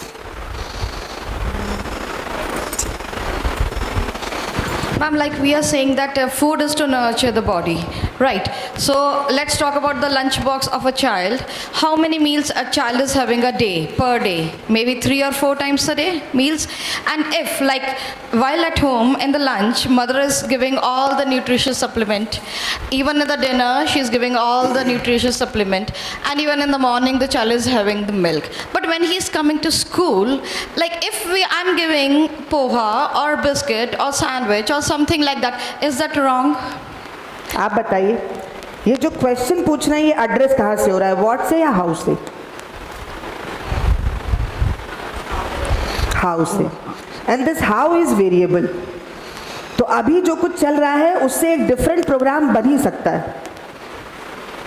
Ma'am, like we are saying that food is to nurture the body, Right. So let's talk about the lunch box of a child. How many meals a child is having a day, per day? Maybe 3 or 4 times a day meals. And if, like, while at home in the lunch, mother is giving all the nutritious supplement. Even in the dinner, she's giving all the nutritious supplement. And even in the morning, the child is having the milk. But when he's coming to school, like if I'm giving poha or biscuit or sandwich or something like that, is that wrong? आप बताइए, ये जो question पूछ रहे हैं ये address कहाँ से हो रहा है, व्हाट से या हाउस से? हाउस से. And this how is variable. तो अभी जो कुछ चल रहा है उससे एक डिफरेंट प्रोग्राम बन ही सकता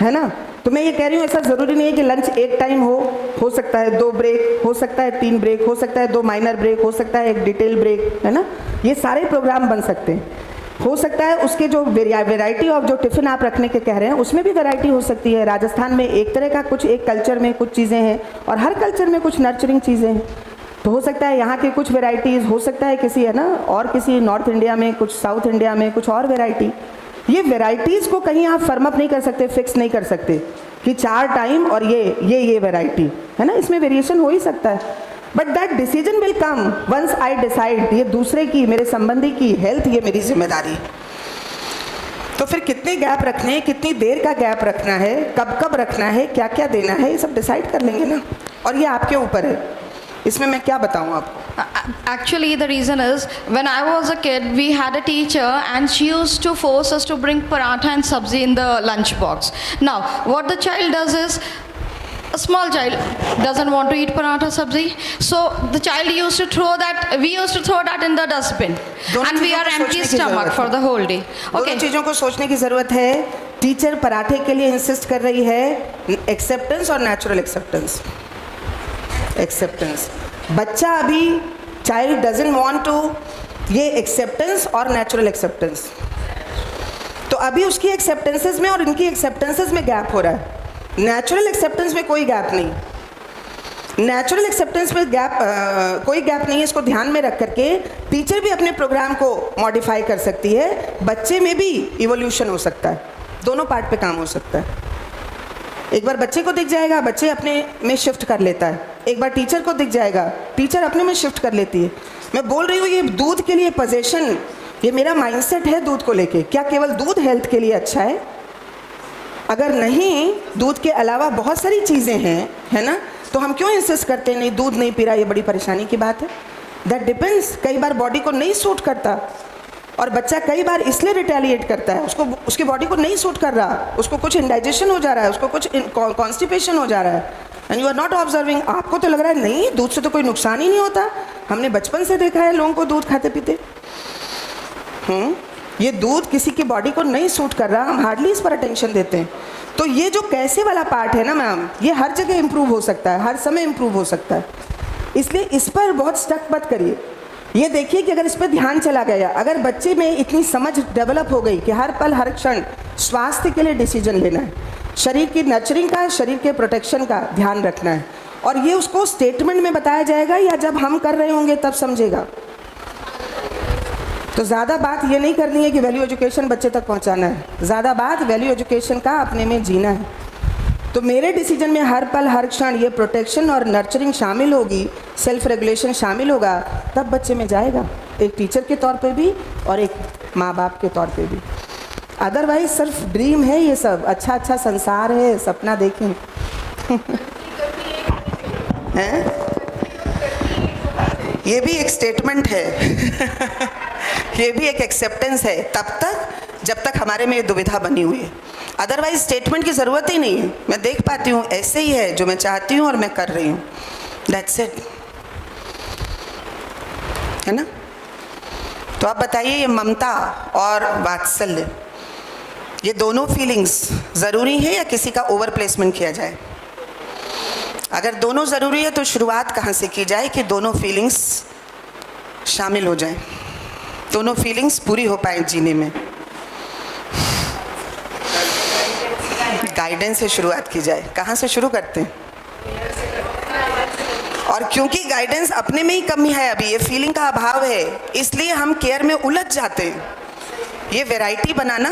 है ना? तो मैं ये कह रही हूँ ऐसा ज़रूरी नहीं है कि लंच एक टाइम हो सकता है 2 ब्रेक, हो सकता है 3 ब्रेक, हो सकता है 2 माइनर ब्रेक, हो सकता है एक डिटेल ब्रेक, है ना? ये सारे प्रोग्राम बन सकते हैं. हो सकता है उसके जो वैरायटी ऑफ जो टिफ़िन आप रखने के कह रहे हैं उसमें भी वैरायटी हो सकती है. राजस्थान में एक तरह का कुछ, एक कल्चर में कुछ चीज़ें हैं और हर कल्चर में कुछ नर्चरिंग चीज़ें हैं. तो हो सकता है यहाँ की कुछ वैरायटीज़, हो सकता है किसी, है ना, और किसी नॉर्थ इंडिया में कुछ, साउथ इंडिया में कुछ और वैरायटी. ये वैरायटीज़ को कहीं आप फर्म अप नहीं कर सकते, फिक्स नहीं कर सकते कि 4 टाइम और ये वैरायटी, है ना? इसमें वेरिएशन हो ही सकता है. But that decision will come once I decide ये दूसरे की, मेरे संबंधी की हेल्थ ये मेरी जिम्मेदारी. तो फिर कितने गैप रखने हैं, कितनी देर का गैप रखना है, कब कब रखना है, क्या क्या देना है, ये सब डिसाइड कर लेंगे ना. और ये आपके ऊपर है, इसमें मैं क्या बताऊँ आपको. Actually, the reason is, when I was a kid, we had a teacher and she used to force us to bring paratha and sabzi in the lunch box. Now, what the child does is, a small child doesn't want to eat paratha sabzi, so the child used to throw that, we used to throw that in the dustbin, and we are empty stomach for the whole day. दोनों चीज़ों को सोचने की ज़रूरत है. Teacher पराठे के लिए इंसिस्ट कर रही है एक्सेप्टेंस और नेचुरल एक्सेप्टेंस. एक्सेप्टेंस, बच्चा अभी, चाइल्ड डजंट वांट टू ये एक्सेप्टेंस और नेचुरल एक्सेप्टेंस. तो अभी उसकी एक्सेप्टेंसेस में और इनकी एक्सेप्टेंसेस में गैप हो रहा है. नेचुरल एक्सेप्टेंस में कोई गैप नहीं. नेचुरल एक्सेप्टेंस में कोई गैप नहीं है. इसको ध्यान में रख करके टीचर भी अपने प्रोग्राम को मॉडिफाई कर सकती है. बच्चे में भी इवोल्यूशन हो सकता है, दोनों पार्ट पे काम हो सकता है. एक बार बच्चे को दिख जाएगा, बच्चे अपने में शिफ्ट कर लेता है. एक बार टीचर को दिख जाएगा, टीचर अपने में शिफ्ट कर लेती है. मैं बोल रही हूँ ये दूध के लिए पोजीशन, ये मेरा माइंडसेट है दूध को लेके. क्या केवल दूध हेल्थ के लिए अच्छा है? अगर नहीं, दूध के अलावा बहुत सारी चीज़ें हैं, है ना? तो हम क्यों इंसिस्ट करते हैं नहीं दूध नहीं पी रहा, ये बड़ी परेशानी की बात है. That depends. कई बार बॉडी को नहीं सूट करता और बच्चा कई बार इसलिए रिटेलिएट करता है, उसको, उसकी बॉडी को नहीं सूट कर रहा, उसको कुछ इंडाइजेशन हो जा रहा है, उसको कुछ कॉन्स्टिपेशन हो जा रहा है, and you are not observing. आपको तो लग रहा है नहीं दूध से तो कोई नुकसान ही नहीं होता. हमने बचपन से देखा है लोगों को दूध खाते पीते. ये दूध किसी की बॉडी को नहीं सूट कर रहा, हम हार्डली इस पर अटेंशन देते हैं. तो ये जो कैसे वाला पार्ट है ना मैम, ये हर जगह इम्प्रूव हो सकता है, हर समय इम्प्रूव हो सकता है. इसलिए इस पर बहुत स्टक मत करिए. ये देखिए कि अगर इस पर ध्यान चला गया, अगर बच्चे में इतनी समझ डेवलप हो गई कि हर पल हर क्षण स्वास्थ्य के लिए डिसीजन लेना है, शरीर की नर्चरिंग का, शरीर के प्रोटेक्शन का ध्यान रखना है, और ये उसको स्टेटमेंट में बताया जाएगा या जब हम कर रहे होंगे तब समझेगा. तो ज़्यादा बात ये नहीं करनी है कि वैल्यू एजुकेशन बच्चे तक पहुंचाना है. ज़्यादा बात वैल्यू एजुकेशन का अपने में जीना है. तो मेरे डिसीजन में हर पल हर क्षण ये प्रोटेक्शन और नर्चरिंग शामिल होगी, सेल्फ रेगुलेशन शामिल होगा, तब बच्चे में जाएगा, एक टीचर के तौर पे भी और एक माँ बाप के तौर पे भी. अदरवाइज सिर्फ ड्रीम है ये सब, अच्छा अच्छा संसार है, सपना देखें. हैं? ये भी एक स्टेटमेंट है. ये भी एक एक्सेप्टेंस है तब तक जब तक हमारे में ये दुविधा बनी हुई है. अदरवाइज स्टेटमेंट की ज़रूरत ही नहीं है. मैं देख पाती हूँ ऐसे ही है जो मैं चाहती हूँ और मैं कर रही हूँ. दैट्स इट, है ना? तो आप बताइए, ये ममता और वात्सल्य, ये दोनों फीलिंग्स ज़रूरी है या किसी का ओवर प्लेसमेंट किया जाए? अगर दोनों ज़रूरी है तो शुरुआत कहाँ से की जाए कि दोनों फीलिंग्स शामिल हो जाएं, दोनों फीलिंग्स पूरी हो पाए जीने में? गाइडेंस से शुरुआत की जाए. कहाँ से शुरू करते हैं? और क्योंकि गाइडेंस अपने में ही कमी है, अभी ये फीलिंग का अभाव है, इसलिए हम केयर में उलझ जाते हैं. ये वैरायटी बनाना,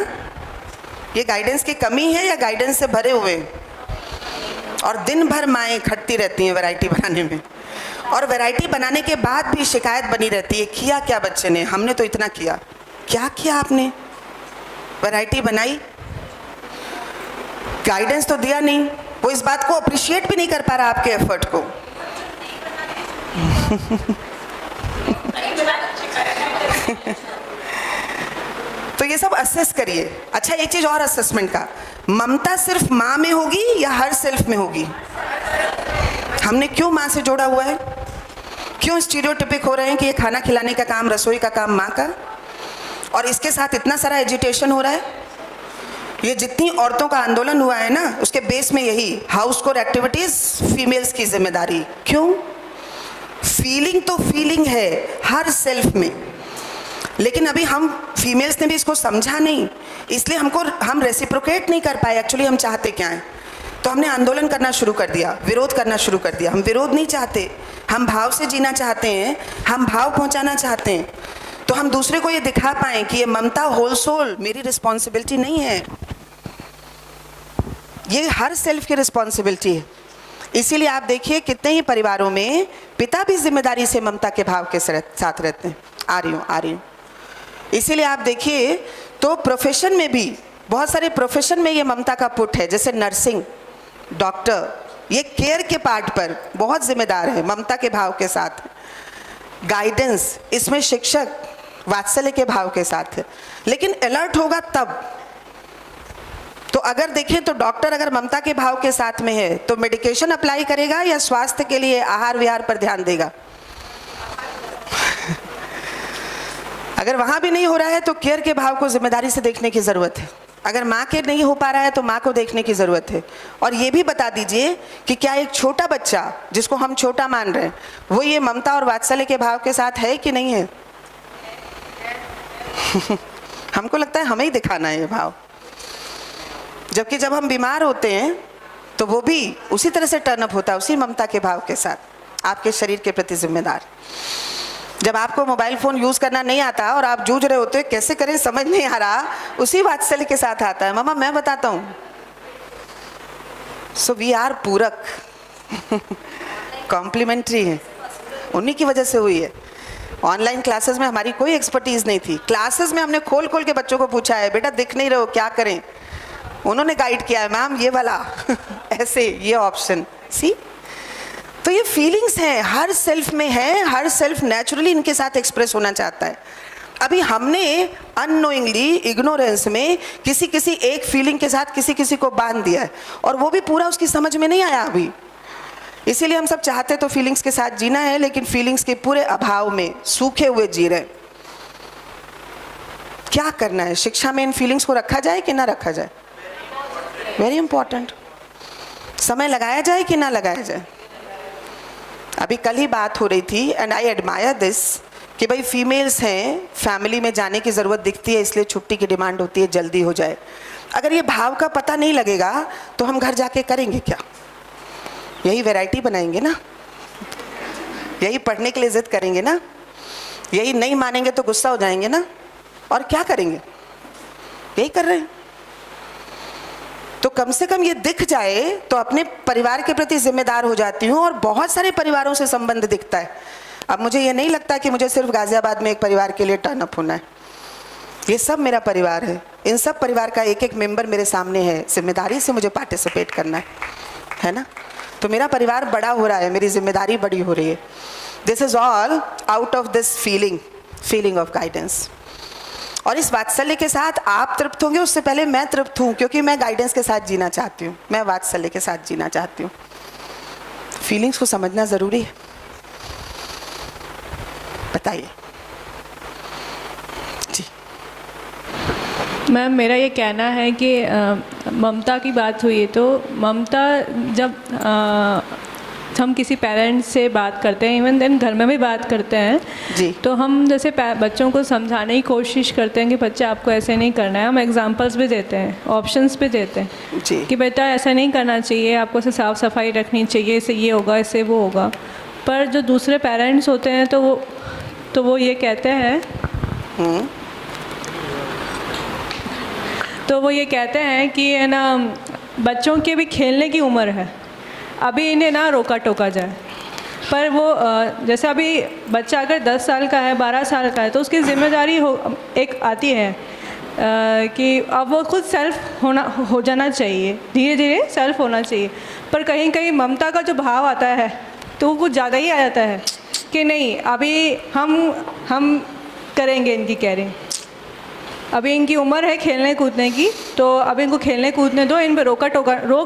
ये गाइडेंस की कमी है या गाइडेंस से भरे हुए? और दिन भर माएँ खटती रहती हैं वैरायटी बनाने में, और वैरायटी बनाने के बाद भी शिकायत बनी रहती है, किया क्या बच्चे ने, हमने तो इतना किया। क्या किया आपने? वैरायटी बनाई, गाइडेंस तो दिया नहीं, वो इस बात को अप्रिशिएट भी नहीं कर पा रहा आपके एफर्ट को। तो ये सब असेस करिए। अच्छा, एक चीज और असेसमेंट का, ममता सिर्फ माँ में होगी या हर सेल्फ में होगी? हमने क्यों माँ से जोड़ा हुआ है? क्यों स्टीरियोटिपिक हो रहे हैं कि ये खाना खिलाने का काम, रसोई का काम माँ का, और इसके साथ इतना सारा एजिटेशन हो रहा है? ये जितनी औरतों का आंदोलन हुआ है ना, उसके बेस में यही हाउस कोर एक्टिविटीज फीमेल्स की जिम्मेदारी। क्यों? फीलिंग तो फीलिंग है हर सेल्फ में, लेकिन अभी हम फीमेल्स ने भी इसको समझा नहीं, इसलिए हम रेसिप्रोकेट नहीं कर पाए एक्चुअली हम चाहते क्या हैं। तो हमने आंदोलन करना शुरू कर दिया, विरोध करना शुरू कर दिया। हम विरोध नहीं चाहते, हम भाव से जीना चाहते हैं, हम भाव पहुंचाना चाहते हैं। तो हम दूसरे को ये दिखा पाएँ कि ये ममता होल सोल मेरी रिस्पॉन्सिबिलिटी नहीं है, ये हर सेल्फ की रिस्पॉन्सिबिलिटी है। इसीलिए आप देखिए कितने ही परिवारों में पिता भी जिम्मेदारी से ममता के भाव के साथ रहते हैं। आ रही हूँ। इसीलिए आप देखिए तो प्रोफेशन में भी, बहुत सारे प्रोफेशन में ये ममता का पुट है, जैसे नर्सिंग, डॉक्टर, ये केयर के पार्ट पर बहुत जिम्मेदार है, ममता के भाव के साथ। गाइडेंस, इसमें शिक्षक वात्सल्य के भाव के साथ है। लेकिन अलर्ट होगा तब, तो अगर देखें तो डॉक्टर अगर ममता के भाव के साथ में है तो मेडिकेशन अप्लाई करेगा या स्वास्थ्य के लिए आहार विहार पर ध्यान देगा? अगर वहां भी नहीं हो रहा है तो केयर के भाव को जिम्मेदारी से देखने की जरूरत है। अगर माँ के नहीं हो पा रहा है तो माँ को देखने की जरूरत है। और ये भी बता दीजिए कि क्या एक छोटा बच्चा, जिसको हम छोटा मान रहे हैं, वो ये ममता और वात्सल्य के भाव के साथ है कि नहीं है? हमको लगता है हमें ही दिखाना है ये भाव, जबकि जब हम बीमार होते हैं तो वो भी उसी तरह से टर्न अप होता है, उसी ममता के भाव के साथ, आपके शरीर के प्रति जिम्मेदार। जब आपको मोबाइल फ़ोन यूज़ करना नहीं आता और आप जूझ रहे होते हैं कैसे करें समझ नहीं आ रहा, उसी वात्सल्य के साथ आता है, मामा मैं बताता हूँ। सो वी आर पूरक, कॉम्प्लीमेंट्री है, उन्हीं की वजह से हुई है। ऑनलाइन क्लासेस में हमारी कोई एक्सपर्टीज़ नहीं थी। क्लासेस में हमने खोल खोल के बच्चों को पूछा है, बेटा दिख नहीं रहे हो क्या करें? उन्होंने गाइड किया है, मैम ये वाला ऐसे, ये ऑप्शन सी। तो ये फीलिंग्स हैं, हर सेल्फ में है, हर सेल्फ नेचुरली इनके साथ एक्सप्रेस होना चाहता है। अभी हमने अननोइंगली, इग्नोरेंस में किसी एक फीलिंग के साथ किसी को बांध दिया है, और वो भी पूरा उसकी समझ में नहीं आया अभी। इसीलिए हम सब चाहते तो फीलिंग्स के साथ जीना है, लेकिन फीलिंग्स के पूरे अभाव में सूखे हुए जी रहे। क्या करना है? शिक्षा में इन फीलिंग्स को रखा जाए कि ना रखा जाए? Very important. समय लगाया जाए कि ना लगाया जाए? अभी कल ही बात हो रही थी, एंड आई एडमायर दिस, कि भाई फीमेल्स हैं, फैमिली में जाने की ज़रूरत दिखती है, इसलिए छुट्टी की डिमांड होती है, जल्दी हो जाए। अगर ये भाव का पता नहीं लगेगा तो हम घर जाके करेंगे क्या? यही वैरायटी बनाएंगे ना, यही पढ़ने के लिए जिद करेंगे ना, यही नहीं मानेंगे तो गुस्सा हो जाएंगे ना, और क्या करेंगे? यही कर रहे हैं। तो कम से कम ये दिख जाए तो अपने परिवार के प्रति जिम्मेदार हो जाती हूँ, और बहुत सारे परिवारों से संबंध दिखता है। अब मुझे ये नहीं लगता कि मुझे सिर्फ गाजियाबाद में एक परिवार के लिए टर्न अप होना है, ये सब मेरा परिवार है। इन सब परिवार का एक एक मेंबर मेरे सामने है, जिम्मेदारी से मुझे पार्टिसिपेट करना है ना। तो मेरा परिवार बड़ा हो रहा है, मेरी जिम्मेदारी बड़ी हो रही है। This is all out of this feeling of guidance. और इस वात्सल्य के साथ आप तृप्त होंगे, उससे पहले मैं तृप्त हूँ, क्योंकि मैं गाइडेंस के साथ जीना चाहती हूँ, मैं वात्सल्य के साथ जीना चाहती हूँ। फीलिंग्स को समझना ज़रूरी है। बताइए जी। मैम मेरा ये कहना है कि ममता की बात हुई है, तो ममता जब हम किसी पेरेंट्स से बात करते हैं, इवन देन घर में भी बात करते हैं जी, तो हम जैसे बच्चों को समझाने की कोशिश करते हैं कि बच्चा आपको ऐसे नहीं करना है। हम एग्जांपल्स भी देते हैं, ऑप्शंस भी देते हैं जी, कि बेटा ऐसा नहीं करना चाहिए, आपको से साफ़ सफाई रखनी चाहिए, इससे ये होगा, इससे वो होगा। पर जो दूसरे पेरेंट्स होते हैं तो वो ये कहते हैं तो वो ये कहते हैं कि है ना बच्चों की भी खेलने की उम्र है, अभी इन्हें ना रोका टोका जाए। पर वो जैसे अभी बच्चा अगर 10 साल का है, 12 साल का है, तो उसकी जिम्मेदारी एक आती है कि अब वो खुद सेल्फ हो जाना चाहिए, धीरे धीरे सेल्फ होना चाहिए। पर कहीं कहीं ममता का जो भाव आता है तो वो कुछ ज़्यादा ही आ जाता है कि नहीं अभी हम करेंगे इनकी केयरिंग, अभी इनकी उम्र है खेलने कूदने की, तो अब इनको खेलने कूदने दो, इन पे रोक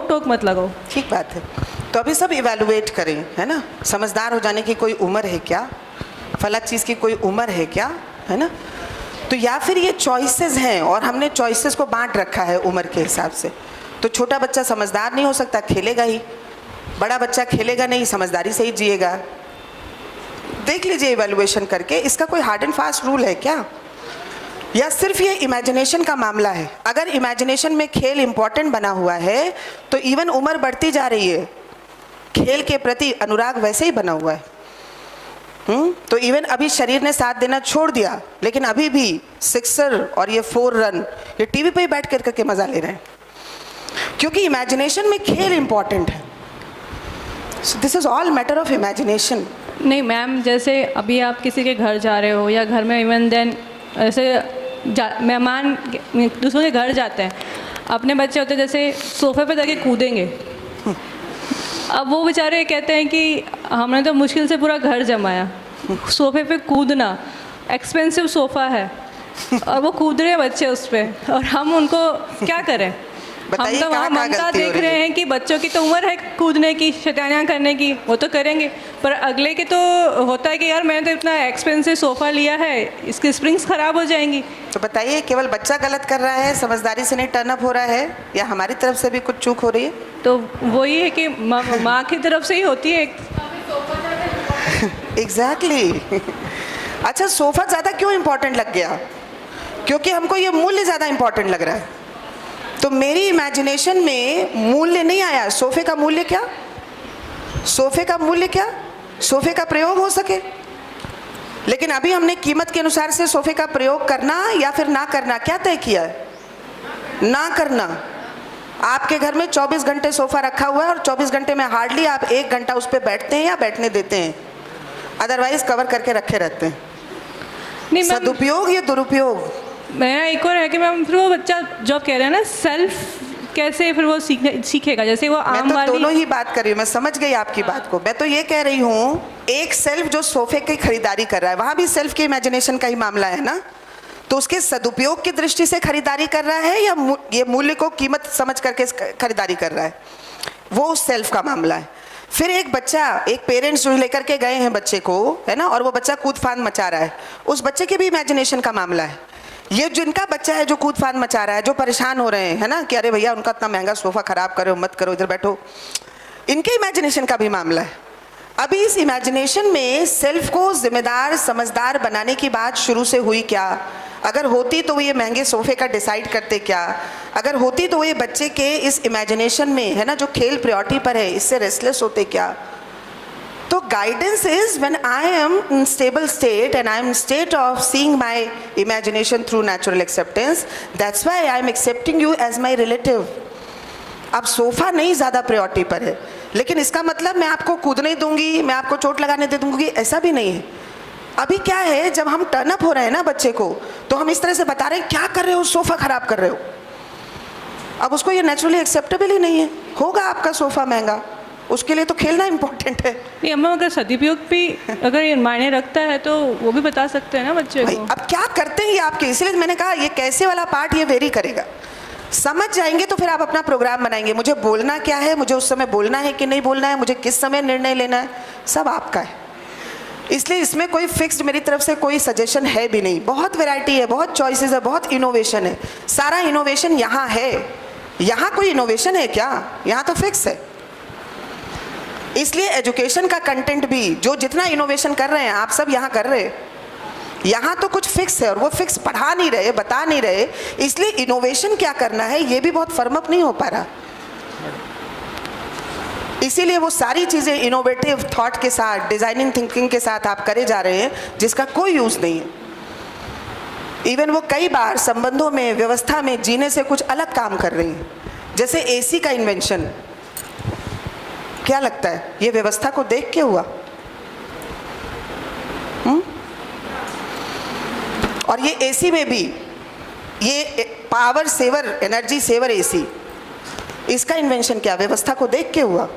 टोक मत लगाओ। ठीक बात है। तो अभी सब इवैल्यूएट करें, है ना, समझदार हो जाने की कोई उम्र है क्या, फलक चीज़ की कोई उम्र है क्या, है ना। तो या फिर ये चॉइसेस हैं और हमने चॉइसेस को बांट रखा है उम्र के हिसाब से। तो छोटा बच्चा समझदार नहीं हो सकता, खेलेगा ही, बड़ा बच्चा खेलेगा नहीं, समझदारी से ही जिएगा। देख लीजिए इवैल्यूएशन करके, इसका कोई हार्ड एंड फास्ट रूल है क्या, या सिर्फ ये इमेजिनेशन का मामला है। अगर इमेजिनेशन में खेल इंपॉर्टेंट बना हुआ है तो इवन उम्र बढ़ती जा रही है, खेल के प्रति अनुराग वैसे ही बना हुआ है। तो इवन अभी शरीर ने साथ देना छोड़ दिया, लेकिन अभी भी सिक्सर और ये 4 रन ये टीवी पे ही बैठ कर करके मजा ले रहे हैं, क्योंकि इमेजिनेशन में खेल इंपॉर्टेंट है। This is all matter of imagination. नहीं मैम, जैसे अभी आप किसी के घर जा रहे हो या घर में इवन देन ऐसे मेहमान दूसरों के घर जाते हैं, अपने बच्चे होते हैं जैसे सोफे पे जाके कूदेंगे, अब वो बेचारे कहते हैं कि हमने तो मुश्किल से पूरा घर जमाया, सोफे पे कूदना, एक्सपेंसिव सोफ़ा है और वो कूद रहे हैं बच्चे उस पर, और हम उनको क्या करें। हम तो वहाँ ममता देख रहे हैं कि बच्चों की तो उम्र है कूदने की, शैतानियाँ करने की, वो तो करेंगे, पर अगले के तो होता है कि यार मैंने तो इतना एक्सपेंसिव सोफ़ा लिया है, इसकी स्प्रिंग्स ख़राब हो जाएंगी। तो बताइए, केवल बच्चा गलत कर रहा है, समझदारी से नहीं टर्न अप हो रहा है, या हमारी तरफ से भी कुछ चूक हो रही है? तो वही है कि माँ की तरफ से ही होती है। एग्जैक्टली। अच्छा, सोफ़ा ज़्यादा क्यों इम्पोर्टेंट लग गया? क्योंकि हमको ये मूल्य ज़्यादा इम्पोर्टेंट लग रहा है। तो मेरी इमेजिनेशन में मूल्य नहीं आया। सोफे का मूल्य क्या? सोफे का मूल्य क्या? सोफे का प्रयोग हो सके। लेकिन अभी हमने कीमत के अनुसार से सोफे का प्रयोग करना या फिर ना करना क्या तय किया है? ना करना। आपके घर में 24 घंटे सोफा रखा हुआ है और 24 घंटे में हार्डली आप 1 घंटा उस पर बैठते हैं या बैठने देते हैं, अदरवाइज कवर करके रखे रहते हैं। सदुपयोग या दुरुपयोग? मेरा एक और है कि मैम फिर वो बच्चा जो आप कह रहे हैं ना सेल्फ, कैसे फिर वो सीखेगा? जैसे वो आम मैं तो दोनों ही बात कर रही हूँ, मैं समझ गई आपकी बात को। मैं तो ये कह रही हूँ, एक सेल्फ जो सोफे की खरीदारी कर रहा है, वहाँ भी सेल्फ के इमेजिनेशन का ही मामला है ना, तो उसके सदुपयोग की दृष्टि से खरीदारी कर रहा है या ये मूल्य को कीमत समझ करके खरीदारी कर रहा है, वो उस सेल्फ का मामला है। फिर एक बच्चा, एक पेरेंट्स जो लेकर के गए हैं बच्चे को, है ना, और वो बच्चा कूद फांद मचा रहा है, उस बच्चे के भी इमेजिनेशन का मामला है। ये जिनका बच्चा है जो कूद फांद मचा रहा है, जो परेशान हो रहे हैं, है ना, कि अरे भैया उनका इतना महंगा सोफ़ा ख़राब करो, मत करो, इधर बैठो, इनके इमेजिनेशन का भी मामला है। अभी इस इमेजिनेशन में सेल्फ को जिम्मेदार समझदार बनाने की बात शुरू से हुई क्या? अगर होती तो वो ये महंगे सोफ़े का डिसाइड करते क्या? अगर होती तो वो ये बच्चे के इस इमेजिनेशन में, है ना, जो खेल प्रायोरिटी पर है, इससे रेस्टलेस होते क्या? तो guidance is when I am in stable state and I am in state of seeing my imagination through natural acceptance. That's why I am accepting you as my relative. अब sofa नहीं ज़्यादा priority पर है, लेकिन इसका मतलब मैं आपको कूदने दूंगी, मैं आपको चोट लगाने दे दूंगी, ऐसा भी नहीं है। अभी क्या है, जब हम टर्न अप हो रहे हैं ना बच्चे को, तो हम इस तरह से बता रहे हैं क्या कर रहे हो, सोफ़ा ख़राब कर रहे हो। अब उसको ये नेचुरली एक्सेप्टेबल ही नहीं है। होगा आपका सोफ़ा महंगा, उसके लिए तो खेलना इम्पोर्टेंट है। नहीं अम्मा, अगर सदुपयोग भी अगर ये मायने रखता है तो वो भी बता सकते हैं ना बच्चे को। अब क्या करते हैं ये आपके, इसलिए मैंने कहा ये कैसे वाला पार्ट ये वेरी करेगा। समझ जाएंगे तो फिर आप अपना प्रोग्राम बनाएंगे, मुझे बोलना क्या है, मुझे उस समय बोलना है कि नहीं बोलना है, मुझे किस समय निर्णय लेना है, सब आपका है। इसलिए इसमें कोई फिक्स्ड मेरी तरफ से कोई सजेशन है भी नहीं। बहुत वैरायटी है, बहुत चॉइसेस है, बहुत इनोवेशन है। सारा इनोवेशन यहाँ है। यहाँ कोई इनोवेशन है क्या? यहाँ तो फिक्स है। इसलिए एजुकेशन का कंटेंट भी, जो जितना इनोवेशन कर रहे हैं आप सब यहाँ कर रहे हैं, यहाँ तो कुछ फिक्स है और वो फिक्स पढ़ा नहीं रहे, बता नहीं रहे। इसलिए इनोवेशन क्या करना है ये भी बहुत फर्म अप नहीं हो पा रहा। इसीलिए वो सारी चीज़ें इनोवेटिव थॉट के साथ, डिज़ाइनिंग थिंकिंग के साथ आप करे जा रहे हैं, जिसका कोई यूज़ नहीं है। इवन वो कई बार संबंधों में, व्यवस्था में जीने से कुछ अलग काम कर रही हैं। जैसे एसी का इन्वेंशन, क्या लगता है ये व्यवस्था को देख के हुआ? और ये एसी में भी ये power saver, energy saver AC, इसका इन्वेंशन क्या व्यवस्था को देख के हुआ?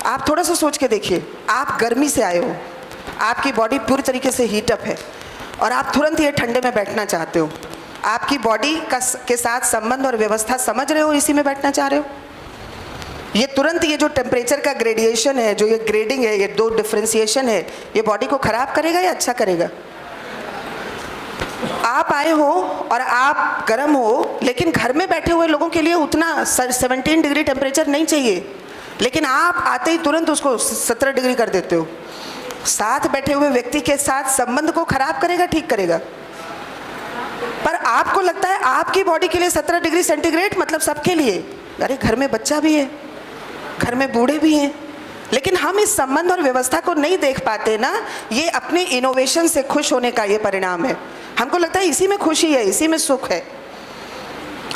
आप थोड़ा सा सोच के देखिए, आप गर्मी से आए हो, आपकी बॉडी पूरी तरीके से हीटअप है और आप तुरंत ये ठंडे में बैठना चाहते हो। आपकी बॉडी के साथ संबंध और व्यवस्था समझ रहे हो, इसी में बैठना चाह रहे हो। ये तुरंत ये जो टेम्परेचर का ग्रेडिएशन है, जो ये ग्रेडिंग है, ये दो डिफ्रेंसिएशन है, ये बॉडी को खराब करेगा या अच्छा करेगा? आप आए हो और आप गर्म हो, लेकिन घर में बैठे हुए लोगों के लिए उतना 17 डिग्री टेम्परेचर नहीं चाहिए, लेकिन आप आते ही तुरंत उसको 17 डिग्री कर देते हो। साथ बैठे हुए व्यक्ति के साथ संबंध को खराब करेगा, ठीक करेगा? पर आपको लगता है आपकी बॉडी के लिए 17 डिग्री सेंटीग्रेड मतलब सबके लिए। अरे घर में बच्चा भी है, घर में बूढ़े भी हैं, लेकिन हम इस संबंध और व्यवस्था को नहीं देख पाते ना। ये अपने इनोवेशन से खुश होने का ये परिणाम है। हमको लगता है इसी में खुशी है, इसी में सुख है।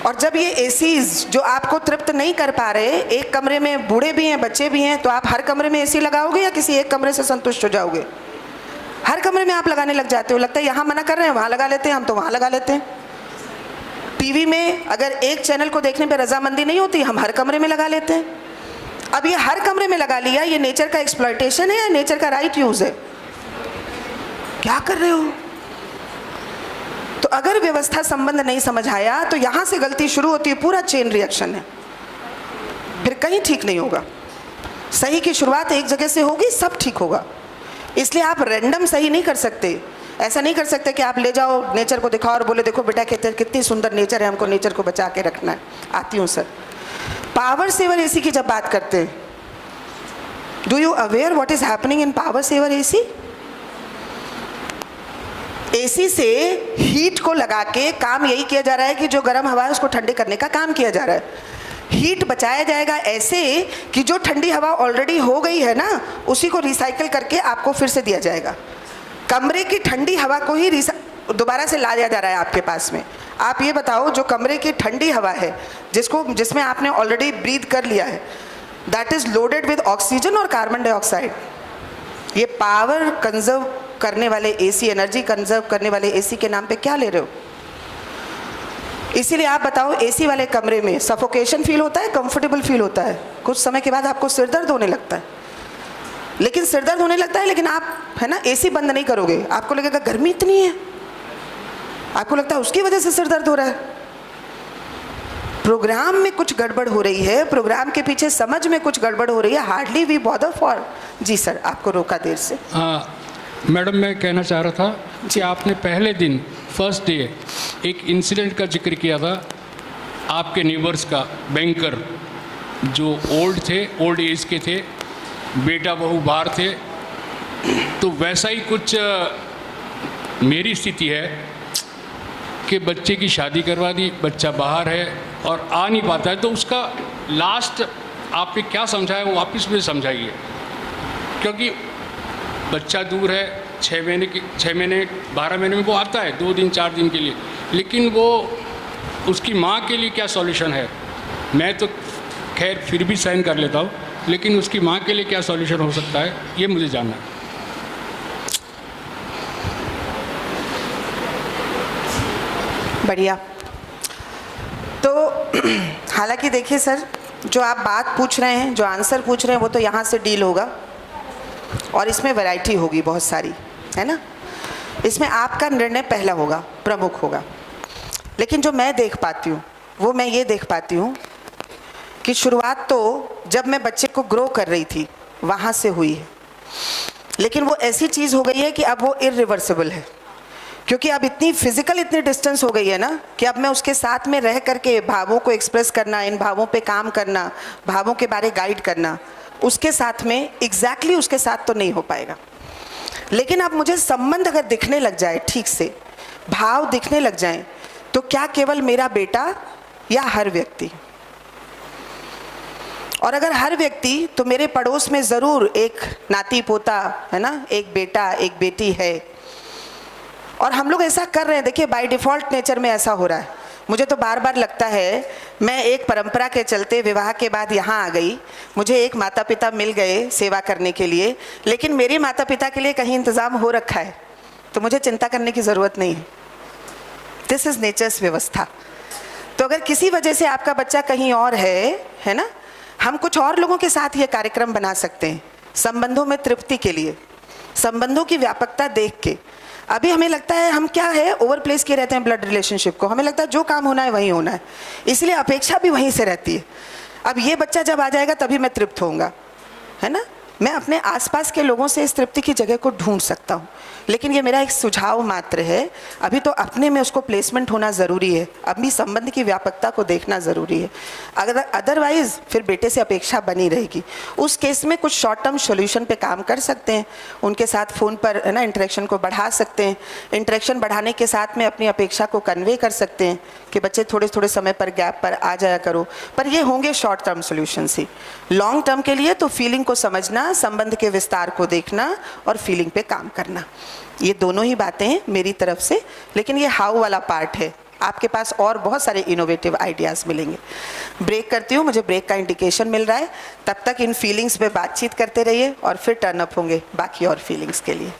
और जब ये एसीज जो आपको तृप्त नहीं कर पा रहे, एक कमरे में बूढ़े भी हैं, बच्चे भी हैं, तो आप हर कमरे में एसी लगाओगे या किसी एक कमरे से संतुष्ट हो जाओगे? हर कमरे में आप लगाने लग जाते हो। लगता है यहाँ मना कर रहे हैं, वहाँ लगा लेते हैं, हम तो वहाँ लगा लेते हैं। टीवी में अगर एक चैनल को देखने पर रजामंदी नहीं होती, हम हर कमरे में लगा लेते हैं। अब ये हर कमरे में लगा लिया, ये नेचर का एक्सप्लॉयटेशन है या नेचर का राइट यूज है? क्या कर रहे हो? तो अगर व्यवस्था संबंध नहीं समझ आया तो यहां से गलती शुरू होती है, पूरा चेन रिएक्शन है, फिर कहीं ठीक नहीं होगा। सही की शुरुआत एक जगह से होगी, सब ठीक होगा। इसलिए आप रैंडम सही नहीं कर सकते। ऐसा नहीं कर सकते कि आप ले जाओ, नेचर को दिखाओ और बोले देखो बेटा कितनी सुंदर नेचर है, हमको नेचर को बचा के रखना है। आती हूँ सर। पावर सेवर एसी की जब बात करते हैं, do you aware what is happening in power saver AC? AC से हीट को लगा के काम यही किया जा रहा है कि जो गर्म हवा है उसको ठंडे करने का काम किया जा रहा है। हीट बचाया जाएगा ऐसे कि जो ठंडी हवा ऑलरेडी हो गई है ना, उसी को रिसाइकल करके आपको फिर से दिया जाएगा। कमरे की ठंडी हवा को ही दोबारा से लाया जा रहा है आपके पास में। आप ये बताओ, जो कमरे की ठंडी हवा है जिसमें आपने ऑलरेडी ब्रीथ कर लिया है, that is loaded with oxygen और कार्बन डाइऑक्साइड। ये पावर कंजर्व करने वाले एसी, एनर्जी कंजर्व करने वाले एसी के नाम पे क्या ले रहे हो? इसीलिए आप बताओ, एसी वाले कमरे में सफोकेशन फील होता है, कंफर्टेबल फील होता है? कुछ समय के बाद आपको सिर दर्द होने लगता है। लेकिन सिर दर्द होने लगता है, लेकिन आप है ना एसी बंद नहीं करोगे। आपको लगेगा गर्मी इतनी है, आपको लगता है उसकी वजह से सिर दर्द हो रहा है। प्रोग्राम में कुछ गड़बड़ हो रही है, प्रोग्राम के पीछे समझ में कुछ गड़बड़ हो रही है। Hardly we bother for. जी सर, आपको रोका देर से। मैडम, मैं कहना चाह रहा था कि आपने पहले दिन फर्स्ट डे एक इंसिडेंट का जिक्र किया था आपके नेबर्स का, बैंकर जो ओल्ड थे, ओल्ड एज के थे, बेटा बहू बाहर थे। तो वैसा ही कुछ मेरी स्थिति है कि बच्चे की शादी करवा दी, बच्चा बाहर है और आ नहीं पाता है। तो उसका लास्ट आपने क्या समझाया वो वापस मुझे समझाइए, क्योंकि बच्चा दूर है, 6 महीने 12 महीने में वो आता है 2 दिन 4 दिन के लिए, लेकिन वो उसकी माँ के लिए क्या सॉल्यूशन है? मैं तो खैर फिर भी सहन कर लेता हूँ, लेकिन उसकी माँ के लिए क्या सॉल्यूशन हो सकता है, ये मुझे जानना है। बढ़िया। तो हालांकि देखिए सर, जो आप बात पूछ रहे हैं, जो आंसर पूछ रहे हैं, वो तो यहाँ से डील होगा और इसमें वैरायटी होगी बहुत सारी, है ना। इसमें आपका निर्णय पहला होगा, प्रमुख होगा। लेकिन जो मैं देख पाती हूँ वो मैं ये देख पाती हूँ कि शुरुआत तो जब मैं बच्चे को ग्रो कर रही थी वहाँ से हुई है, लेकिन वो ऐसी चीज़ हो गई है कि अब वो इरिवर्सिबल है, क्योंकि अब इतनी फिजिकल इतनी डिस्टेंस हो गई है ना कि अब मैं उसके साथ में रह करके भावों को एक्सप्रेस करना, इन भावों पे काम करना, भावों के बारे गाइड करना, उसके साथ में एग्जैक्टली उसके साथ तो नहीं हो पाएगा। लेकिन अब मुझे संबंध अगर दिखने लग जाए, ठीक से भाव दिखने लग जाएं, तो क्या केवल मेरा बेटा या हर व्यक्ति? और अगर हर व्यक्ति, तो मेरे पड़ोस में ज़रूर एक नाती पोता है ना, एक बेटा एक बेटी है। और हम लोग ऐसा कर रहे हैं, देखिए बाय डिफ़ॉल्ट नेचर में ऐसा हो रहा है। मुझे तो बार बार लगता है, मैं एक परंपरा के चलते विवाह के बाद यहाँ आ गई, मुझे एक माता पिता मिल गए सेवा करने के लिए, लेकिन मेरे माता पिता के लिए कहीं इंतज़ाम हो रखा है, तो मुझे चिंता करने की ज़रूरत नहीं है। दिस इज़ नेचर्स व्यवस्था। तो अगर किसी वजह से आपका बच्चा कहीं और है ना, हम कुछ और लोगों के साथ ये कार्यक्रम बना सकते हैं, संबंधों में तृप्ति के लिए, संबंधों की व्यापकता देख के। अभी हमें लगता है हम क्या है, ओवर प्लेस किए रहते हैं ब्लड रिलेशनशिप को, हमें लगता है जो काम होना है वही होना है, इसलिए अपेक्षा भी वहीं से रहती है। अब ये बच्चा जब आ जाएगा तभी मैं तृप्त होऊंगा, है ना। मैं अपने आसपास के लोगों से इस तृप्ति की जगह को ढूंढ सकता हूँ, लेकिन ये मेरा एक सुझाव मात्र है। अभी तो अपने में उसको प्लेसमेंट होना ज़रूरी है, अपनी संबंध की व्यापकता को देखना ज़रूरी है। अगर अदरवाइज़ फिर बेटे से अपेक्षा बनी रहेगी। उस केस में कुछ शॉर्ट टर्म सॉल्यूशन पे काम कर सकते हैं, उनके साथ फ़ोन पर है ना इंटरेक्शन को बढ़ा सकते हैं। इंटरेक्शन बढ़ाने के साथ में अपनी अपेक्षा को कन्वे कर सकते हैं कि बच्चे थोड़े थोड़े समय पर गैप पर आ जाया करो, पर ये होंगे शॉर्ट टर्म सॉल्यूशंस ही। लॉन्ग टर्म के लिए तो फीलिंग को समझना, संबंध के विस्तार को देखना और फीलिंग पे काम करना, ये दोनों ही बातें हैं मेरी तरफ से। लेकिन ये हाउ वाला पार्ट है, आपके पास और बहुत सारे इनोवेटिव आइडियाज़ मिलेंगे। ब्रेक करती हूँ, मुझे ब्रेक का इंडिकेशन मिल रहा है। तब तक इन फीलिंग्स पे बातचीत करते रहिए और फिर टर्न अप होंगे बाकी और फीलिंग्स के लिए।